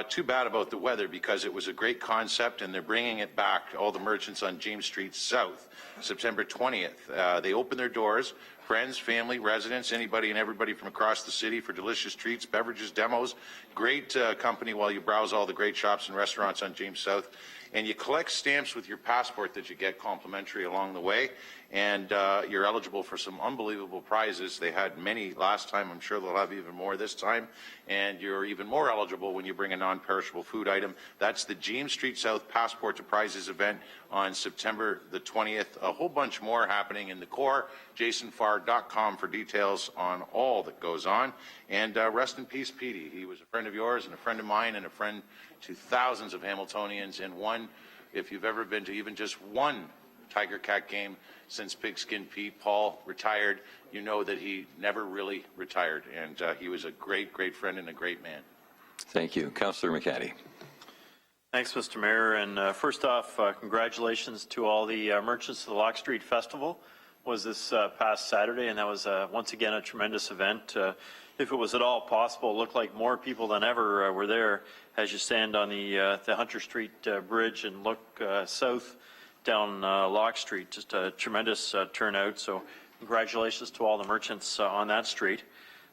Too bad about the weather because it was a great concept and they're bringing it back, all the merchants on James Street South, September 20th. They open their doors, friends, family, residents, anybody and everybody from across the city for delicious treats, beverages, demos. Great company while you browse all the great shops and restaurants on James South. And you collect stamps with your passport that you get complimentary along the way. And you're eligible for some unbelievable prizes. They had many last time. I'm sure they'll have even more this time. And you're even more eligible when you bring a non-perishable food item. That's the James Street South Passport to Prizes event on September the 20th. A whole bunch more happening in the core. jasonfarr.com for details on all that goes on. And rest in peace, Petey. He was a friend of yours and a friend of mine and a friend to thousands of Hamiltonians. And one, if you've ever been to even just one Tiger Cat game since Pigskin Pete, Paul, retired, you know that he never really retired. And he was a great, great friend and a great man. Thank you. Councillor McCaddy. Thanks, Mr. Mayor. And first off, congratulations to all the merchants of the Lock Street Festival. Was this past Saturday, and that was once again a tremendous event. If it was at all possible, it looked like more people than ever were there as you stand on the Hunter Street Bridge and look south down Lock Street. Just a tremendous turnout. So congratulations to all the merchants on that street.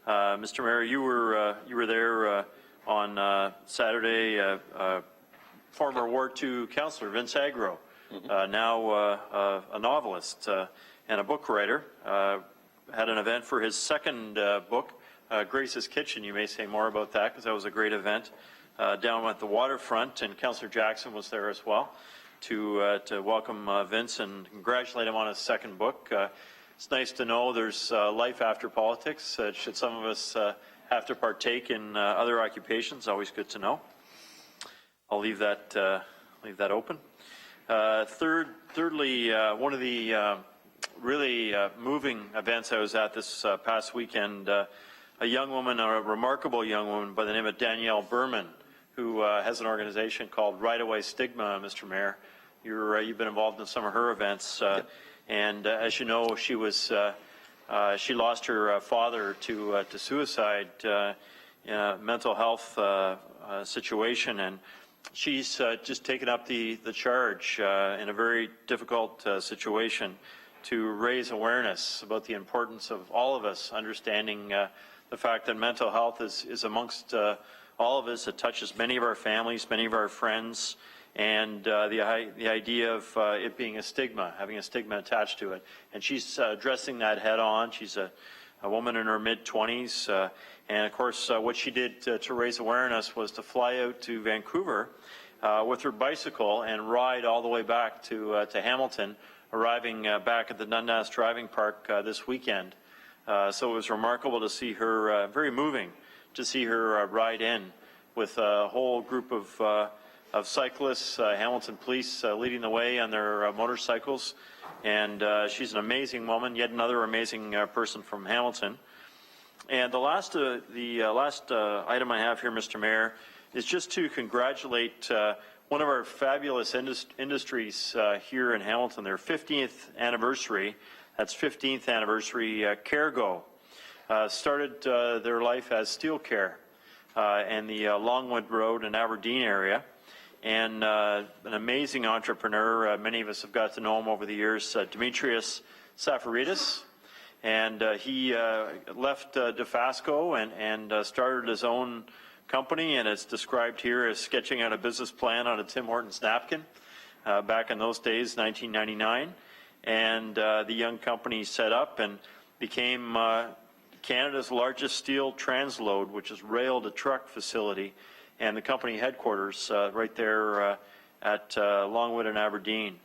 Mr. Mayor, you were there on Saturday. Former Ward 2 councillor Vince Agro, now a novelist and a book writer, had an event for his second book, Grace's Kitchen. You may say more about that because that was a great event down at the waterfront, and Councillor Jackson was there as well to welcome Vince and congratulate him on his second book. It's nice to know there's life after politics. Should some of us have to partake in other occupations, always good to know. I'll leave that open. Thirdly, one of the really moving events I was at this past weekend. A young woman, a remarkable young woman by the name of Danielle Berman, who has an organization called Right Away Stigma, Mr. Mayor. You've been involved in some of her events, and as you know, she lost her father to suicide, mental health situation, and she's just taken up the charge in a very difficult situation to raise awareness about the importance of all of us understanding the fact that mental health is amongst all of us. It touches many of our families, many of our friends, and the idea of it being a stigma, having a stigma attached to it. And she's addressing that head on. She's a woman in her mid-20s, and of course what she did to raise awareness was to fly out to Vancouver with her bicycle and ride all the way back to Hamilton, arriving back at the Dundas Driving Park this weekend. So it was remarkable to see her, very moving to see her ride in with a whole group of cyclists, Hamilton police leading the way on their motorcycles. And she's an amazing woman, yet another amazing person from Hamilton. And the last item I have here, Mr. Mayor, is just to congratulate one of our fabulous industries here in Hamilton, their 50th anniversary. That's 15th anniversary. Cargo started their life as Steel Care in the Longwood Road and Aberdeen area. And an amazing entrepreneur. Many of us have got to know him over the years, Demetrius Safaridis. And he left DeFasco and started his own company, and it's described here as sketching out a business plan on a Tim Hortons napkin back in those days, 1999. And the young company set up and became Canada's largest steel transload, which is rail-to-truck facility, and the company headquarters right there at Longwood and Aberdeen.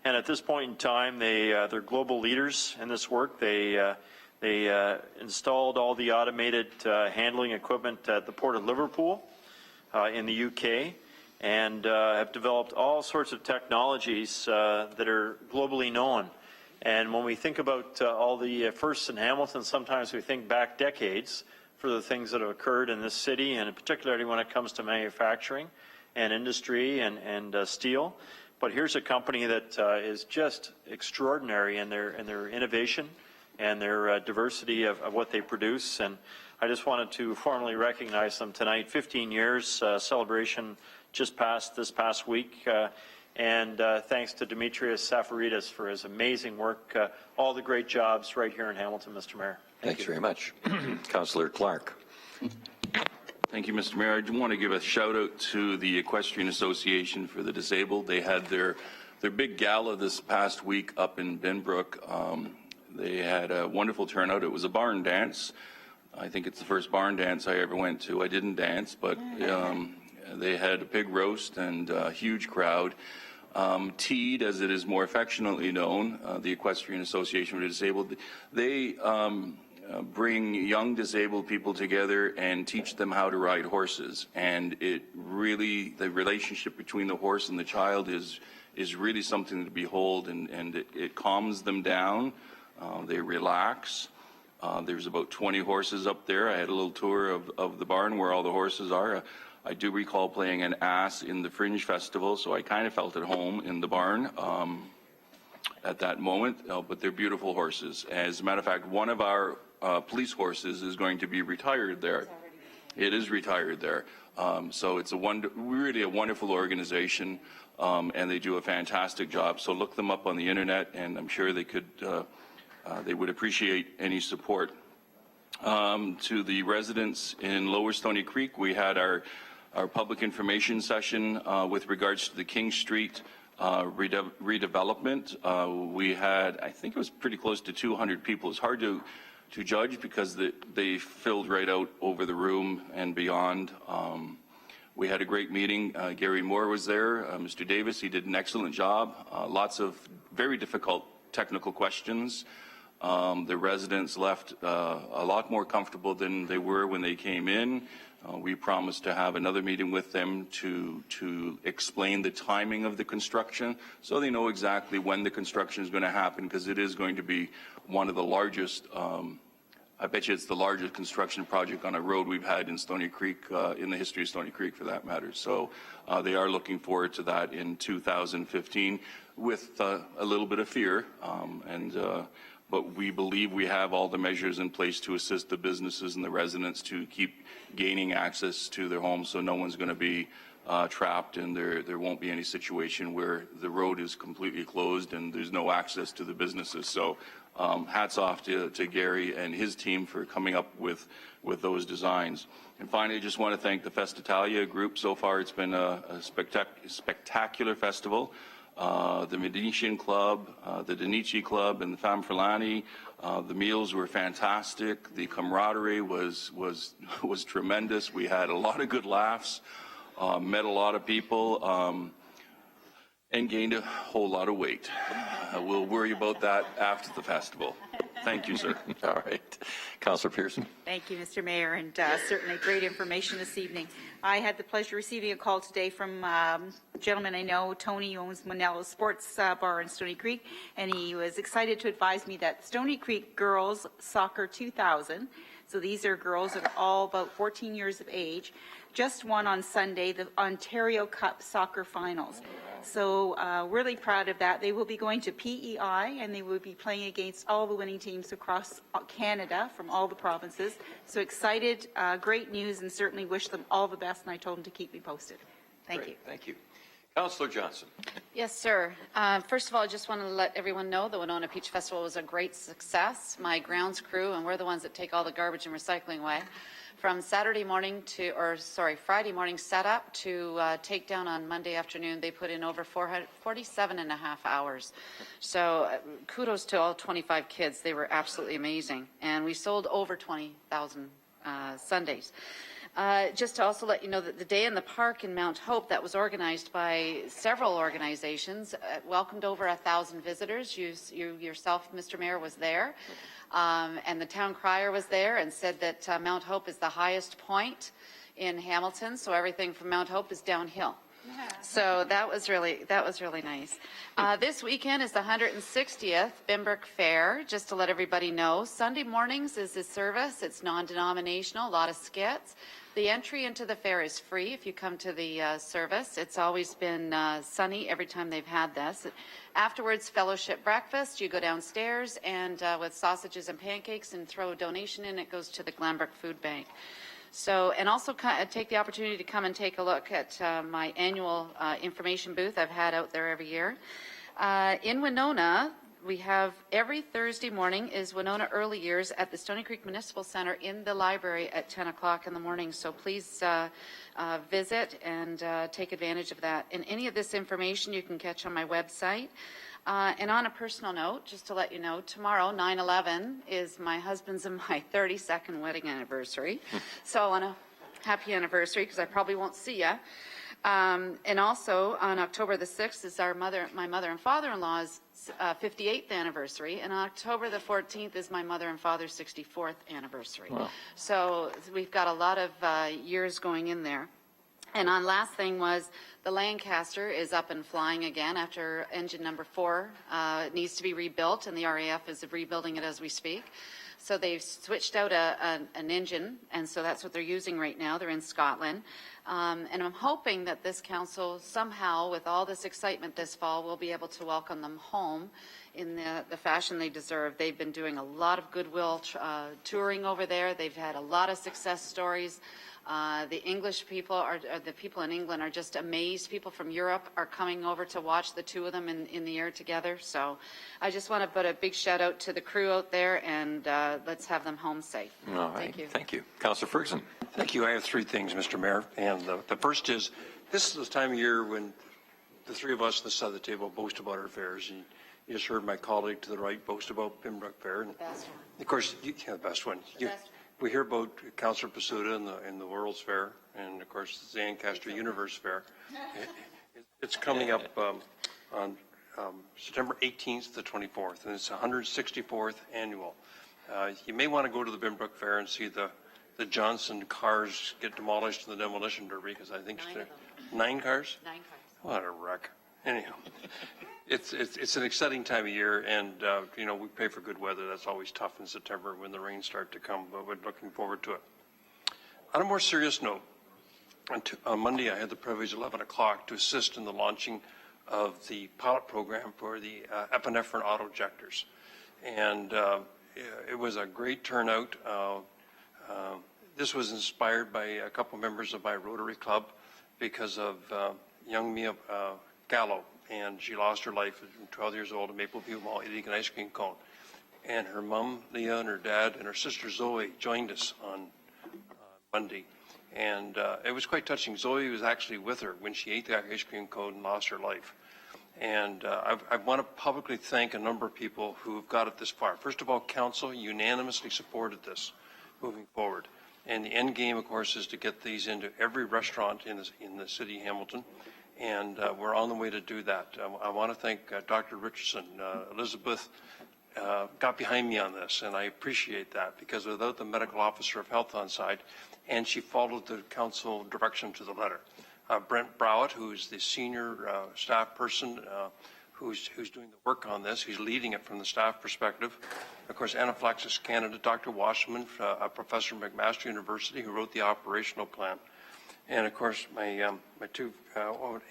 And at this point in time, they're global leaders in this work. They installed all the automated handling equipment at the Port of Liverpool in the UK, and have developed all sorts of technologies that are globally known. And when we think about all the firsts in Hamilton, sometimes we think back decades for the things that have occurred in this city, and particularly when it comes to manufacturing and industry and steel. But here's a company that is just extraordinary in their innovation and their diversity of what they produce. And I just wanted to formally recognize them tonight. 15 years celebration just passed this past week. And thanks to Demetrius Safaridis for his amazing work, all the great jobs right here in Hamilton, Mr. Mayor. Thanks very much. Councillor Clark. Thank you, Mr. Mayor. I do want to give a shout out to the Equestrian Association for the Disabled. They had their big gala this past week up in Benbrook. They had a wonderful turnout. It was a barn dance. I think it's the first barn dance I ever went to. I didn't dance, but they had a pig roast and a huge crowd. TEED, as it is more affectionately known, the Equestrian Association for the Disabled, they bring young disabled people together and teach them how to ride horses. And it really, the relationship between the horse and the child is really something to behold, and it calms them down. They relax. There's about 20 horses up there. I had a little tour of the barn where all the horses are. I do recall playing an ass in the Fringe Festival, so I kind of felt at home in the barn at that moment, but they're beautiful horses. As a matter of fact, one of our police horses is going to be retired there. It is retired there. So it's really a wonderful organization, and they do a fantastic job. So look them up on the internet, and I'm sure they would appreciate any support. To the residents in Lower Stony Creek, we had our public information session with regards to the King Street redevelopment. We had, I think it was pretty close to 200 people. It's hard to judge because they filled right out over the room and beyond. We had a great meeting. Gary Moore was there. Mr. Davis, he did an excellent job. Lots of very difficult technical questions. The residents left a lot more comfortable than they were when they came in. We promised to have another meeting with them to explain the timing of the construction so they know exactly when the construction is going to happen, because it is going to be one of the largest, I bet you it's the largest construction project on a road we've had in Stony Creek, in the history of Stony Creek for that matter. So they are looking forward to that in 2015 with a little bit of fear, but we believe we have all the measures in place to assist the businesses and the residents to keep gaining access to their homes, so no one's going to be trapped, and there won't be any situation where the road is completely closed and there's no access to the businesses. So hats off to Gary and his team for coming up with those designs. And finally, I just want to thank the Festitalia group. So far, it's been a spectacular festival. The Medici Club, the Danici Club, and the Femme Fulani. The meals were fantastic. The camaraderie was tremendous. We had a lot of good laughs, met a lot of people, and gained a whole lot of weight. We'll worry about that after the festival. Thank you, sir. All right. Councillor Pearson. Thank you, Mr. Mayor, and certainly great information this evening. I had the pleasure of receiving a call today from a gentleman I know, Tony, who owns Monello Sports Bar in Stony Creek, and he was excited to advise me that Stony Creek Girls Soccer 2000, so these are girls that are all about 14 years of age, just won on Sunday the Ontario Cup Soccer Finals. So really proud of that. They will be going to PEI, and they will be playing against all the winning teams across Canada from all the provinces. So excited, great news, and certainly wish them all the best, and I told them to keep me posted. Thank you. Thank you. Councillor Johnson. Yes, sir. First of all, I just want to let everyone know the Winona Peach Festival was a great success. My grounds crew, and we're the ones that take all the garbage and recycling away, from Friday morning setup to takedown on Monday afternoon, they put in over 47 and a half hours. So kudos to all 25 kids. They were absolutely amazing. And we sold over 20,000 Sundays. Just to also let you know that the Day in the Park in Mount Hope that was organized by several organizations welcomed over 1,000 visitors. You yourself, Mr. Mayor, was there. And the town crier was there and said that Mount Hope is the highest point in Hamilton, so everything from Mount Hope is downhill. So that was really nice. This weekend is the 160th Bimbrook Fair, just to let everybody know. Sunday mornings is the service. It's non-denominational, a lot of skits. The entry into the fair is free if you come to the service. It's always been sunny every time they've had this. Afterwards, fellowship breakfast. You go downstairs and with sausages and pancakes and throw a donation in. It goes to the Glanbrook Food Bank. So, and also take the opportunity to come and take a look at my annual information booth I've had out there every year. In Winona, we have every Thursday morning is Winona Early Years at the Stony Creek Municipal Center in the library at 10 o'clock in the morning. So please visit and take advantage of that. And any of this information you can catch on my website. And on a personal note, just to let you know, tomorrow, 9/11, is my husband's and my 32nd wedding anniversary. So on a happy anniversary, because I probably won't see you. And also on October the 6th is my mother and father-in-law's 58th anniversary, and on October the 14th is my mother and father's 64th anniversary. Wow. So we've got a lot of years going in there. And on last thing was the Lancaster is up and flying again after engine number 4 needs to be rebuilt, and the RAF is rebuilding it as we speak. So they've switched out an engine, and so that's what they're using right now. They're in Scotland. And I'm hoping that this council somehow, with all this excitement this fall, will be able to welcome them home in the fashion they deserve. They've been doing a lot of goodwill touring over there. They've had a lot of success stories. The English people the people in England are just amazed. People from Europe are coming over to watch the two of them in the air together. So I just want to put a big shout out to the crew out there, and let's have them home safe. All right. Thank you. Thank you. Councillor Ferguson. Thank you. I have three things, Mr. Mayor. And the first is, this is the time of year when the three of us on this side of the table boast about our fairs. And you just heard my colleague to the right boast about Pembroke Fair. And The best one. of course, the best one. We hear about Councillor Pasuda and the World's Fair, and of course the Zancaster Universe Fair. It's coming up on September 18th to 24th, and it's 164th annual. You may want to go to the Pembroke Fair and see the the Johnson cars get demolished in the demolition derby, because I think 9 cars? 9 cars. What a wreck. Anyhow, it's an exciting time of year, and we pray for good weather. That's always tough in September when the rains start to come, but we're looking forward to it. On a more serious note, on Monday I had the privilege at 11 o'clock to assist in the launching of the pilot program for the epinephrine auto-injectors. And it was a great turnout. This was inspired by a couple members of my Rotary Club because of young Mia Gallo, and she lost her life at 12 years old at Mapleview Mall eating an ice cream cone. And her mom, Leah, and her dad, and her sister, Zoe, joined us on Monday. And it was quite touching. Zoe was actually with her when she ate the ice cream cone and lost her life. And I want to publicly thank a number of people who have got it this far. First of all, Council unanimously supported this moving forward. And the end game, of course, is to get these into every restaurant in the city of Hamilton. And we're on the way to do that. I want to thank Dr. Richardson. Elizabeth got behind me on this, and I appreciate that, because without the medical officer of health on side, and she followed the council direction to the letter. Brent Browett, who's the senior staff person who's doing the work on this, who's leading it from the staff perspective. Of course, Anaphylaxis Canada, Dr. Wasserman, a professor at McMaster University, who wrote the operational plan. And of course, my two,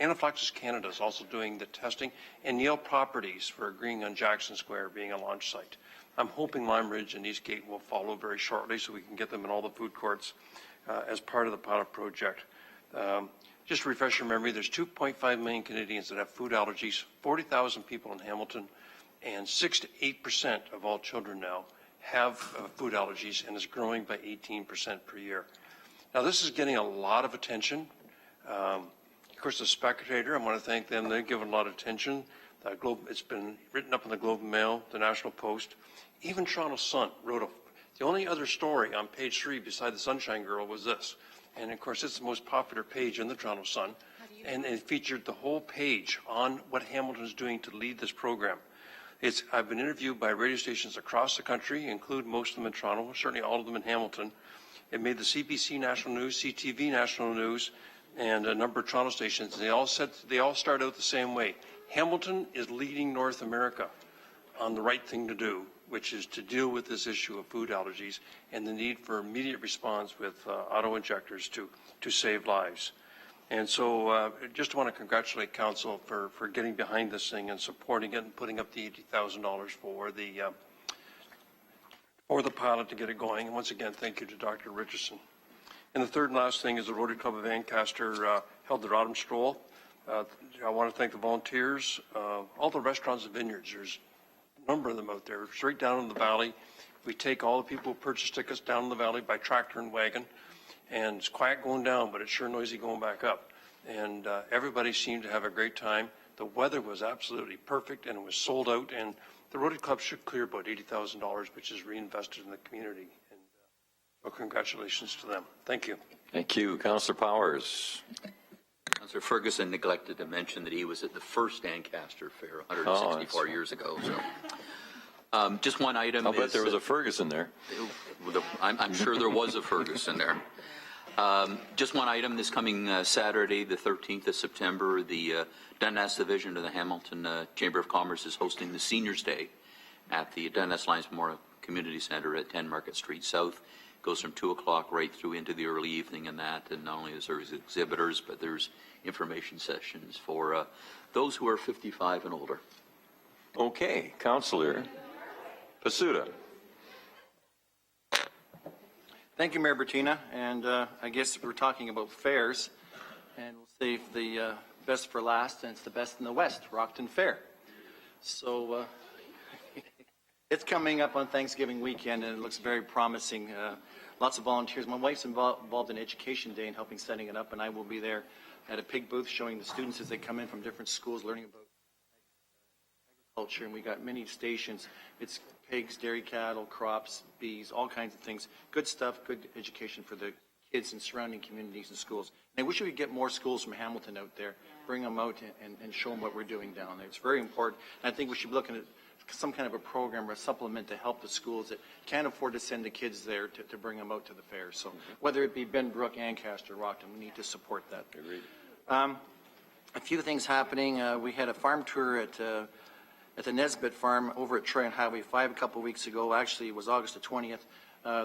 Anaphylaxis Canada is also doing the testing, and Neil Properties for agreeing on Jackson Square being a launch site. I'm hoping Lime Ridge and Eastgate will follow very shortly, so we can get them in all the food courts as part of the pilot project. Just to refresh your memory, there's 2.5 million Canadians that have food allergies, 40,000 people in Hamilton, and 6 to 8% of all children now have food allergies, and is growing by 18% per year. Now, this is getting a lot of attention. Of course, the Spectator, I want to thank them. They've given a lot of attention. It's been written up in the Globe and Mail, the National Post. Even Toronto Sun wrote the only other story on page 3 beside the Sunshine Girl was this. And of course, it's the most popular page in the Toronto Sun. And it featured the whole page on what Hamilton is doing to lead this program. I've been interviewed by radio stations across the country, include most of them in Toronto, certainly all of them in Hamilton. It made the CBC National News, CTV National News, and a number of Toronto stations. They all start out the same way. Hamilton is leading North America on the right thing to do, which is to deal with this issue of food allergies and the need for immediate response with auto-injectors to save lives. And so just want to congratulate Council for getting behind this thing and supporting it and putting up the $80,000 for the pilot to get it going. And once again, thank you to Dr. Richardson. And the third and last thing is the Rotary Club of Ancaster held their autumn stroll. I want to thank the volunteers, all the restaurants and vineyards. There's a number of them out there, straight down in the valley. We take all the people who purchase tickets down in the valley by tractor and wagon. And it's quiet going down, but it's sure noisy going back up. And everybody seemed to have a great time. The weather was absolutely perfect, and it was sold out. And the Rotary Club should clear about $80,000, which is reinvested in the community. And well, congratulations to them. Thank you. Thank you. Councillor Powers. Councillor Ferguson neglected to mention that he was at the first Ancaster Fair 164 years ago. So, just one item. I'll bet there was a Ferguson there. I'm sure there was a Ferguson there. Just one item. This coming Saturday, the 13th of September, the Dundas Division of the Hamilton Chamber of Commerce is hosting the Seniors Day at the Dundas Lions Memorial Community Center at 10 Market Street South. Goes from 2 o'clock right through into the early evening and that. And not only is there exhibitors, but there's information sessions for those who are 55 and older. Okay, Councillor Pasuda. Thank you, Mayor Bertina. And I guess we're talking about fairs, and we'll save the best for last, and it's the best in the West, Rockton Fair. So it's coming up on Thanksgiving weekend, and it looks very promising. Lots of volunteers. My wife's involved in Education Day and helping setting it up, and I will be there at a pig booth showing the students as they come in from different schools learning about agriculture, and we got many stations. It's pigs, dairy cattle, crops, bees, all kinds of things. Good stuff, good education for the kids in surrounding communities and schools. And I wish we could get more schools from Hamilton out there, bring them out and show them what we're doing down there. It's very important. And I think we should be looking at some kind of a program or a supplement to help the schools that can't afford to send the kids there to bring them out to the fair. So whether it be Benbrook, Ancaster, Rockton, we need to support that. Agreed. A few things happening. We had a farm tour at the Nesbitt Farm over at Troy and Highway 5 a couple weeks ago. Actually, it was August the 20th.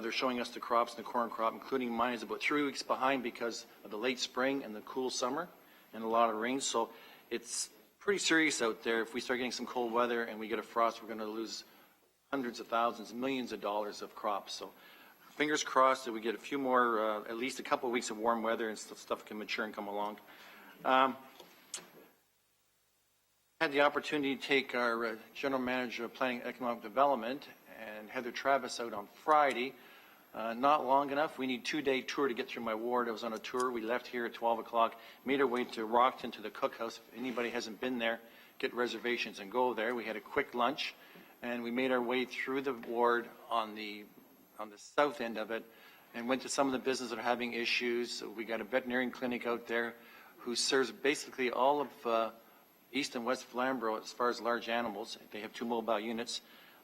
They're showing us the crops and the corn crop, including mine is about 3 weeks behind because of the late spring and the cool summer and a lot of rain. So it's pretty serious out there. If we start getting some cold weather and we get a frost, we're going to lose hundreds of thousands, millions of dollars of crops. So fingers crossed that we get a few more, at least a couple of weeks of warm weather and stuff can mature and come along. Had the opportunity to take our General Manager of Planning and Economic Development and Heather Travis out on Friday. Not long enough. We need a 2-day tour to get through my ward. I was on a tour. We left here at 12 o'clock, made our way to Rockton to the cookhouse. If anybody hasn't been there, get reservations and go there. We had a quick lunch, and we made our way through the ward on the south end of it and went to some of the businesses that are having issues. So we got a veterinarian clinic out there who serves basically all of East and West Flamborough as far as large animals. They have 2 mobile units.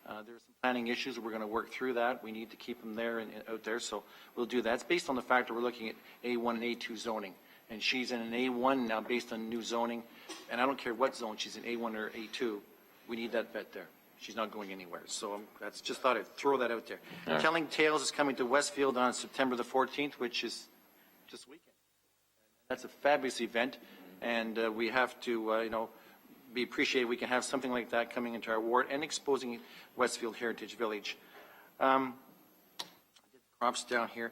There's some planning issues. We're going to work through that. We need to keep them there and out there, so we'll do that. It's based on the fact that we're looking at A1 and A2 zoning, and she's in an A1 now based on new zoning, and I don't care what zone she's in, A1 or A2. We need that vet there. She's not going anywhere, so that's just thought I'd throw that out there. Right. Telling Tales is coming to Westfield on September the 14th, which is this weekend. That's a fabulous event, and we have to, be appreciated we can have something like that coming into our ward and exposing Westfield Heritage Village. I did crops down here.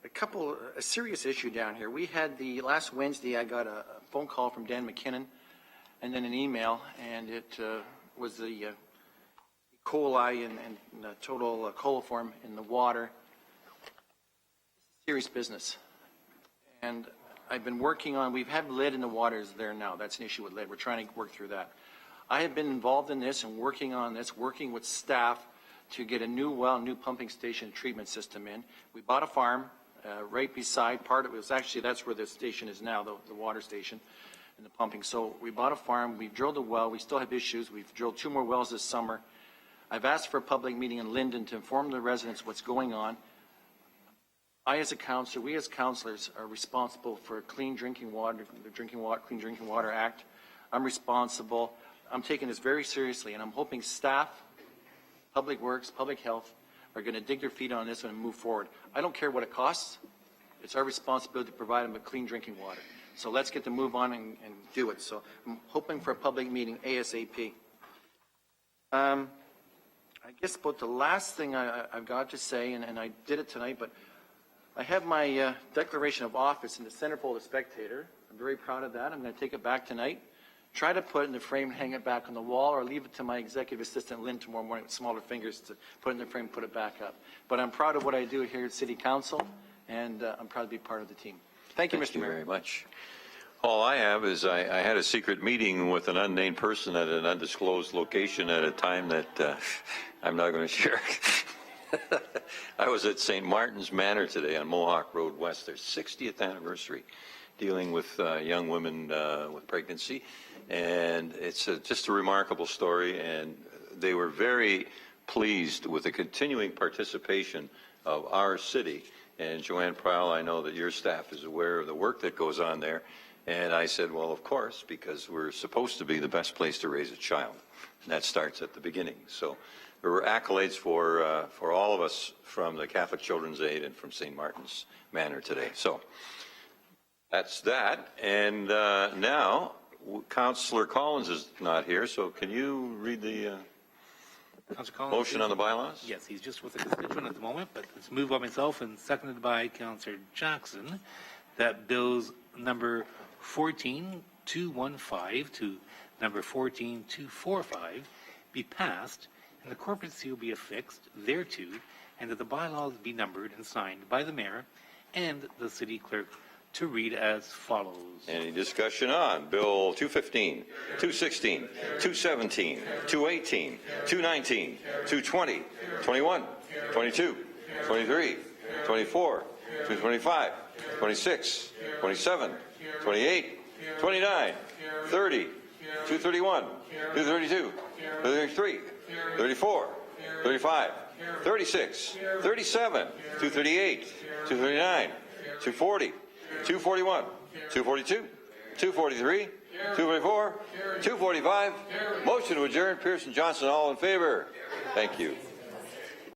A serious issue down here. We had last Wednesday, I got a phone call from Dan McKinnon and then an email, and it was the E. coli and total coliform in the water. Serious business. And I've been working on, we've had lead in the waters there now. That's an issue with lead. We're trying to work through that. I have been involved in this and working on this, working with staff to get a new well, new pumping station treatment system in. We bought a farm right beside, part of it was actually, that's where the station is now, the water station and the pumping. So we bought a farm, we've drilled a well, we still have issues. We've drilled 2 more wells this summer. I've asked for a public meeting in Linden to inform the residents what's going on. I, as a counselor, we as counselors are responsible for clean drinking water, the Clean Drinking Water Act. I'm responsible. I'm taking this very seriously, and I'm hoping staff, Public Works, Public Health are going to dig their feet on this and move forward. I don't care what it costs. It's our responsibility to provide them with clean drinking water. So let's get to move on and do it. So I'm hoping for a public meeting ASAP. I guess about the last thing I've got to say, and I did it tonight, but I have my declaration of office in the centerfold of Spectator. I'm very proud of that. I'm going to take it back tonight, try to put it in the frame, hang it back on the wall, or leave it to my executive assistant, Lynn, tomorrow morning with smaller fingers to put it in the frame, put it back up. But I'm proud of what I do here at City Council, and I'm proud to be part of the team. Thank you, Mr. Mayor. Thank you very much. All I have is I had a secret meeting with an unnamed person at an undisclosed location at a time that I'm not going to share. I was at St. Martin's Manor today on Mohawk Road West, their 60th anniversary, dealing with young women with pregnancy. And it's just a remarkable story, and they were very pleased with the continuing participation of our city. And Joanne Prowl, I know that your staff is aware of the work that goes on there. And I said, well, of course, because we're supposed to be the best place to raise a child. And that starts at the beginning. So there were accolades for all of us from the Catholic Children's Aid and from St. Martin's Manor today. So that's that. And now, Councillor Collins is not here, so can you read the motion on the bylaws? Yes, he's just with a constituent at the moment, but it's moved by myself and seconded by Councillor Jackson that bills number 14215 to number 14245 be passed and the corporate seal be affixed thereto, and that the bylaws be numbered and signed by the mayor and the city clerk to read as follows. Any discussion on Bill 215, 216, 217, 218, 219, 220, 21, 22, 23, 24, 225, 26, 27, 28, 29, 30, 231, 232, 233, 34, 35, 36, 37, 238, 239, 240, 241, 242, 243, 244, 245. Motion to adjourn. Pearson Johnson, all in favor. Thank you.